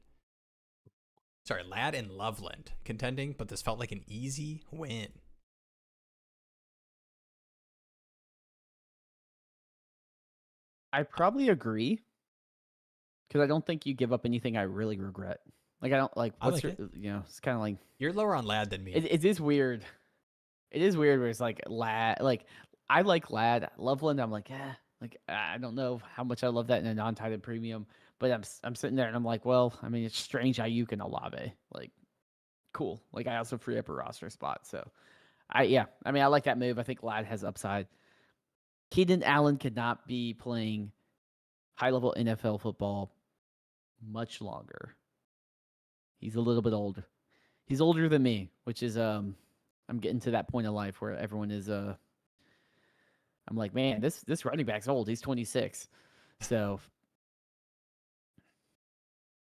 Sorry, Lad in Loveland contending, but this felt like an easy win. I probably agree, because I don't think you give up anything I really regret. Like, I don't like. What's your? It's kind of like you're lower on Lad than me. It is weird. It is weird where it's like Lad. Like, I like Lad. Loveland, I'm like, like, I don't know how much I love that in a non-tight end premium, but I'm sitting there and I'm like, well, I mean, it's Strange, Ayuk, and Olave. Like, cool. Like, I also free up a roster spot, so I mean, I like that move. I think Lad has upside. Keenan Allen could not be playing high-level NFL football much longer. He's a little bit older. He's older than me, which is I'm getting to that point in life where everyone is I'm like, man, this running back's old. He's 26. So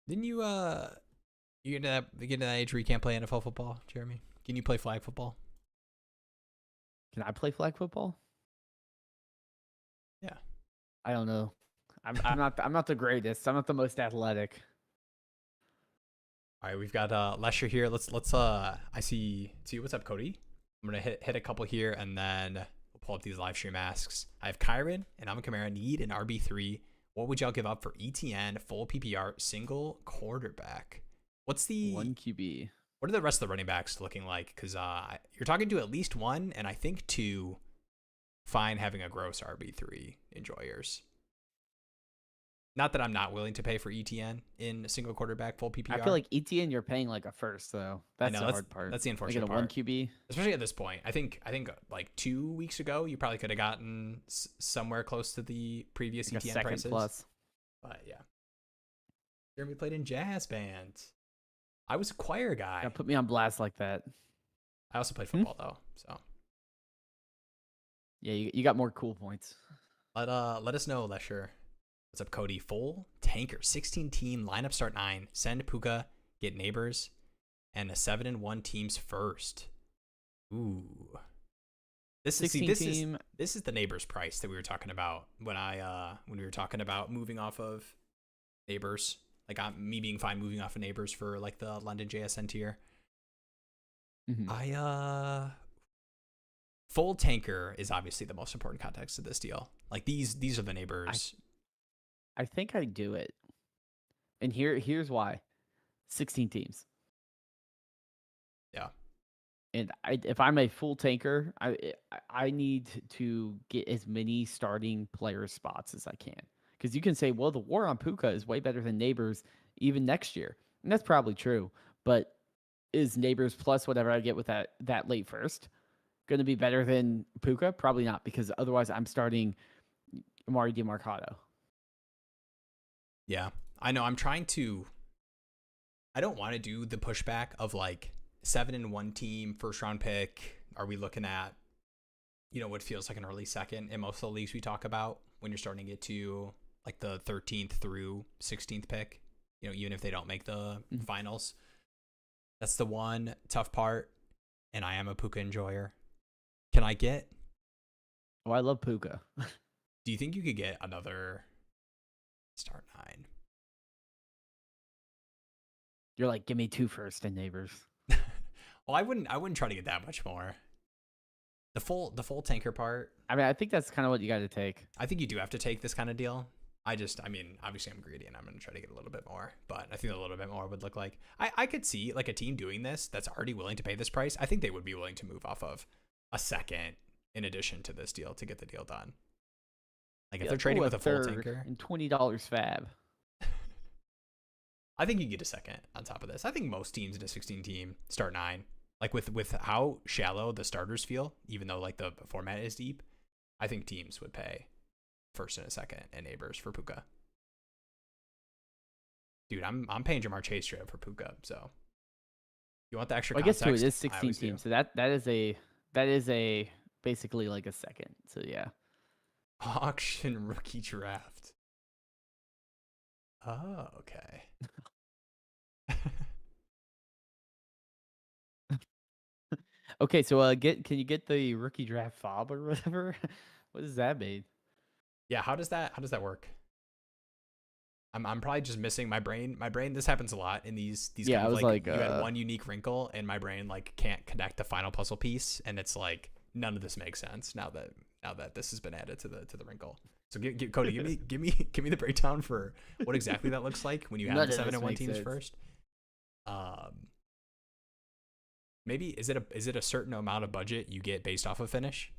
didn't you get to that age where you can't play NFL football, Jeremy? Can you play flag football? Can I play flag football? Yeah. I don't know. I'm not the greatest. I'm not the most athletic. All right, we've got Lesher here. Let's I see what's up, Cody. I'm gonna hit a couple here, and then we'll pull up these live stream asks. I have Kyren and I'm a Kamara. Need an RB3. What would y'all give up for ETN full PPR single quarterback? What's the 1 QB? What are the rest of the running backs looking like? Because you're talking to at least one, and I think two fine having a gross RB3 enjoyers. Not that I'm not willing to pay for ETN in a single quarterback full PPR. I feel like ETN you're paying like a first though. That's the hard part. That's the unfortunate part. Like a 1 QB, especially at this point. I think like 2 weeks ago you probably could have gotten somewhere close to the previous like ETN prices. Plus. But yeah, Jeremy played in jazz band. I was a choir guy. Yeah, put me on blast like that. I also played football though, so yeah, you got more cool points. Let us know, Lesher. What's up, Cody? Full tanker, 16 team lineup start 9. Send Puka, get neighbors, and a 7-1 teams first. Ooh, this is the neighbors price that we were talking about when we were talking about moving off of neighbors. Like me being fine moving off of neighbors for like the London JSN tier. Mm-hmm. Full tanker is obviously the most important context of this deal. Like these are the neighbors. I think I do it. And here's why. 16 teams. Yeah. And if I'm a full tanker, I need to get as many starting player spots as I can. Because you can say, well, the war on Puka is way better than neighbors even next year. And that's probably true. But is neighbors plus whatever I get with that late first going to be better than Puka? Probably not, because otherwise I'm starting Amari DiMarcado. Yeah, I know. I don't want to do the pushback of like 7-1 team, first round pick. Are we looking at, what feels like an early second in most of the leagues we talk about when you're starting to get to like the 13th through 16th pick, even if they don't make the finals. That's the one tough part. And I am a Puka enjoyer. Can I get? Oh, I love Puka. Do you think you could get another start 9? You're like, give me 2 first and neighbors. Well, I wouldn't try to get that much more. The full tanker part. I mean, I think that's kind of what you got to take. I think you do have to take this kind of deal. Obviously I'm greedy and I'm going to try to get a little bit more, but I think a little bit more would look like I could see like a team doing this that's already willing to pay this price. I think they would be willing to move off of a second in addition to this deal to get the deal done. Like if they're trading with a full tanker and $20 fab. I think you get a second on top of this. I think most teams in a 16 team start 9. Like with how shallow the starters feel, even though like the format is deep, I think teams would pay first and a second and neighbors for Puka. Dude, I'm paying Jamar Chase straight up for Puka. So you want the extra context? I guess too, it is 16 teams. So that is a basically like a second. So yeah. Auction rookie draft. Oh, okay. Okay, so can you get the rookie draft fob or whatever? What does that mean? Yeah, how does that work? I'm probably just missing my brain. This happens a lot in these yeah, kind of like you had one unique wrinkle and my brain like can't connect the final puzzle piece, and it's like none of this makes sense now that this has been added to the wrinkle. So Cody, give me the breakdown for what exactly that looks like when you have the 7-1 teams first. Maybe is it a certain amount of budget you get based off of finish?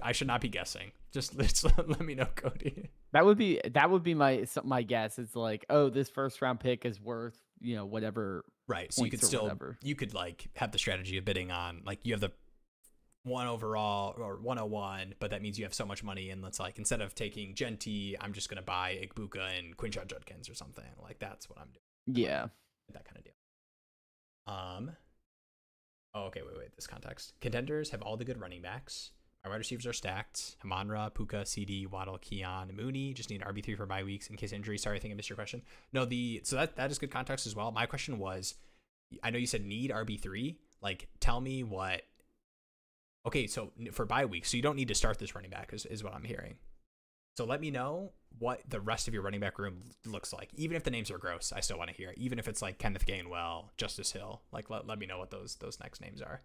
I should not be guessing. Just let me know, Cody. That would be my guess. It's like, oh, this first round pick is worth whatever. Right. So you could like have the strategy of bidding on like you have the 1 overall or 101, but that means you have so much money, and let's like instead of taking Genty, I'm just gonna buy Ibuka and Quinshon Judkins or something. Like that's what I'm doing. Yeah. That kind of deal. Oh, okay, wait. This context. Contenders have all the good running backs. My wide receivers are stacked. Hamon-Ra, Puka, CD, Waddle, Keon, Mooney. Just need RB3 for bye weeks in case injury. Sorry, I think I missed your question. No, so that is good context as well. My question was, I know you said need RB3. Like, tell me what. Okay, so for bye weeks, so you don't need to start this running back is what I'm hearing. So let me know what the rest of your running back room looks like. Even if the names are gross, I still want to hear it. Even if it's like Kenneth Gainwell, Justice Hill, like let me know what those next names are.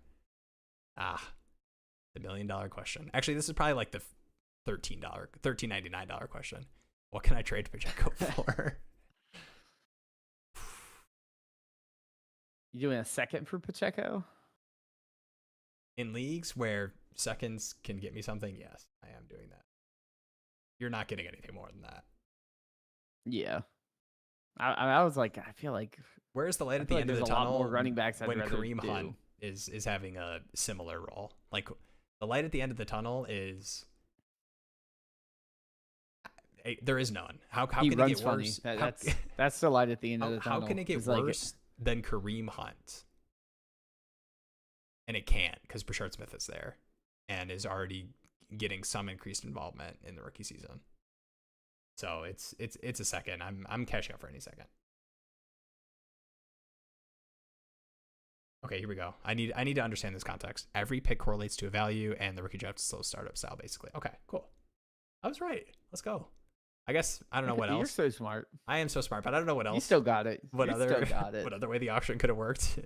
The $1 million question. Actually, this is probably like the $13.99 question. What can I trade Pacheco for? You doing a second for Pacheco? In leagues where seconds can get me something, yes, I am doing that. You're not getting anything more than that. Yeah. I was like, I feel like. Where's the light at the end of the tunnel? A lot more running backs when Kareem Hunt is having a similar role. Like the light at the end of the tunnel is. There is none. How can it get worse? That's the light at the end of the tunnel. How can it get worse than Kareem Hunt? And it can't, because Brashard Smith is there and is already getting some increased involvement in the rookie season. So it's a second. I'm cashing out for any second. Okay, here we go. I need to understand this context. Every pick correlates to a value, and the rookie draft is slow startup style, basically. Okay, cool. I was right. Let's go. I guess I don't know what else. You're so smart. I am so smart, but I don't know what else. You still got it. What other way the auction could have worked?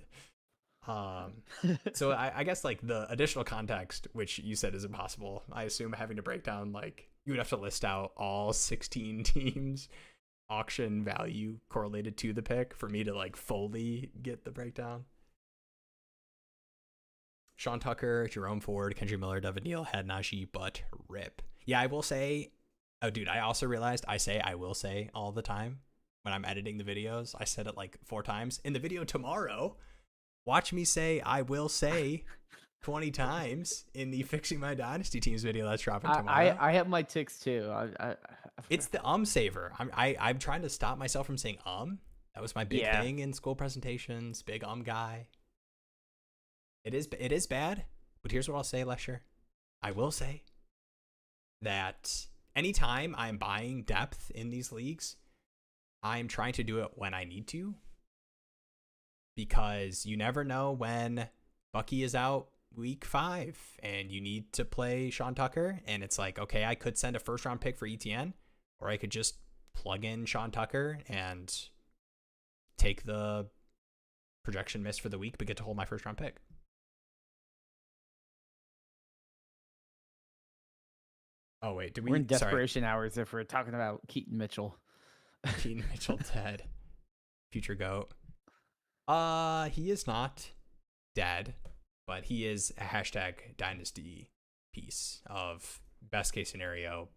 So I guess like the additional context, which you said is impossible. I assume having to break down, like, you would have to list out all 16 teams auction value correlated to the pick for me to like fully get the breakdown. Sean Tucker, Jerome Ford, Kendrick Miller, Devin Neal, had Najee, but rip. Yeah, I will say. Oh, dude, I also realized I will say all the time when I'm editing the videos. I said it like 4 times. In the video tomorrow, watch me say I will say 20 times in the Fixing My Dynasty Teams video that's dropping tomorrow. I have my ticks too. It's the saver. I'm trying to stop myself from saying That was my big thing in school presentations. Big guy. It is bad, but here's what I'll say, Lesher. I will say that anytime I'm buying depth in these leagues, I'm trying to do it when I need to, because you never know when Bucky is out week 5 and you need to play Sean Tucker. And it's like, okay, I could send a first round pick for ETN, or I could just plug in Sean Tucker and take the projection miss for the week, but get to hold my first round pick. Oh, wait, we're in desperation hours if we're talking about Keaton Mitchell. Keaton Mitchell dead. Future GOAT. He is not dead, but he is a hashtag dynasty piece of best case scenario.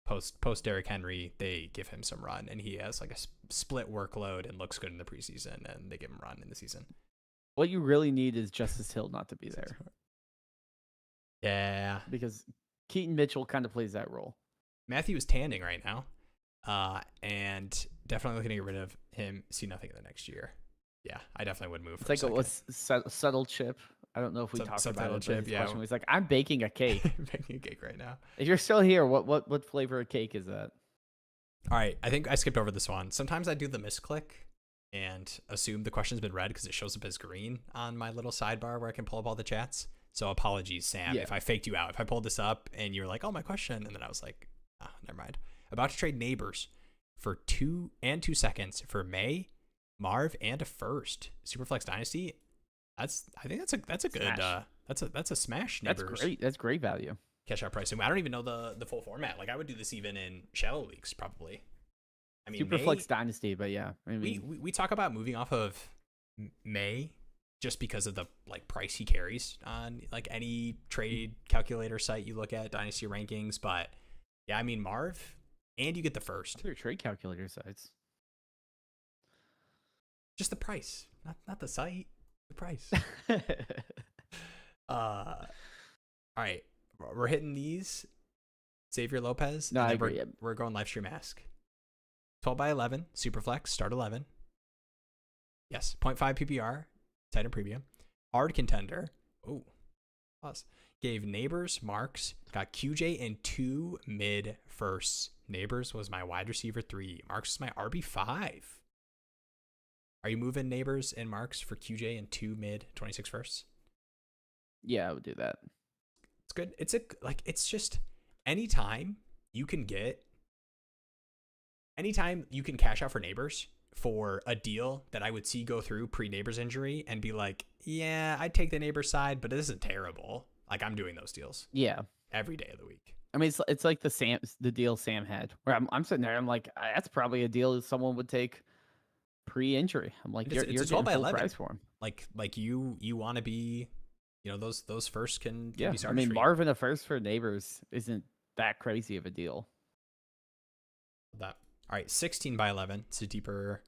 Post Derrick Henry, they give him some run, and he has like a split workload and looks good in the preseason, and they give him run in the season. What you really need is Justice Hill not to be there. Yeah. Because Keaton Mitchell kind of plays that role. Matthew is tanning right now, and definitely looking to get rid of him. See nothing in the next year. Yeah, I definitely would move. It's like a subtle chip. I don't know if we talked about it. Chip, yeah. He's like, I'm baking a cake. Baking a cake right now. If you're still here, what flavor of cake is that? All right, I think I skipped over this one. Sometimes I do the misclick and assume the question's been read because it shows up as green on my little sidebar where I can pull up all the chats. So apologies, Sam, if I faked you out. If I pulled this up and you were like, oh, my question, and then I was like, never mind. About to trade Neighbors for 2 seconds for May, Marv, and a first. Superflex Dynasty. I think that's a good that's a smash. Neighbors. That's great. That's great value. Cash out pricing. I don't even know the full format. Like, I would do this even in shallow leagues probably. I mean, Superflex Dynasty, but yeah. I mean, we talk about moving off of May just because of the like price he carries on like any trade calculator site you look at, Dynasty rankings. But yeah, I mean, Marv, and you get the first. They're trade calculator sites. Just the price, not the site, the price. All right, we're hitting these. Xavier Lopez. No, I agree. We're going live stream ask. 12 by 11, Superflex, start 11. Yes, 0.5 PPR. Tight end premium. Hard contender. Oh, plus gave Neighbors marks. Got QJ and 2 mid firsts. Neighbors was my wide receiver 3. Marks is my RB5. Are you moving Neighbors and Marks for QJ and 2 mid 26 firsts? Yeah, I would do that. It's good. It's just anytime you can cash out for Neighbors for a deal that I would see go through pre-Neighbors injury and be like, yeah, I'd take the Neighbors side, but it isn't terrible. Like, I'm doing those deals. Yeah. Every day of the week. I mean, it's like the deal Sam had, where I'm sitting there, I'm like, that's probably a deal someone would take pre-injury. I'm like, you're getting full price for him. Like you want to be, those first can Yeah, be I started. mean, Marvin a first for neighbors isn't that crazy of a deal. That all right, 16 by 11. It's a deeper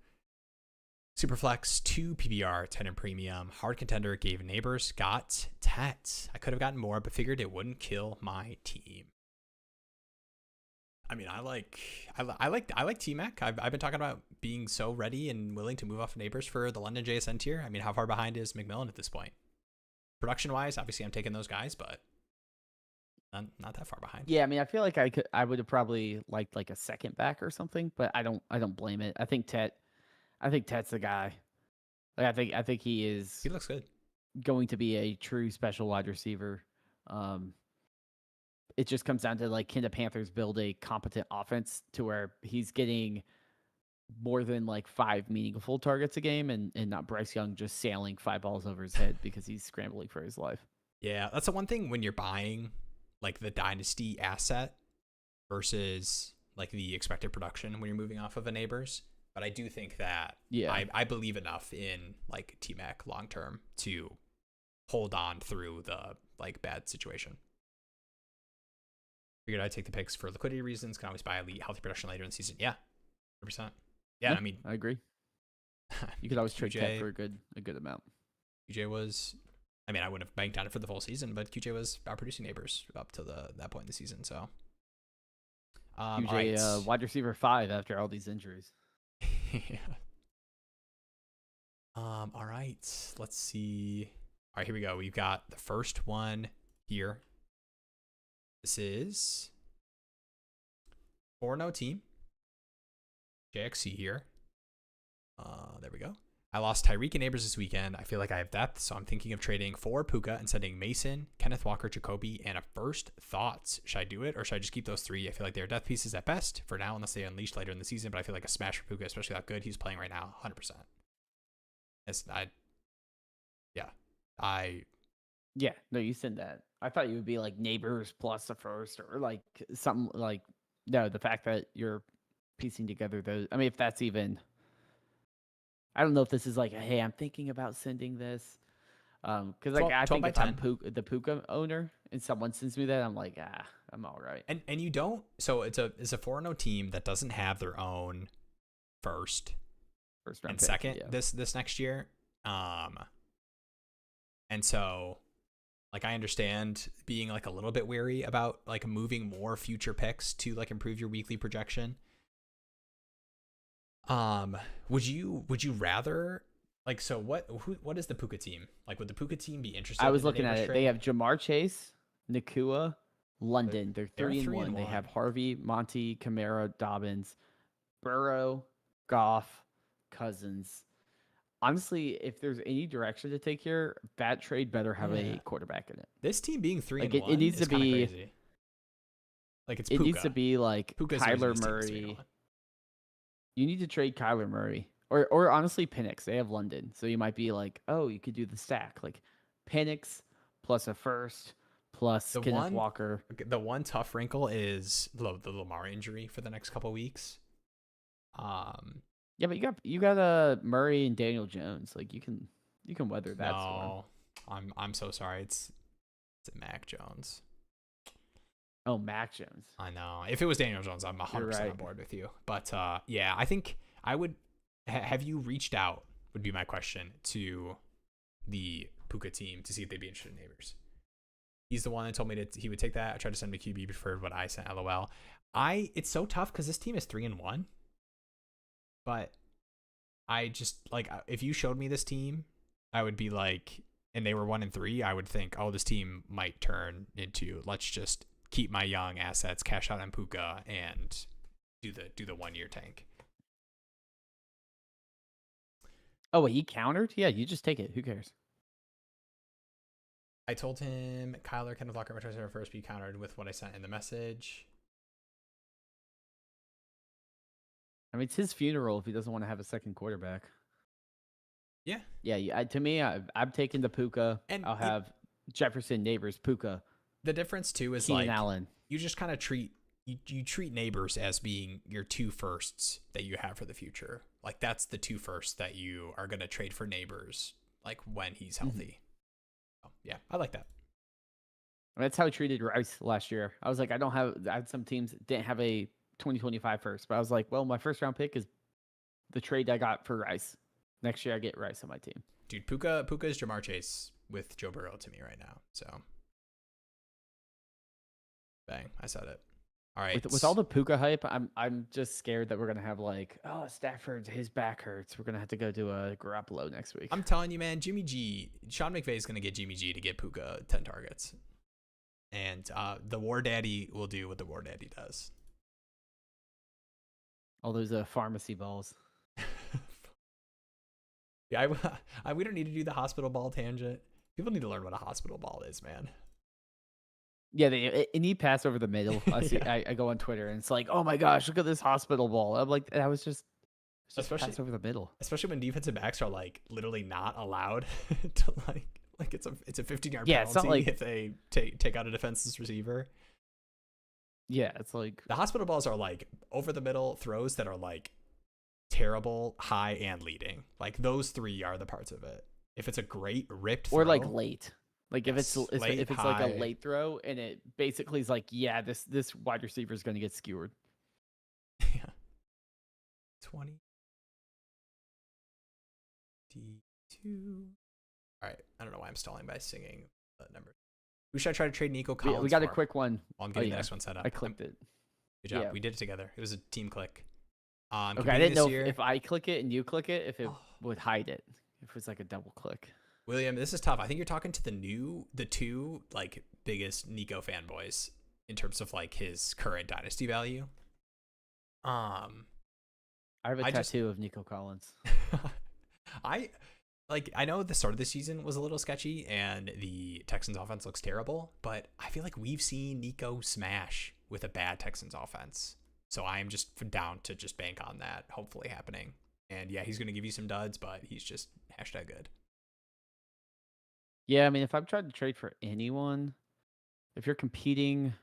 Superflex, 2 PPR, 10 in premium. Hard contender gave neighbors, got Tet. I could have gotten more, but figured it wouldn't kill my team. I mean, I like T-Mac. I've been talking about being so ready and willing to move off neighbors for the London JSN tier. I mean, how far behind is McMillan at this point? Production wise, obviously I'm taking those guys, but not that far behind. Yeah, I mean, I feel like I would have probably liked like a second back or something, but I don't blame it. I think Tet's the guy. Like I think he looks good. Going to be a true special wide receiver. It just comes down to like, can the Panthers build a competent offense to where he's getting more than like 5 meaningful targets a game and not Bryce Young just sailing 5 balls over his head because he's scrambling for his life. Yeah, that's the one thing when you're buying like the dynasty asset versus like the expected production when you're moving off of a neighbors. But I do think that I believe enough in like T-Mac long term to hold on through the like bad situation. Figured I'd take the picks for liquidity reasons. Can always buy elite healthy production later in the season. Yeah, 100%. Yeah, I mean, I agree. You could always trade Tet for a good amount. QJ was, I mean, I wouldn't have banked on it for the full season, but QJ was outproducing neighbors up to that point in the season. So QJ, right. Wide receiver 5 after all these injuries. Yeah. All right. Let's see. All right, here we go. We've got the first one here. This is 4-0 team. JXC here. There we go. I lost Tyreek and Neighbors this weekend. I feel like I have depth, so I'm thinking of trading for Puka and sending Mason, Kenneth Walker, Jacoby, and a first. Thoughts? Should I do it or should I just keep those 3? I feel like they're death pieces at best for now, unless they unleash later in the season. But I feel like a smash for Puka, especially how good he's playing right now, 100%. Yeah, no, you said that. I thought you would be like neighbors plus a first or like something like, no, the fact that you're piecing together those. I mean, if that's even, I don't know if this is like, hey, I'm thinking about sending this. Because like I think if I'm the Puka owner and someone sends me that, I'm like, I'm all right. And you don't. So it's a 4-0 team that doesn't have their own first round and pick, second this next year. And so like I understand being like a little bit wary about like moving more future picks to like improve your weekly projection. Would you rather like, so what is the Puka team? Like, would the Puka team be interested? I was looking at it. Trade? They have Jamar Chase, Nacua, London. They're 3-1. They have Harvey, Monty, Kamara, Dobbins, Burrow, Goff, Cousins. Honestly, if there's any direction to take here, that trade better have a quarterback in it. This team being 3-1, it needs to be crazy. Like it needs to be like Puka's Kyler Murray. You need to trade Kyler Murray or honestly Penix. They have London, so you might be like, oh, you could do the stack like Penix plus a first plus Kenneth Walker. The one tough wrinkle is the Lamar injury for the next couple of weeks. Yeah, but you got Murray and Daniel Jones. Like you can weather that storm. I'm so sorry. It's Mac Jones. Oh, Mac Jones. I know. If it was Daniel Jones, I'm 100% on board with you. But yeah, I think I would. Have you reached out? Would be my question to the Puka team to see if they'd be interested in neighbors. He's the one that told me that he would take that. I tried to send him a QB, preferred what I sent. LOL. It's so tough because this team is 3-1. But I just like, if you showed me this team, I would be like, and they were 1-3, I would think, oh, this team might turn into, let's just keep my young assets, cash out on Puka, and do the 1 year tank. Oh, wait, he countered? Yeah, you just take it. Who cares? I told him Kyler, Kenneth Walker, my choice first be countered with what I sent in the message. I mean, it's his funeral if he doesn't want to have a second quarterback. Yeah. Yeah. To me, I'm taking the Puka. And I'll have Jefferson, Neighbors, Puka. The difference too is Keenan like Allen. You just kind of treat Neighbors as being your 2 firsts that you have for the future. Like that's the 2 firsts that you are gonna trade for Neighbors, like when he's healthy. Oh, yeah, I like that. That's how I treated Rice last year. I was like, I had some teams that didn't have a 2025 first, but I was like, well, my first round pick is the trade I got for Rice. Next year I get Rice on my team. Dude, Puka is Jamar Chase with Joe Burrow to me right now. So, bang, I said it. All right. With all the Puka hype, I'm just scared that we're gonna have like, oh, Stafford, his back hurts. We're gonna have to go do a Garoppolo next week. I'm telling you, man, Sean McVay is gonna get Jimmy G to get Puka 10 targets, and the War Daddy will do what the War Daddy does. All those pharmacy balls. Yeah, we don't need to do the hospital ball tangent. People need to learn what a hospital ball is, man. Yeah, they need pass over the middle. I go on Twitter and it's like, oh my gosh, look at this hospital ball. I'm like, that was just pass over the middle. Especially when defensive backs are like literally not allowed to like it's a 15-yard penalty it's not like, if they take out a defenseless receiver. Yeah, it's like the hospital balls are like over the middle throws that are like terrible, high, and leading. Like those three are the parts of it. If it's a great ripped throw, or like late. Like yes, if it's like a late throw and it basically is like, yeah, this wide receiver is going to get skewered. Yeah. 20. D2. All right. I don't know why I'm stalling by singing the numbers. Who should I try to trade Nico Collins We got for? a quick one. While I'm getting the next one set up. I clicked it. Good job. Yeah. We did it together. It was a team click. Okay, I didn't know if I click it and you click it, if it would hide it. If it was like a double click. William, this is tough. I think you're talking to the two like biggest Nico fanboys in terms of like his current dynasty value. I have a tattoo of Nico Collins. I know the start of the season was a little sketchy and the Texans offense looks terrible, but I feel like we've seen Nico smash with a bad Texans offense. So I am just down to just bank on that hopefully happening. And yeah, he's going to give you some duds, but he's just #good. Yeah, I mean, if I'm trying to trade for anyone, if you're competing,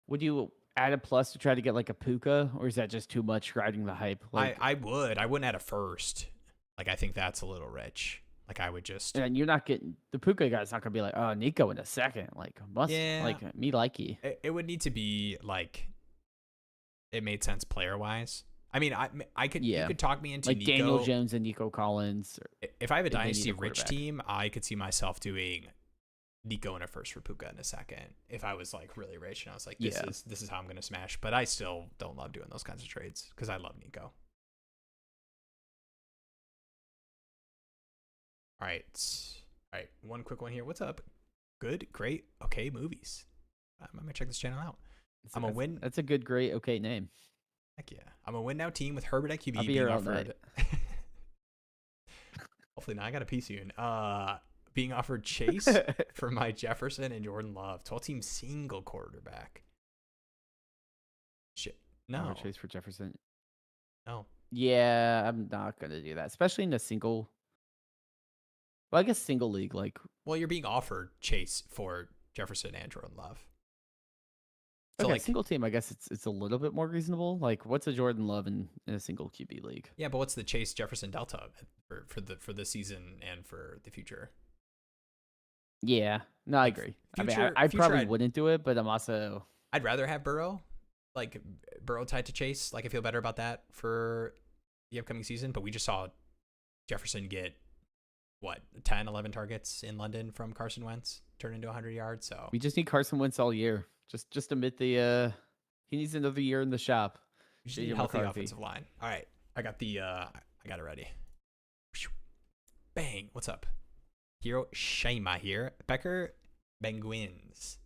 would you add a plus to try to get like a Puka, or is that just too much riding the hype? Like, I wouldn't add a first. Like, I think that's a little rich. Like, I would just... And you're not getting... The Puka guy's not going to be like, oh, Nico in a second. Like, like, me likey. It would need to be, like... It made sense player-wise. I mean, I could... You could talk me into like Nico. Daniel Jones and Nico Collins. If I have a Dynasty rich team, I could see myself doing Nico in a first for Puka in a second. If I was, like, really rich and I was like, this is how I'm going to smash. But I still don't love doing those kinds of trades because I love Nico. All right. One quick one here. What's up? Good, great, okay movies. I'm gonna check this channel out. I'm a win. That's a good, great, okay name. Heck yeah. I'm a win now team with Herbert at QB I'll be being here all offered. night. Hopefully not. I got a pee soon. Being offered Chase for my Jefferson and Jordan Love. 12-team single quarterback. Shit. No. Chase for Jefferson. No. Yeah, I'm not gonna do that, especially in a single. Well, I guess single league, like. Well, you're being offered Chase for Jefferson and Jordan Love. So okay, like single team, I guess it's a little bit more reasonable. Like, what's a Jordan Love in a single QB league? Yeah, but what's the Chase Jefferson delta for the season and for the future? Yeah, no, I agree. I probably wouldn't do it, but I'm also. I'd rather have Burrow, like Burrow tied to Chase. Like I feel better about that for the upcoming season. But we just saw Jefferson get 10, 11 targets in London from Carson Wentz, turn into 100 yards. So we just need Carson Wentz all year. Just admit the he needs another year in the shop. You just need a healthy offensive line. All right, I got it ready. Bang! What's up? Hero Shema here. Becker Penguins.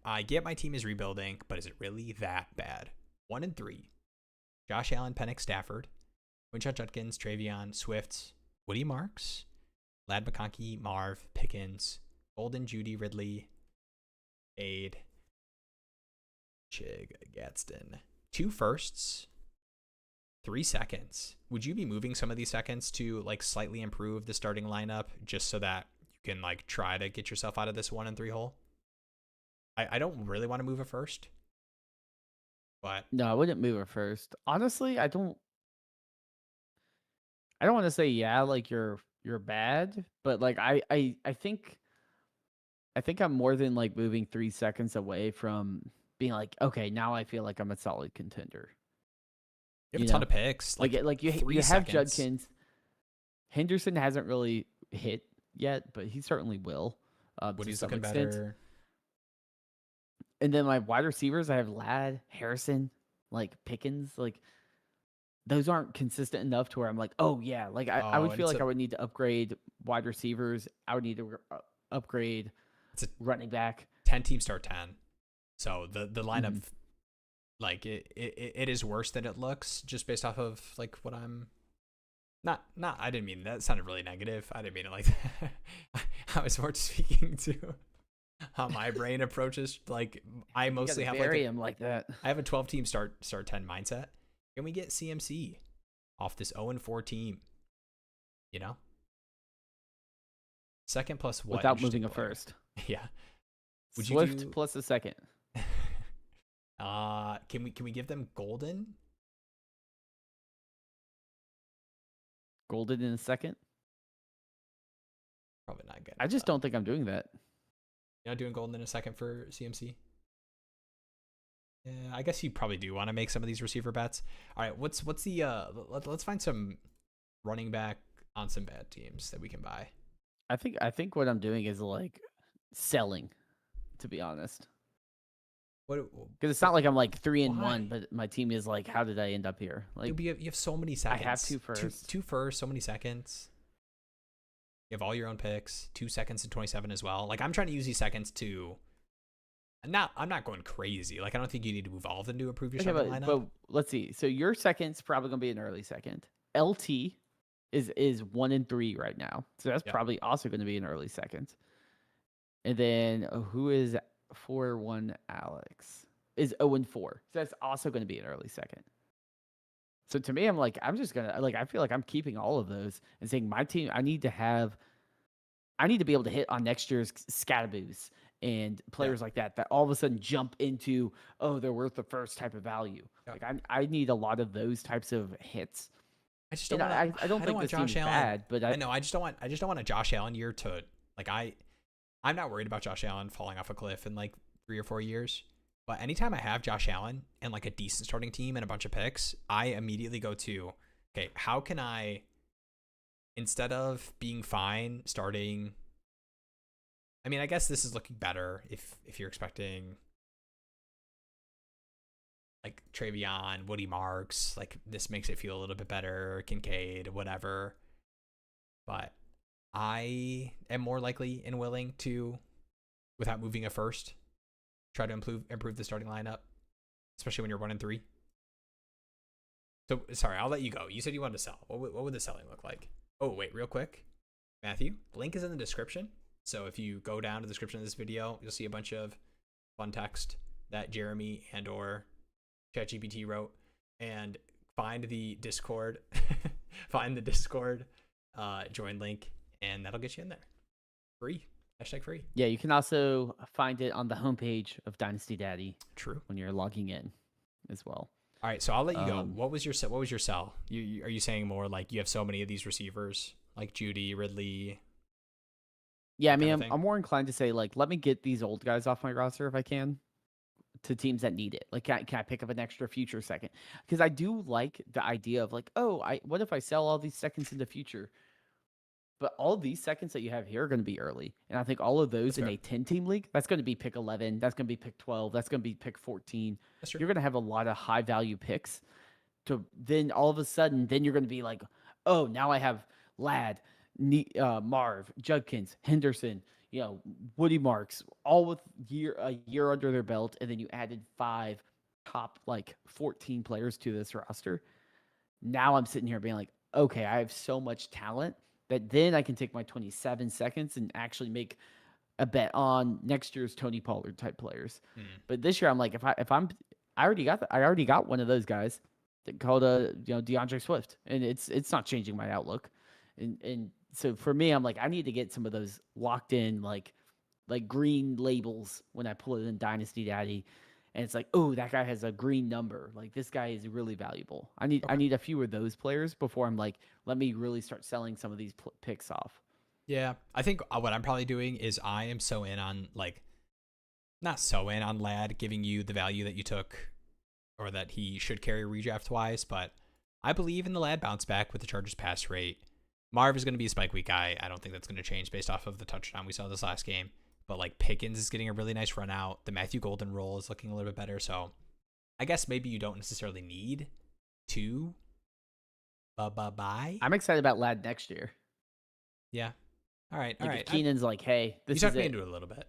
I get my team is rebuilding, but is it really that bad? 1-3. Josh Allen, Penix, Stafford, Winshot Judkins, Travion, Swift, Woody Marks, Lad McConkey, Marv, Pickens, Golden, Judy, Ridley, Aid, Chig, Gadsden. 2 firsts, 3 seconds. Would you be moving some of these seconds to like slightly improve the starting lineup just so that you can like try to get yourself out of this 1-3 hole? I don't really want to move a first, but no, I wouldn't move a first. Honestly, I don't want to say like you're you're bad, but like I think I'm more than like moving 3 seconds away from being like, okay, now I feel like I'm a solid contender. You have a ton of picks. Like you 3 have seconds. Judkins. Henderson hasn't really hit yet, but he certainly will. Woody's looking better. And then my wide receivers, I have Ladd, Harrison, like Pickens, like those aren't consistent enough to where I'm like, oh yeah, like I would feel like I would need to upgrade wide receivers. I would need to upgrade running back. 10 team start 10. So the lineup, like it is worse than it looks just based off of like what I'm not. I didn't mean that. Sounded really negative. I didn't mean it like that. I was more speaking to how my brain approaches. Like I mostly have like that. I have a 12 team start 10 mindset. Can we get CMC off this 0-4 team? You know, second plus what? Without moving a first. Yeah. Would Swift plus a second. Can we give them Golden? Golden in a second? Probably not good. I just don't think I'm doing that. You're not doing Golden in a second for CMC? Yeah, I guess you probably do want to make some of these receiver bets. All right, what's the let's find some running back on some bad teams that we can buy. I think what I'm doing is like selling, to be honest. Because it's not like I'm like 3-1, but my team is like, how did I end up here? Like, dude, you have so many seconds. I have two firsts. Two firsts, so many seconds. You have all your own picks. 2 seconds and 27 as well. Like I'm trying to use these seconds to. I'm not going crazy. Like I don't think you need to move all of them to improve your second lineup. But let's see. So your second's probably gonna be an early second. LT is 1 and 3 right now, so that's probably also going to be an early second. And then who is 4-1? Alex is 0 and 4, so that's also going to be an early second. So to me, I'm like, I'm just gonna like, I feel like I'm keeping all of those and saying my team. I need to be able to hit on next year's Scataboos and players like that all of a sudden jump into, oh, they're worth the first type of value. Like I need a lot of those types of hits. I just don't. I don't think this team's bad, but I know. I just don't want a Josh Allen year to like. I'm not worried about Josh Allen falling off a cliff in like 3 or 4 years. But anytime I have Josh Allen and like a decent starting team and a bunch of picks, I immediately go to, okay, how can I, instead of being fine starting. I mean, I guess this is looking better if you're expecting like Travion, Woody Marks, like this makes it feel a little bit better, Kincaid, whatever. But I am more likely and willing to, without moving a first, try to improve the starting lineup, especially when you're 1 and 3. So sorry, I'll let you go. You said you wanted to sell. What would the selling look like? Oh wait, real quick, Matthew, link is in the description. So if you go down to the description of this video, you'll see a bunch of fun text that Jeremy and or ChatGPT wrote, and find the Discord, join link, and that'll get you in there. Free. #free. Yeah, you can also find it on the homepage of Dynasty Daddy. True. When you're logging in as well. All right, so I'll let you go. What was your sell? Are you saying more like you have so many of these receivers like Judy, Ridley? Yeah, I mean, I'm more inclined to say like, let me get these old guys off my roster if I can, to teams that need it. Like, can I pick up an extra future second? Because I do like the idea of like, what if I sell all these seconds in the future? But all these seconds that you have here are going to be early. And I think all of those in a 10-team league, that's going to be pick 11. That's going to be pick 12. That's going to be pick 14. You're going to have a lot of high-value picks. To then all of a sudden, then you're going to be like, oh, now I have Ladd, Marv, Judkins, Henderson, Woody Marks, all with a year under their belt. And then you added 5 top, 14 players to this roster. Now I'm sitting here being like, okay, I have so much talent that then I can take my 27 seconds and actually make a bet on next year's Tony Pollard type players. But this year I'm like, I already got one of those guys that called DeAndre Swift, and it's not changing my outlook. And so for me, I'm like, I need to get some of those locked in like green labels when I pull it in Dynasty Daddy. and it's like, oh, that guy has a green number. Like this guy is really valuable. I Okay. need a few of those players before I'm like, let me really start selling some of these picks off. Yeah, I think what I'm probably doing is I am so in on like not so in on Lad giving you the value that you took or that he should carry redraft wise, but I believe in the Lad bounce back with the Chargers pass rate. Marv is going to be a spike week guy. I don't think that's going to change based off of the touchdown we saw this last game. But like Pickens is getting a really nice run out. The Matthew Golden role is looking a little bit better. So I guess maybe you don't necessarily need to buy. I'm excited about Lad next year. Yeah. All right. Like if Keenan's like, hey, this you is talked me into it a little bit.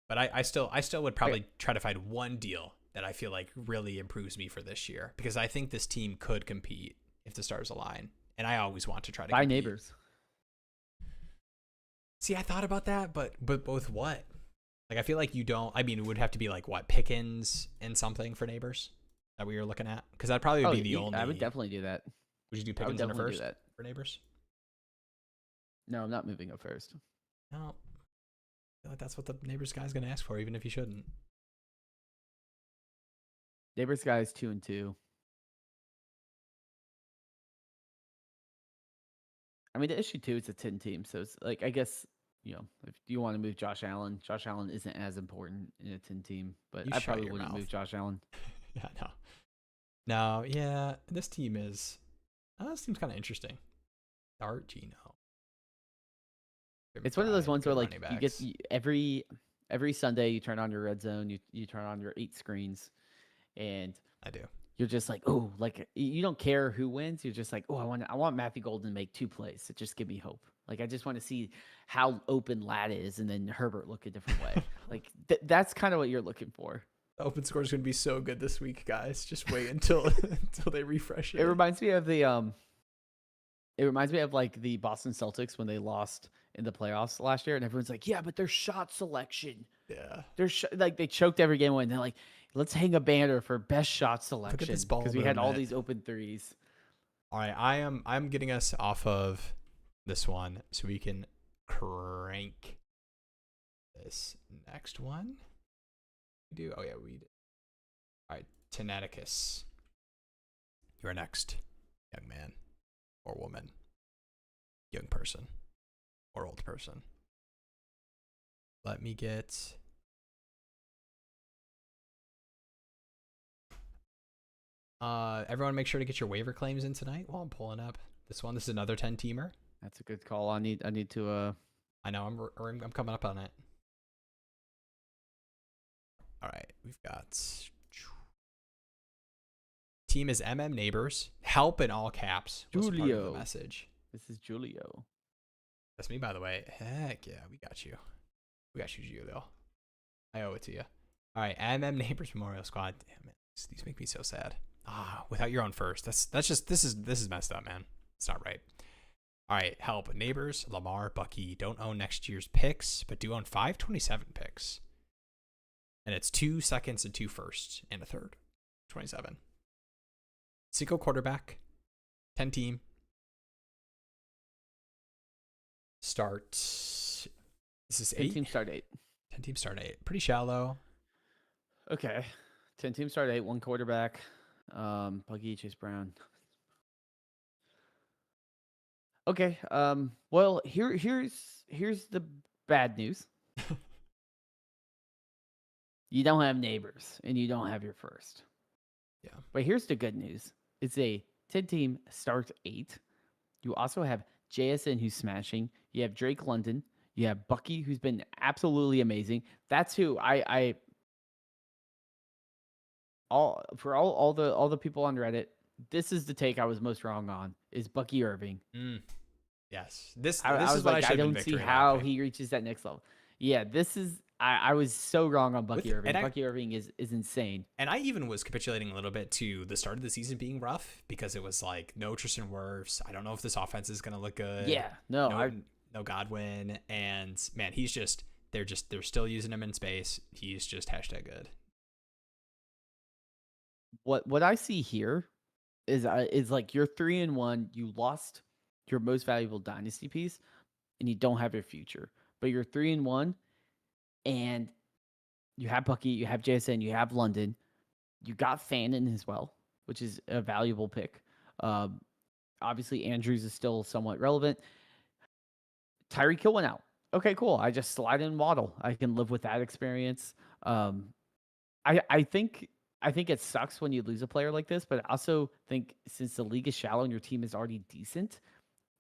But I still would probably try to find one deal that I feel like really improves me for this year, because I think this team could compete if the stars align. And I always want to try to buy compete. Neighbors. See, I thought about that, but both what? Like, I feel like you don't. I mean, it would have to be like what, Pickens and something for Neighbors that we were looking at, because that'd probably be the only. I would definitely do that. Would you do Pickens in a first for Neighbors? No, I'm not moving up first. No, I feel like that's what the Neighbors guy's gonna ask for, even if he shouldn't. Neighbors guy is 2-2. I mean, the issue too, it's a 10 team, so it's like, I guess, you know, if you want to move Josh Allen isn't as important in a 10 team, but I probably wouldn't move Josh Allen. Yeah, no, yeah, this team is. This team's kind of interesting. Start Geno. It's one of those ones where like you get every Sunday you turn on your red zone, you turn on your 8 screens, and I do. You're just like, oh, like you don't care who wins. You're just like, oh, I want Matthew Golden to make 2 plays. So just give me hope. Like I just want to see how open Lad is, and then Herbert look a different way. Like that's kind of what you're looking for. The open score is going to be so good this week, guys. Just wait until they refresh it. It reminds me of the It reminds me of like the Boston Celtics when they lost in the playoffs last year, and everyone's like, yeah, but their shot selection. Yeah. Like they choked every game away, and they're like, let's hang a banner for best shot selection because we had all these open threes. All right, I'm getting us off of this one so we can crank this next one. We do. Oh yeah, we did. All right, Tenaticus. You're next, young man or woman, young person or old person. Let me get. Everyone make sure to get your waiver claims in tonight while I'm pulling up this one. This is another 10-teamer. That's a good call. I need to I know I'm coming up on it. All right, we've got team is Neighbors. Help in all caps. Julio. The message. This is Julio. That's me, by the way. Heck yeah, we got you. We got you, Julio. I owe it to you. All right, Neighbors Memorial Squad. Damn it, these make me so sad. Without your own first. That's just this is messed up, man. It's not right. All right, help. Neighbors, Lamar, Bucky don't own next year's picks, but do own 527 picks. And it's 2 seconds and 2 firsts and a third. 27. Single quarterback. 10 team. Start. This is 8. 10 team start 8. 10 team start 8. Pretty shallow. Okay. 10 team start 8, 1 quarterback. Bucky, Chase Brown. Okay. Well, here's the bad news. You don't have Neighbors, and you don't have your first. Yeah. But here's the good news. It's a 10-team start 8. You also have JSN, who's smashing. You have Drake London. You have Bucky, who's been absolutely amazing. That's who all the people on Reddit, this is the take I was most wrong on, is Bucky Irving. Yes. This is what like, I don't see how he reaches that next level. Yeah, this is I was so wrong on Bucky Irving. Bucky Irving is insane. And I even was capitulating a little bit to the start of the season being rough because it was like no Tristan Wirfs. I don't know if this offense is going to look good. Yeah, no Godwin, and man, they're still using him in space. He's just hashtag good. What I see here is like you're 3-1. You lost your most valuable dynasty piece, and you don't have your future. But you're 3-1, and You have Bucky, you have JSN, you have London. You got Fannin as well, which is a valuable pick. Obviously, Andrews is still somewhat relevant. Tyreek Hill went out. Okay, cool. I just slide in Waddle. I can live with that experience. I think it sucks when you lose a player like this, but I also think since the league is shallow and your team is already decent,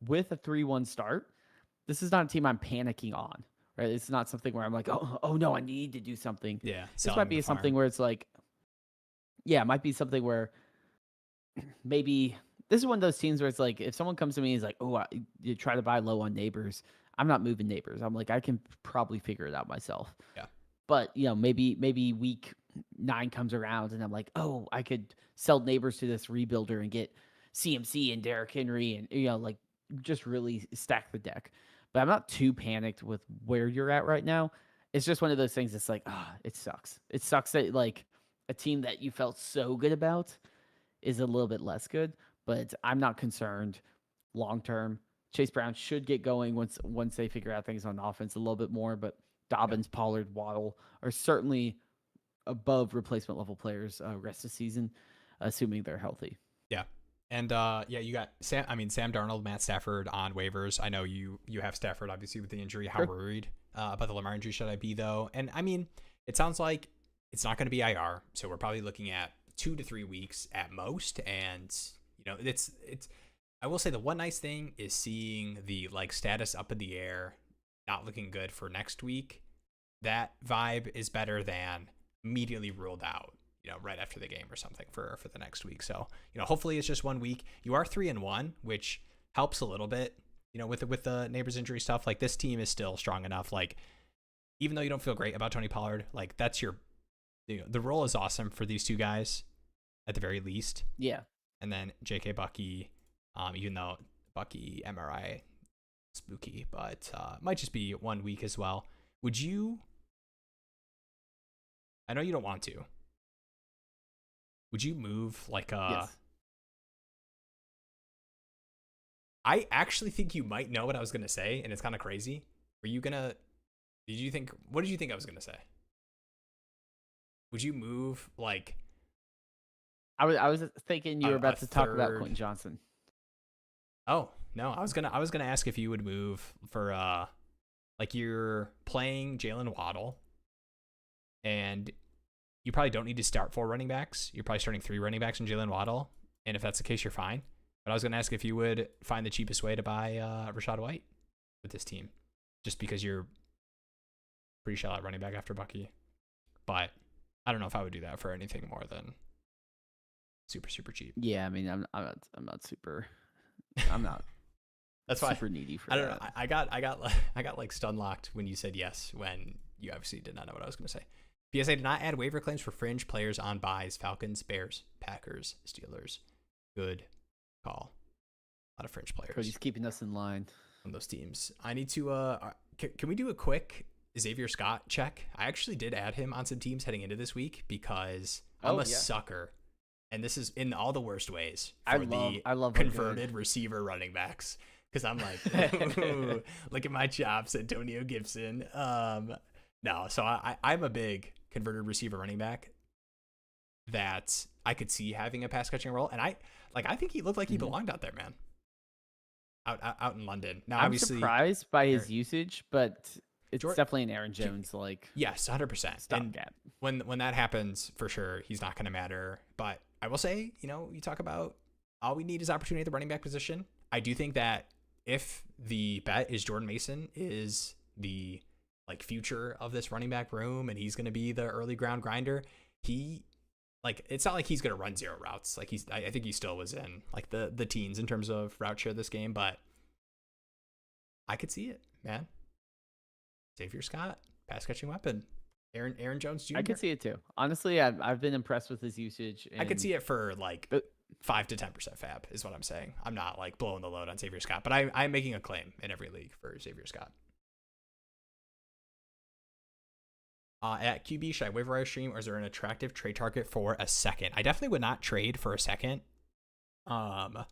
with a 3-1 start, this is not a team I'm panicking on. Right? It's not something where I'm like, oh no, I need to do something. Yeah, this might be something where it's like, yeah, it might be something where maybe this is one of those teams where it's like, if someone comes to me and is like, oh, you try to buy low on Neighbors, I'm not moving Neighbors. I'm like, I can probably figure it out myself. Yeah. But, maybe week 9 comes around and I'm like, oh, I could sell Neighbors to this rebuilder and get CMC and Derrick Henry and, like just really stack the deck. But I'm not too panicked with where you're at right now. It's just one of those things that's like, it sucks. It sucks that like a team that you felt so good about is a little bit less good, but I'm not concerned long term. Chase Brown should get going once they figure out things on offense a little bit more, but Dobbins, Pollard, Waddle are certainly above replacement level players rest of the season, assuming they're healthy. Yeah. And you got Sam Darnold, Matt Stafford on waivers. I know you have Stafford obviously with the injury. How worried about the Lamar injury should I be though? And I mean, it sounds like it's not going to be IR, so we're probably looking at 2 to 3 weeks at most. And it's I will say the one nice thing is seeing the like status up in the air, not looking good for next week. That vibe is better than immediately ruled out, right after the game or something for the next week. So, hopefully it's just 1 week. You are 3-1, which helps a little bit, with the Neighbors injury stuff. Like this team is still strong enough. Like, even though you don't feel great about Tony Pollard, like that's the role is awesome for these two guys at the very least. Yeah. And then JK Bucky, even though Bucky MRI spooky, but might just be 1 week as well. Would you, I know you don't want to, would you move like yes. I actually think you might know what I was going to say, and it's kind of crazy. What did you think I was going to say? Would you move like? I was thinking you were about to talk about Quentin Johnson. Oh no, I was gonna ask if you would move for like you're playing Jalen Waddle, and you probably don't need to start 4 running backs. You're probably starting 3 running backs in Jalen Waddle, and if that's the case, you're fine. But I was gonna ask if you would find the cheapest way to buy Rachaad White with this team, just because you're pretty shallow at running back after Bucky. But I don't know if I would do that for anything more than super cheap. Yeah, I mean, I'm not super. I'm not. That's super needy for I don't that. know. I got like stun locked when you said yes, when you obviously did not know what I was going to say. PSA did not add waiver claims for fringe players on buys. Falcons, Bears, Packers, Steelers. Good call. A lot of fringe players. Cody's keeping us in line on those teams. I need to can we do a quick Xavier Scott check? I actually did add him on some teams heading into this week because I'm a sucker. And this is in all the worst ways for I love converted receiver running backs. Because I'm like, look at my chops, Antonio Gibson. No, so I'm a big converted receiver running back that I could see having a pass catching role. And I think he looked like he belonged out there, man. Out in London. Now, I'm obviously surprised by his usage, but it's definitely an Aaron Jones yes, 100%. Stopgap. When that happens, for sure, he's not going to matter. But I will say, you talk about all we need is opportunity at the running back position. I do think that if the bet is Jordan Mason is the like future of this running back room and he's going to be the early ground grinder, it's not like he's going to run 0 routes. Like I think he still was in like the teens in terms of route share this game, but I could see it, man. Xavier Scott, pass catching weapon. Aaron Jones Jr. I could see it too. Honestly, I've been impressed with his usage. I could see it for like 5 to 10% fab is what I'm saying. I'm not like blowing the load on Xavier Scott, but I'm making a claim in every league for Xavier Scott. At QB, should I waiver wire stream or is there an attractive trade target for a second? I definitely would not trade for a second. I'm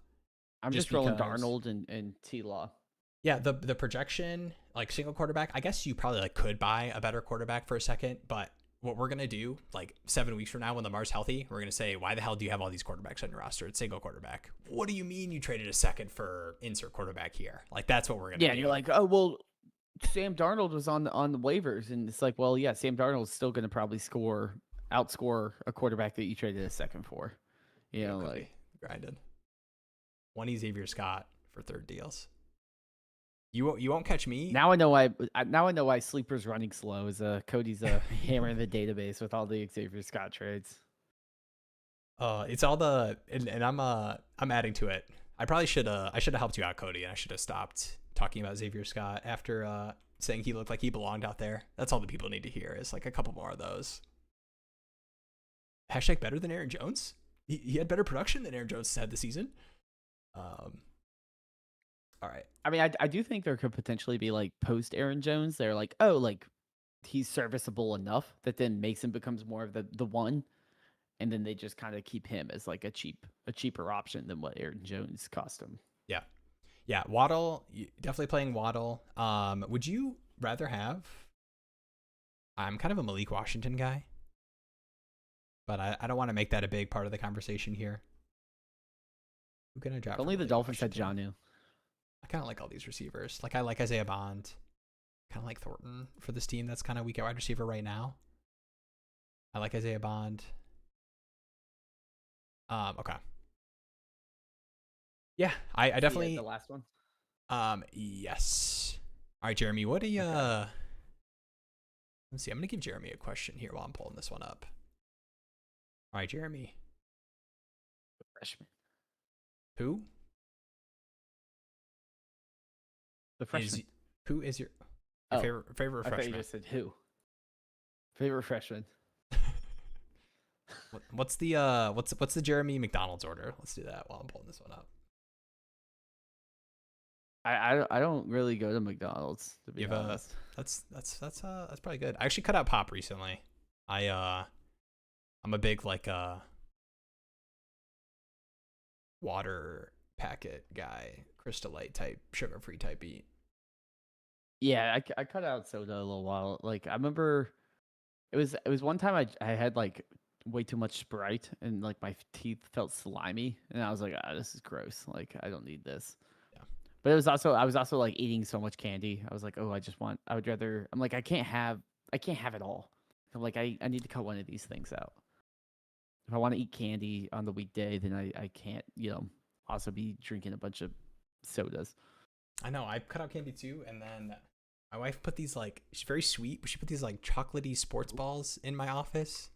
just rolling Darnold and T-Law. Yeah, the projection, like single quarterback, I guess you probably like could buy a better quarterback for a second, but what we're gonna do, like 7 weeks from now when Lamar's healthy, we're gonna say, why the hell do you have all these quarterbacks on your roster? It's single quarterback. What do you mean you traded a second for insert quarterback here? Like that's what we're gonna do. Yeah, and you're like, oh well, Sam Darnold was on the waivers, and it's like, well, yeah, Sam Darnold's still going to probably outscore a quarterback that you traded a second for. You know, like grinded. One Xavier Scott for third deals. You won't catch me. Now I know why Sleeper's running slow is Cody's hammering the database with all the Xavier Scott trades. It's all the and I'm adding to it. I should have helped you out, Cody, and I should have stopped talking about Xavier Scott after saying he looked like he belonged out there. That's all the people need to hear is like a couple more of those. Hashtag better than Aaron Jones. He had better production than Aaron Jones had this season. All right. I mean, I do think there could potentially be like post Aaron Jones. They're like, oh, like he's serviceable enough that then Mason becomes more of the one, and then they just kind of keep him as like a cheaper option than what Aaron Jones cost him. Yeah. Yeah, Waddle, definitely playing Waddle. Would you rather have... I'm kind of a Malik Washington guy, but I don't want to make that a big part of the conversation here. Who can I drop? Only the Dolphins had Jonu. I kind of like all these receivers. Like I like Isaiah Bond. Kind of like Thornton for this team that's kind of weak at wide receiver right now. I like Isaiah Bond. Okay. Yeah, I definitely the last one. Yes. All right, Jeremy. What do you? Let's see. I'm gonna give Jeremy a question here while I'm pulling this one up. All right, Jeremy. The freshman. Who? The freshman. Who is your favorite freshman? I thought you just said who. Favorite freshman. What's the Jeremy McDonald's order? Let's do that while I'm pulling this one up. I don't really go to McDonald's, to be honest. That's probably good. I actually cut out pop recently. I'm a big like water packet guy, Crystal Light type, sugar free type eat. Yeah, I cut out soda a little while. Like I remember, it was one time I had like way too much Sprite and like my teeth felt slimy, and I was like, this is gross. Like I don't need this. But I was also like eating so much candy. I was like, oh, I would rather, I'm like, I can't have it all. I'm like, I need to cut one of these things out. If I want to eat candy on the weekday, then I can't, also be drinking a bunch of sodas. I know. I cut out candy too. And then my wife put these like, she's very sweet, but she put these like chocolatey sports balls in my office.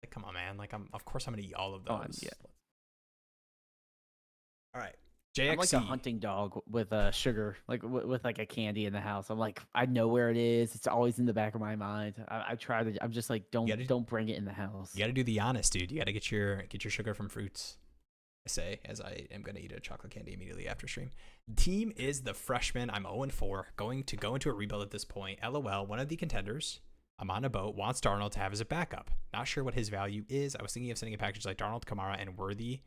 Like, come on, man. Like, of course I'm going to eat all of those. Yeah. All right. JXC. I'm like a hunting dog with sugar, like with like a candy in the house. I'm like, I know where it is. It's always in the back of my mind. I try to. I'm just like, don't bring it in the house. You got to do the honest, dude. You got to get your sugar from fruits. I say as I am gonna eat a chocolate candy immediately after stream. Team is the freshman. I'm 0-4. Going to go into a rebuild at this point. LOL. One of the contenders. I'm on a boat. Wants Darnold to have as a backup. Not sure what his value is. I was thinking of sending a package like Darnold, Kamara, and Worthy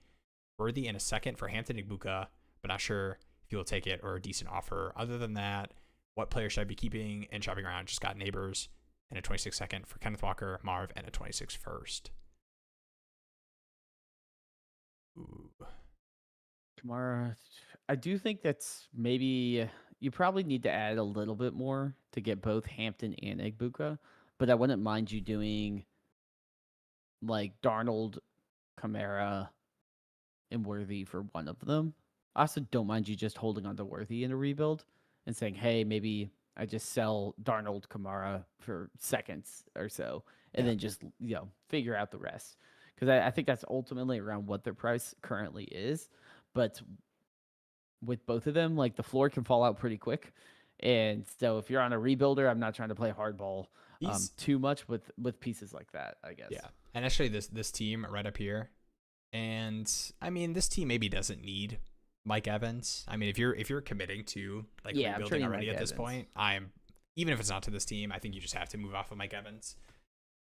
in a second for Hampton and Ibuka, but not sure if you'll take it or a decent offer. Other than that, what player should I be keeping and shopping around? Just got Neighbors and a 26 second for Kenneth Walker, Marv, and a 26 first. Ooh. Kamara, I do think that's maybe you probably need to add a little bit more to get both Hampton and Ibuka, but I wouldn't mind you doing like Darnold, Kamara, and Worthy for one of them. I also don't mind you just holding on to Worthy in a rebuild and saying, hey, maybe I just sell Darnold, Kamara for seconds or so, and then just figure out the rest. Because I think that's ultimately around what their price currently is. But with both of them, like the floor can fall out pretty quick. And so if you're on a rebuilder, I'm not trying to play hardball too much with pieces like that, I guess. Yeah. And actually this team right up here. And I mean, this team maybe doesn't need Mike Evans. I mean, if you're committing to like rebuilding already at this point, even if it's not to this team, I think you just have to move off of Mike Evans.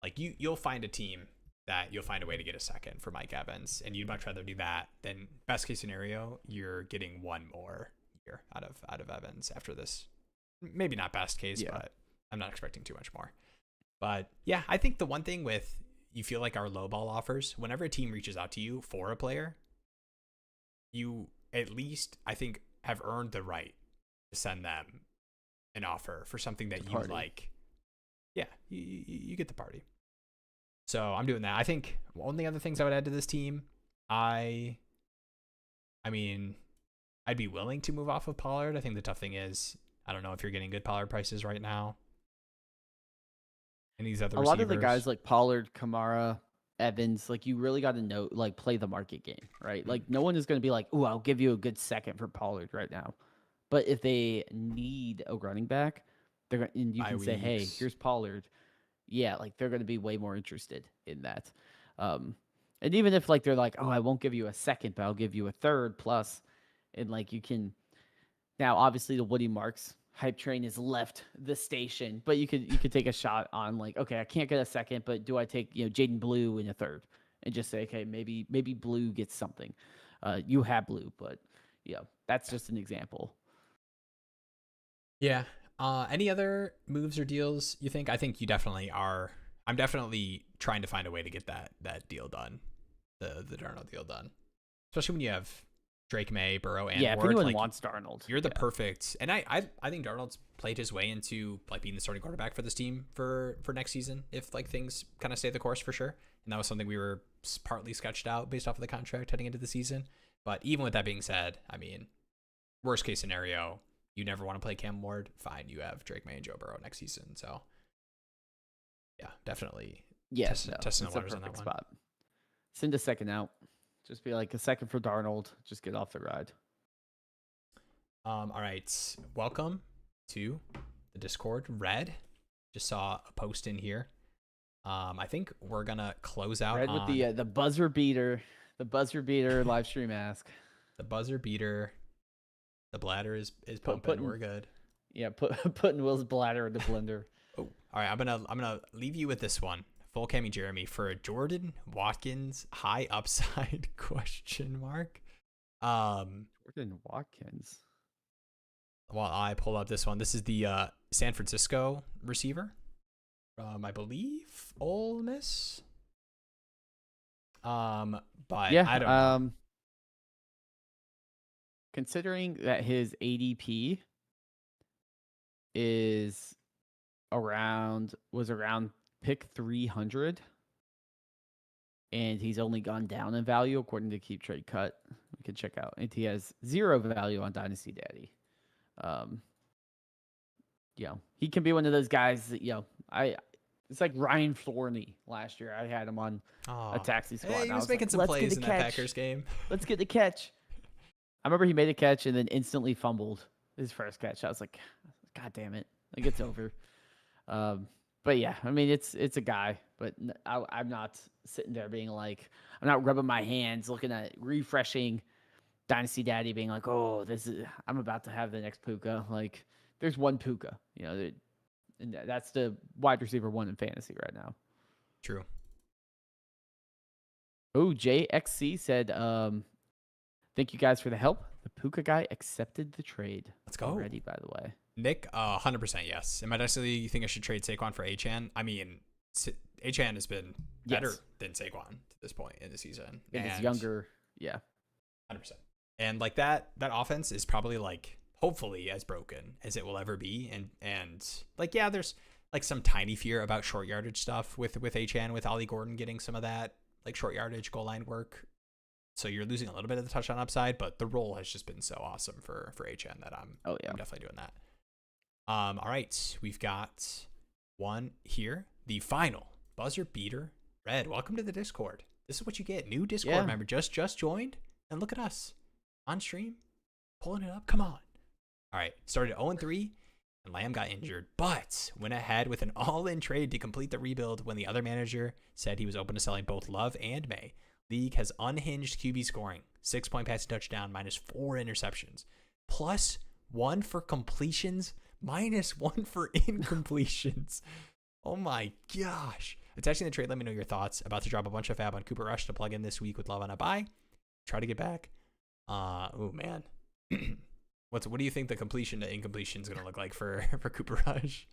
Like you'll find a team that you'll find a way to get a second for Mike Evans, and you'd much rather do that than best case scenario, you're getting one more year out of Evans after this. Maybe not best case, but I'm not expecting too much more. But yeah, I think the one thing with you feel like our low ball offers, whenever a team reaches out to you for a player, you at least, I think, have earned the right to send them an offer for something that you like. Yeah, you get the party. So I'm doing that. I think only other things I would add to this team, I mean, I'd be willing to move off of Pollard. I think the tough thing is, I don't know if you're getting good Pollard prices right now. And these other receivers. A lot of the guys like Pollard, Kamara, Evans, like you really got to know, like play the market game, right? Like no one is going to be like, "Ooh, I'll give you a good second for Pollard right now." But if they need a running back, and you can say, "Hey, here's Pollard." Yeah, like they're going to be way more interested in that. And even if like they're like, "Oh, I won't give you a second, but I'll give you a third plus," and like you can. Now, obviously, the Woody Marks hype train has left the station, but you could take a shot on like, okay, I can't get a second, but do I take Jaden Blue in a third and just say, okay, maybe Blue gets something. You have Blue, but that's just an example. Yeah. Any other moves or deals you think? I think you definitely are. I'm definitely trying to find a way to get that deal done, the Darnold deal done, especially when you have Drake May, Burrow, and Ward. If anyone wants Darnold, you're the perfect. And I think Darnold's played his way into like being the starting quarterback for this team for next season if like things kind of stay the course for sure. And that was something we were partly sketched out based off of the contract heading into the season. But even with that being said, I mean, worst case scenario, you never want to play Cam Ward. Fine, you have Drake May and Joe Burrow next season. So yeah, definitely. Yes, testing the waters on that one. Spot. Send a second out. Just be like a second for Darnold. Just get off the ride. All right. Welcome to the Discord. Red. Just saw a post in here. I think we're gonna close out Red with the buzzer beater. The buzzer beater live stream ask. The buzzer beater. The bladder is pumping. We're good. Yeah, putting Will's bladder in the blender. Oh, all right. I'm gonna leave you with this one. Full Cammy Jeremy for a Jordan Watkins high upside question mark. Jordan Watkins. While I pull up this one, this is the San Francisco receiver from I believe Ole Miss. But yeah, I don't know. Considering that his ADP was around pick 300, and he's only gone down in value according to KeepTradeCut. We can check out, and he has 0 value on Dynasty Daddy. He can be one of those guys that it's like Ryan Thorney last year. I had him on a taxi squad. Hey, he was making some plays in that Packers game. Let's get the catch. I remember he made a catch and then instantly fumbled his first catch. I was like, God damn it! Like it's over. But yeah, I mean, it's a guy, but I'm not sitting there being like, I'm not rubbing my hands looking at refreshing Dynasty Daddy being like, oh, I'm about to have the next Puka. Like, there's one Puka, and that's the wide receiver 1 in fantasy right now. True. Oh, JXC said, thank you guys for the help. The Puka guy accepted the trade. Let's go. Already, by the way. Nick, 100% yes. In my Dynasty, you think I should trade Saquon for Achane? I mean, Achane has been better than Saquon to this point in the season. And he's younger. Yeah. 100%. And like that offense is probably like hopefully as broken as it will ever be. And like, yeah, there's like some tiny fear about short yardage stuff with Achane, with Ollie Gordon getting some of that like short yardage goal line work. So you're losing a little bit of the touchdown upside, but the role has just been so awesome for Achane that I'm definitely doing that. All right, we've got one here. The final buzzer beater. Red, welcome to the Discord. This is what you get. New Discord member just joined, and look at us on stream, pulling it up. Come on. All right, started 0-3, and Lamb got injured, but went ahead with an all-in trade to complete the rebuild when the other manager said he was open to selling both Love and May. League has unhinged QB scoring, 6-point passing touchdown, -4 interceptions, +1 for completions, -1 for incompletions. Oh my gosh. Attaching the trade, let me know your thoughts. About to drop a bunch of fab on Cooper Rush to plug in this week with Love on a bye. Try to get back. Oh man. What do you think the completion to incompletion is going to look like for Cooper Rush?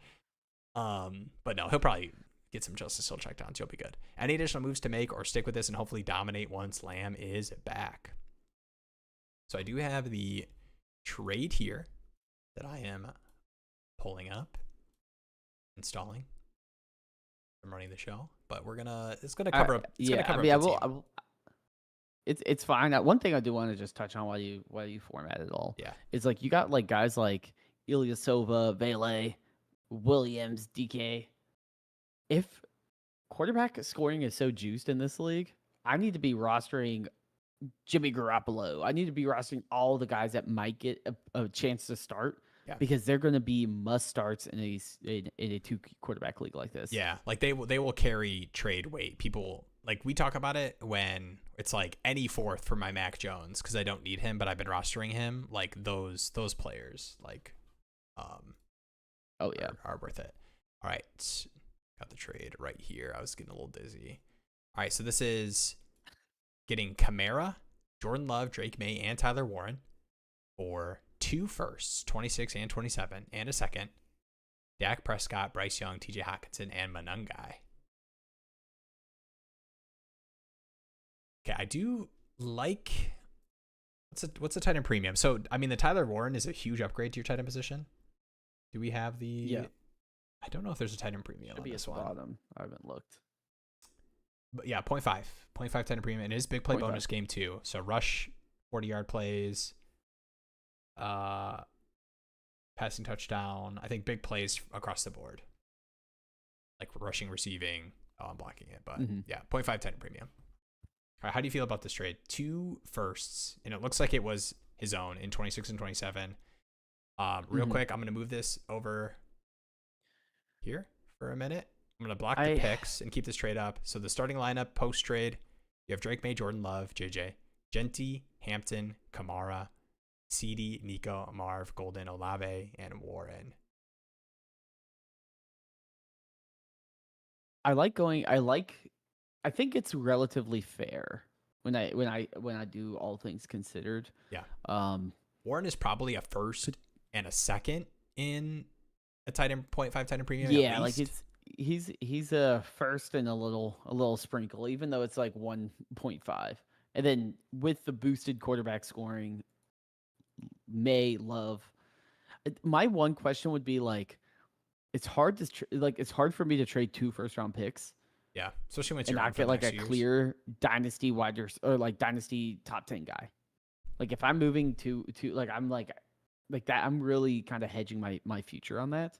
But no, he'll probably get some Justice Hill checkdowns. You'll be good. Any additional moves to make or stick with this and hopefully dominate once Lamb is back? So I do have the trade here that I am pulling up, installing. I'm running the show, but it's gonna cover up. It's gonna cover up the team. It's fine. One thing I do want to just touch on while you format it all. Yeah. Is like you got like guys like Ilyasova, Vele, Williams, DK. If quarterback scoring is so juiced in this league, I need to be rostering Jimmy Garoppolo. I need to be rostering all the guys that might get a chance to start. Yeah. Because they're going to be must starts in a 2 quarterback league like this. Yeah, like they will carry trade weight. People like we talk about it when it's like any fourth for my Mac Jones because I don't need him, but I've been rostering him. Like those players, like, are worth it. All right, got the trade right here. I was getting a little dizzy. All right, so this is getting Kamara, Jordan Love, Drake May, and Tyler Warren for 2 firsts, 26 and 27, and a second. Dak Prescott, Bryce Young, TJ Hockenson, and Manungai. Okay, I do like what's the tight end premium? So I mean the Tyler Warren is a huge upgrade to your tight end position. Do we have the I don't know if there's a tight end premium on this one. Bottom. I haven't looked. But yeah, 0.5 tight end premium, and it is big play bonus game too. So rush, 40-yard plays, passing touchdown. I think big plays across the board, like rushing, receiving. Oh, I'm blocking it, but yeah, 0.5 tight end premium. All right, how do you feel about this trade? 2 firsts, and it looks like it was his own in 26 and 27. Real quick, I'm going to move this over here for a minute. I'm going to block the picks and keep this trade up. So the starting lineup post-trade, you have Drake May, Jordan Love, JJ, Genty, Hampton, Kamara, CD, Nico, Marv, Golden, Olave, and Warren. I think it's relatively fair when I do all things considered. Yeah. Warren is probably a first and a second in a tight end 0.5 tight end premium. Yeah, like he's a first and a little sprinkle, even though it's like 1.5. And then with the boosted quarterback scoring, May Love. My one question would be like, it's hard for me to trade 2 first-round picks. Yeah, especially when and not get like a clear dynasty or like dynasty top 10 guy. Like if I'm moving to like I'm like that, I'm really kind of hedging my future on that.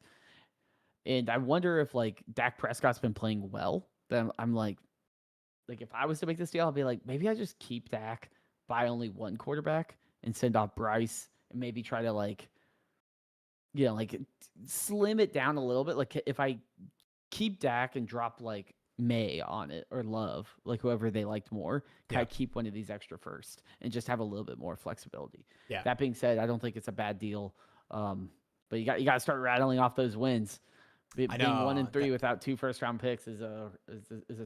And I wonder if like Dak Prescott's been playing well. Then I'm like if I was to make this deal, I'll be like maybe I just keep Dak, buy only 1 quarterback, and send off Bryce, and maybe try to like slim it down a little bit. Like if I keep Dak and drop like May on it or Love, like whoever they liked more, can I keep one of these extra first and just have a little bit more flexibility? Yeah. That being said, I don't think it's a bad deal. But you got to start rattling off those wins. Being 1-3 without 2 first-round picks is a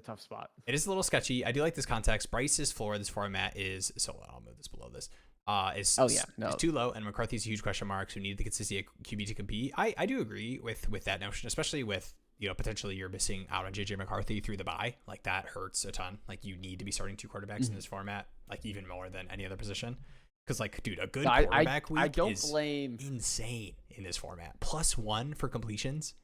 tough spot. It is a little sketchy. I do like this context. Bryce's floor, this format is so. I'll move this below this. Is too low, and McCarthy's a huge question mark. So need the consistency at QB to compete. I do agree with that notion, especially with potentially you're missing out on JJ McCarthy through the bye. Like that hurts a ton. Like you need to be starting 2 quarterbacks in this format, like even more than any other position. Because like, dude, a good quarterback week is insane in this format. +1 for completions.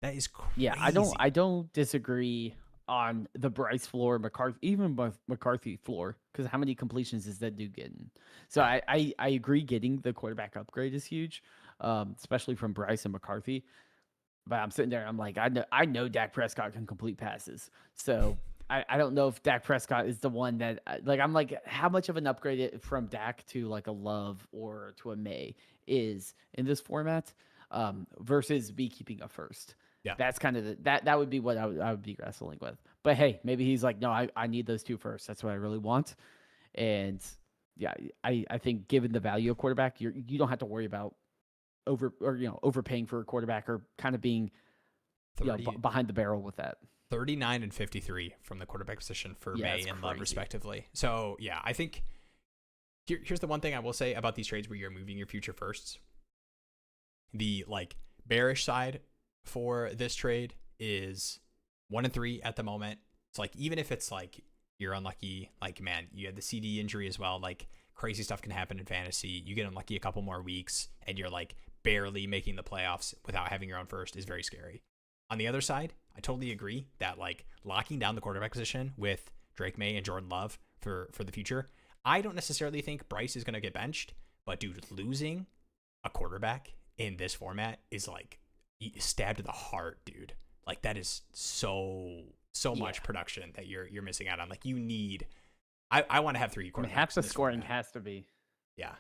That is crazy. Yeah, I don't disagree on the Bryce floor, McCarthy, even McCarthy floor, because how many completions is that dude getting? So I agree getting the quarterback upgrade is huge, especially from Bryce and McCarthy. But I'm sitting there, I'm like, I know Dak Prescott can complete passes. So I don't know if Dak Prescott is the one that I'm like, how much of an upgrade from Dak to like a Love or to a May is in this format versus me keeping a first. Yeah, that's kind of that would be what I would be wrestling with. But hey, maybe he's like, no, I need those 2 first. That's what I really want. And yeah, I think given the value of quarterback, you don't have to worry about overpaying for a quarterback or kind of being behind the barrel with that. 39 and 53 from the quarterback position for May and Love respectively. So yeah, I think here's the one thing I will say about these trades where you're moving your future firsts. The like bearish side for this trade is 1-3 at the moment. So like even if it's like you're unlucky, like man, you had the CD injury as well, like crazy stuff can happen in fantasy. You get unlucky a couple more weeks and you're like barely making the playoffs without having your own first is very scary. On the other side, I totally agree that like locking down the quarterback position with Drake May and Jordan Love for the future. I don't necessarily think Bryce is going to get benched, but dude, losing a quarterback in this format is like stabbed to the heart, dude. Like that is so much production that you're missing out on. Like you need, I want to have 3 quarterbacks. Half the scoring has to be. Yeah.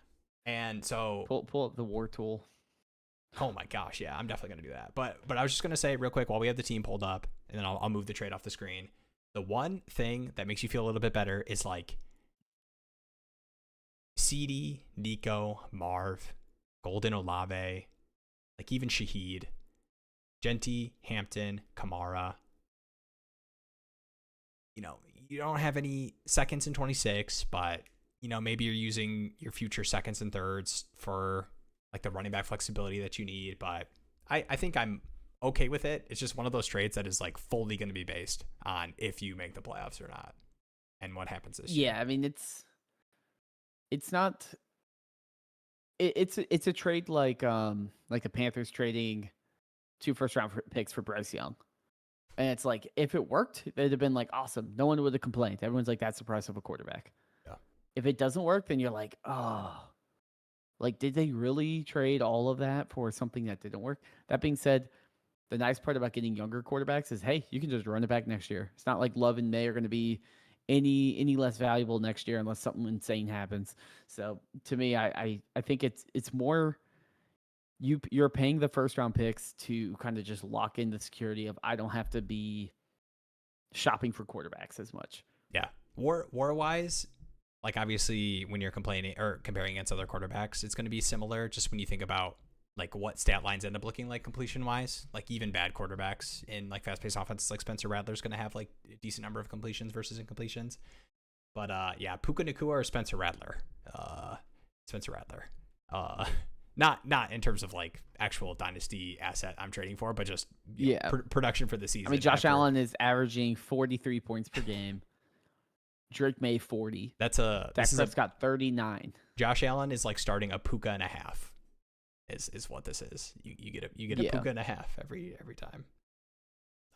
And so pull up the war tool. Oh my gosh, yeah, I'm definitely gonna do that. But I was just gonna say real quick while we have the team pulled up, and then I'll move the trade off the screen. The one thing that makes you feel a little bit better is like CD, Nico, Marv, Golden Olave, like even Shaheed, Genty, Hampton, Kamara. You know, you don't have any seconds in 26, but you know, maybe you're using your future seconds and thirds for like the running back flexibility that you need. But I think I'm okay with it. It's just one of those trades that is like fully going to be based on if you make the playoffs or not and what happens this year. Yeah, I mean it's not it's a trade like the Panthers trading 2 first-round picks for Bryce Young. And it's like if it worked, it'd have been like awesome. No one would have complained. Everyone's like, that's the price of a quarterback. Yeah. If it doesn't work, then you're like, oh, like, did they really trade all of that for something that didn't work? That being said, the nice part about getting younger quarterbacks is, hey, you can just run it back next year. It's not like Love and May are going to be any less valuable next year unless something insane happens. So to me, I think it's more you're paying the first round picks to kind of just lock in the security of I don't have to be shopping for quarterbacks as much. Yeah. War wise, like obviously when you're complaining or comparing against other quarterbacks, it's going to be similar just when you think about like what stat lines end up looking like completion wise. Like even bad quarterbacks in like fast paced offenses like Spencer Rattler's going to have like a decent number of completions versus incompletions. But yeah, Puka, Nacua, or Spencer Rattler. Spencer Rattler. Not in terms of like actual dynasty asset I'm trading for, but just production for the season. I mean, Josh Allen is averaging 43 points per game. Drake May 40. Dak Prescott 39. Josh Allen is like starting a Puka and a half. Is what this is. You get a Puka and a half every time.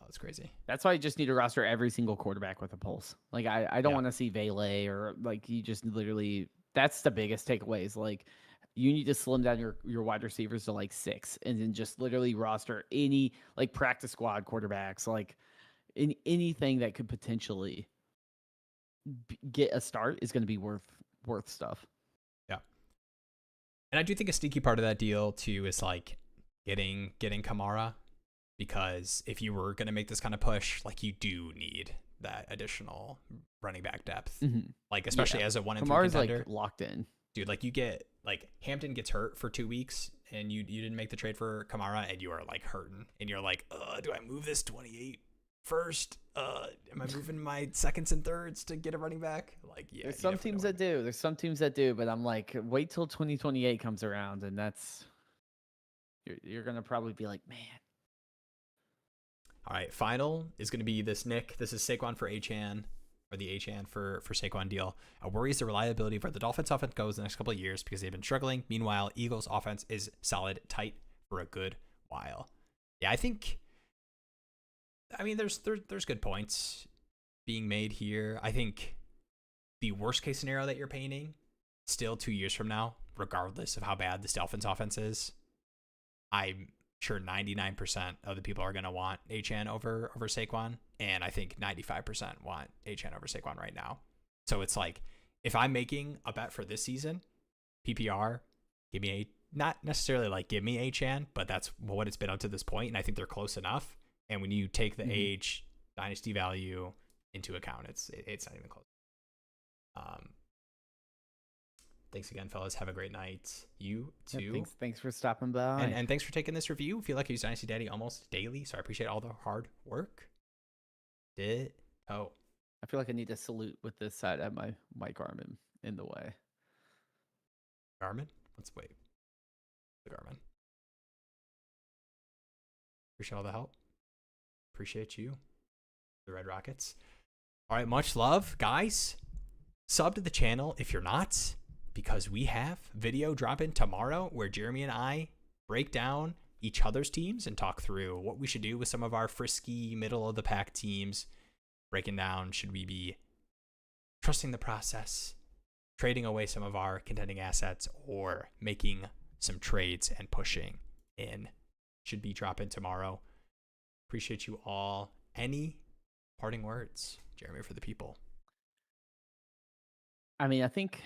Oh, it's crazy. That's why you just need to roster every single quarterback with a pulse. Like I don't want to see Vele or like you just literally. That's the biggest takeaway is like you need to slim down your wide receivers to like 6 and then just literally roster any like practice squad quarterbacks like anything that could potentially get a start is going to be worth stuff. Yeah. And I do think a sneaky part of that deal too is like getting Kamara, because if you were going to make this kind of push, like you do need that additional running back depth. Mm-hmm. Like especially as a 1-3 Kamara's contender. Like locked in. Dude, like you get like Hampton gets hurt for 2 weeks and you didn't make the trade for Kamara and you are like hurting and you're like, do I move this 28 first? Am I moving my seconds and thirds to get a running back? Like, yeah. There's some teams that do. There's some teams that do, but I'm like, wait till 2028 comes around and that's you're gonna probably be like, man. All right, final is gonna be this Nick. This is Saquon for Achan. Or the Achan for Saquon deal. Worries the reliability of where the Dolphins offense goes the next couple of years because they've been struggling. Meanwhile, Eagles offense is solid, tight for a good while. Yeah, I mean, there's good points being made here. I think the worst case scenario that you're painting, still 2 years from now, regardless of how bad this Dolphins offense is, I'm sure 99% of the people are going to want Achan over Saquon. And I think 95% want Achan over Saquon right now. So it's like, if I'm making a bet for this season, PPR, not necessarily like give me Achan, but that's what it's been up to this point. And I think they're close enough. And when you take the age dynasty value into account, it's not even close. Thanks again, fellas. Have a great night. You too. Yeah, thanks for stopping by. And thanks for taking this review. I feel like I use Dynasty Daddy almost daily, so I appreciate all the hard work. I feel like I need to salute with this side of my Garmin in the way. Garmin? Let's wait. The Garmin. Appreciate all the help. Appreciate you. the Red Rockets. All right, much love, guys. Sub to the channel if you're not, because we have video dropping tomorrow where Jeremy and I break down each other's teams and talk through what we should do with some of our frisky middle of the pack teams. Breaking down, should we be trusting the process, trading away some of our contending assets, or making some trades and pushing in? Should be dropping tomorrow. Appreciate you all. Any parting words, Jeremy, for the people? I mean, I think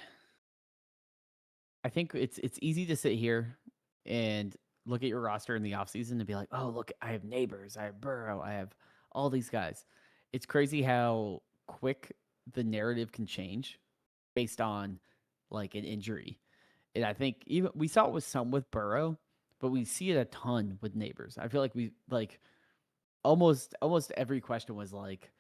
it's easy to sit here and look at your roster in the offseason and be like, oh, look, I have Neighbors, I have Burrow, I have all these guys. It's crazy how quick the narrative can change based on like an injury. And I think even we saw it with some with Burrow, but we see it a ton with Neighbors. I feel like we like almost every question was like,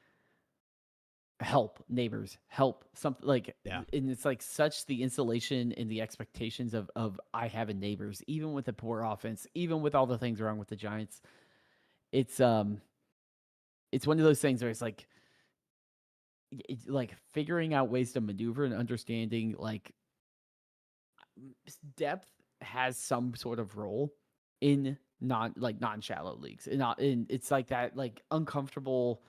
help, Neighbors, help, something like, yeah. And it's like such the insulation and the expectations of I have a Neighbors, even with the poor offense, even with all the things wrong with the Giants. It's one of those things where it's like figuring out ways to maneuver and understanding like depth has some sort of role in non-shallow leagues, and it's like that like uncomfortable,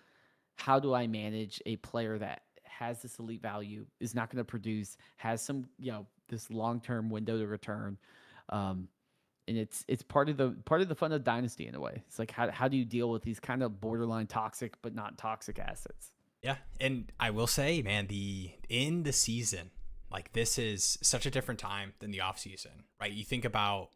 how do I manage a player that has this elite value, is not going to produce, has some, this long-term window to return, and it's part of the fun of Dynasty in a way. It's like how do you deal with these kind of borderline toxic but not toxic assets? Yeah, and I will say, man, in the season, like this is such a different time than the offseason, right? You think about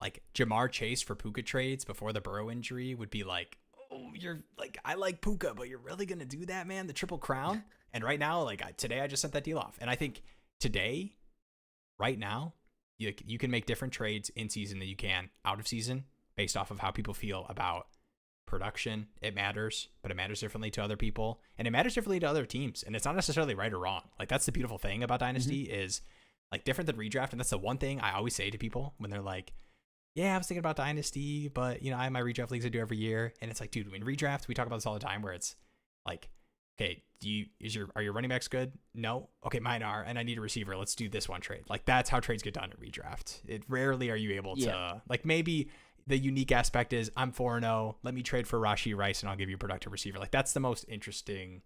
like Jamar Chase for Puka trades before the Burrow injury would be like, oh, you're like, I like Puka, but you're really going to do that, man? The Triple Crown? And right now, like today I just sent that deal off. And I think today, right now, you can make different trades in season than you can out of season based off of how people feel about production. It matters, but it matters differently to other people, and it matters differently to other teams. And it's not necessarily right or wrong. Like that's the beautiful thing about Dynasty is like different than redraft. And that's the one thing I always say to people when they're like, yeah, I was thinking about Dynasty, but I have my redraft leagues I do every year. And it's like, dude, in redraft, we talk about this all the time where it's like, okay, are your running backs good? No. Okay, mine are. And I need a receiver. Let's do this one trade. Like that's how trades get done in redraft. It rarely are you able to like, maybe the unique aspect is I'm 4-0. Let me trade for Rashee Rice and I'll give you a productive receiver. Like that's the most interesting.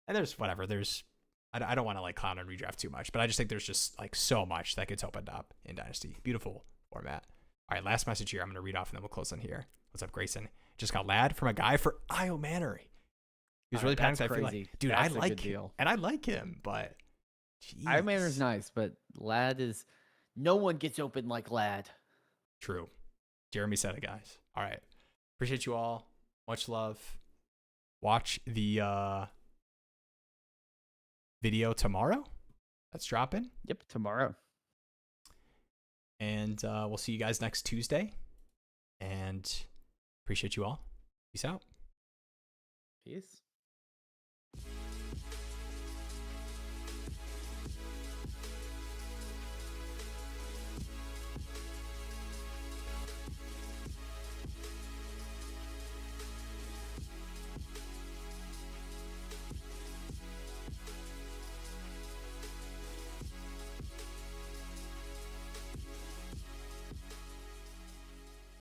And I don't want to like clown on redraft too much, but I just think there's just like so much that gets opened up in Dynasty. Beautiful format. All right, last message here. I'm going to read off and then we'll close on here. What's up, Grayson? Just got lad from a guy for Io Mannery. He was really panicked. I feel like, dude, I like him. And I like him, but Io Mannery's nice, but lad is, no one gets open like lad. True. Jeremy said it, guys. All right. Appreciate you all. Much love. Watch the video tomorrow. That's dropping. Yep, tomorrow. And we'll see you guys next Tuesday. And appreciate you all. Peace out. Peace.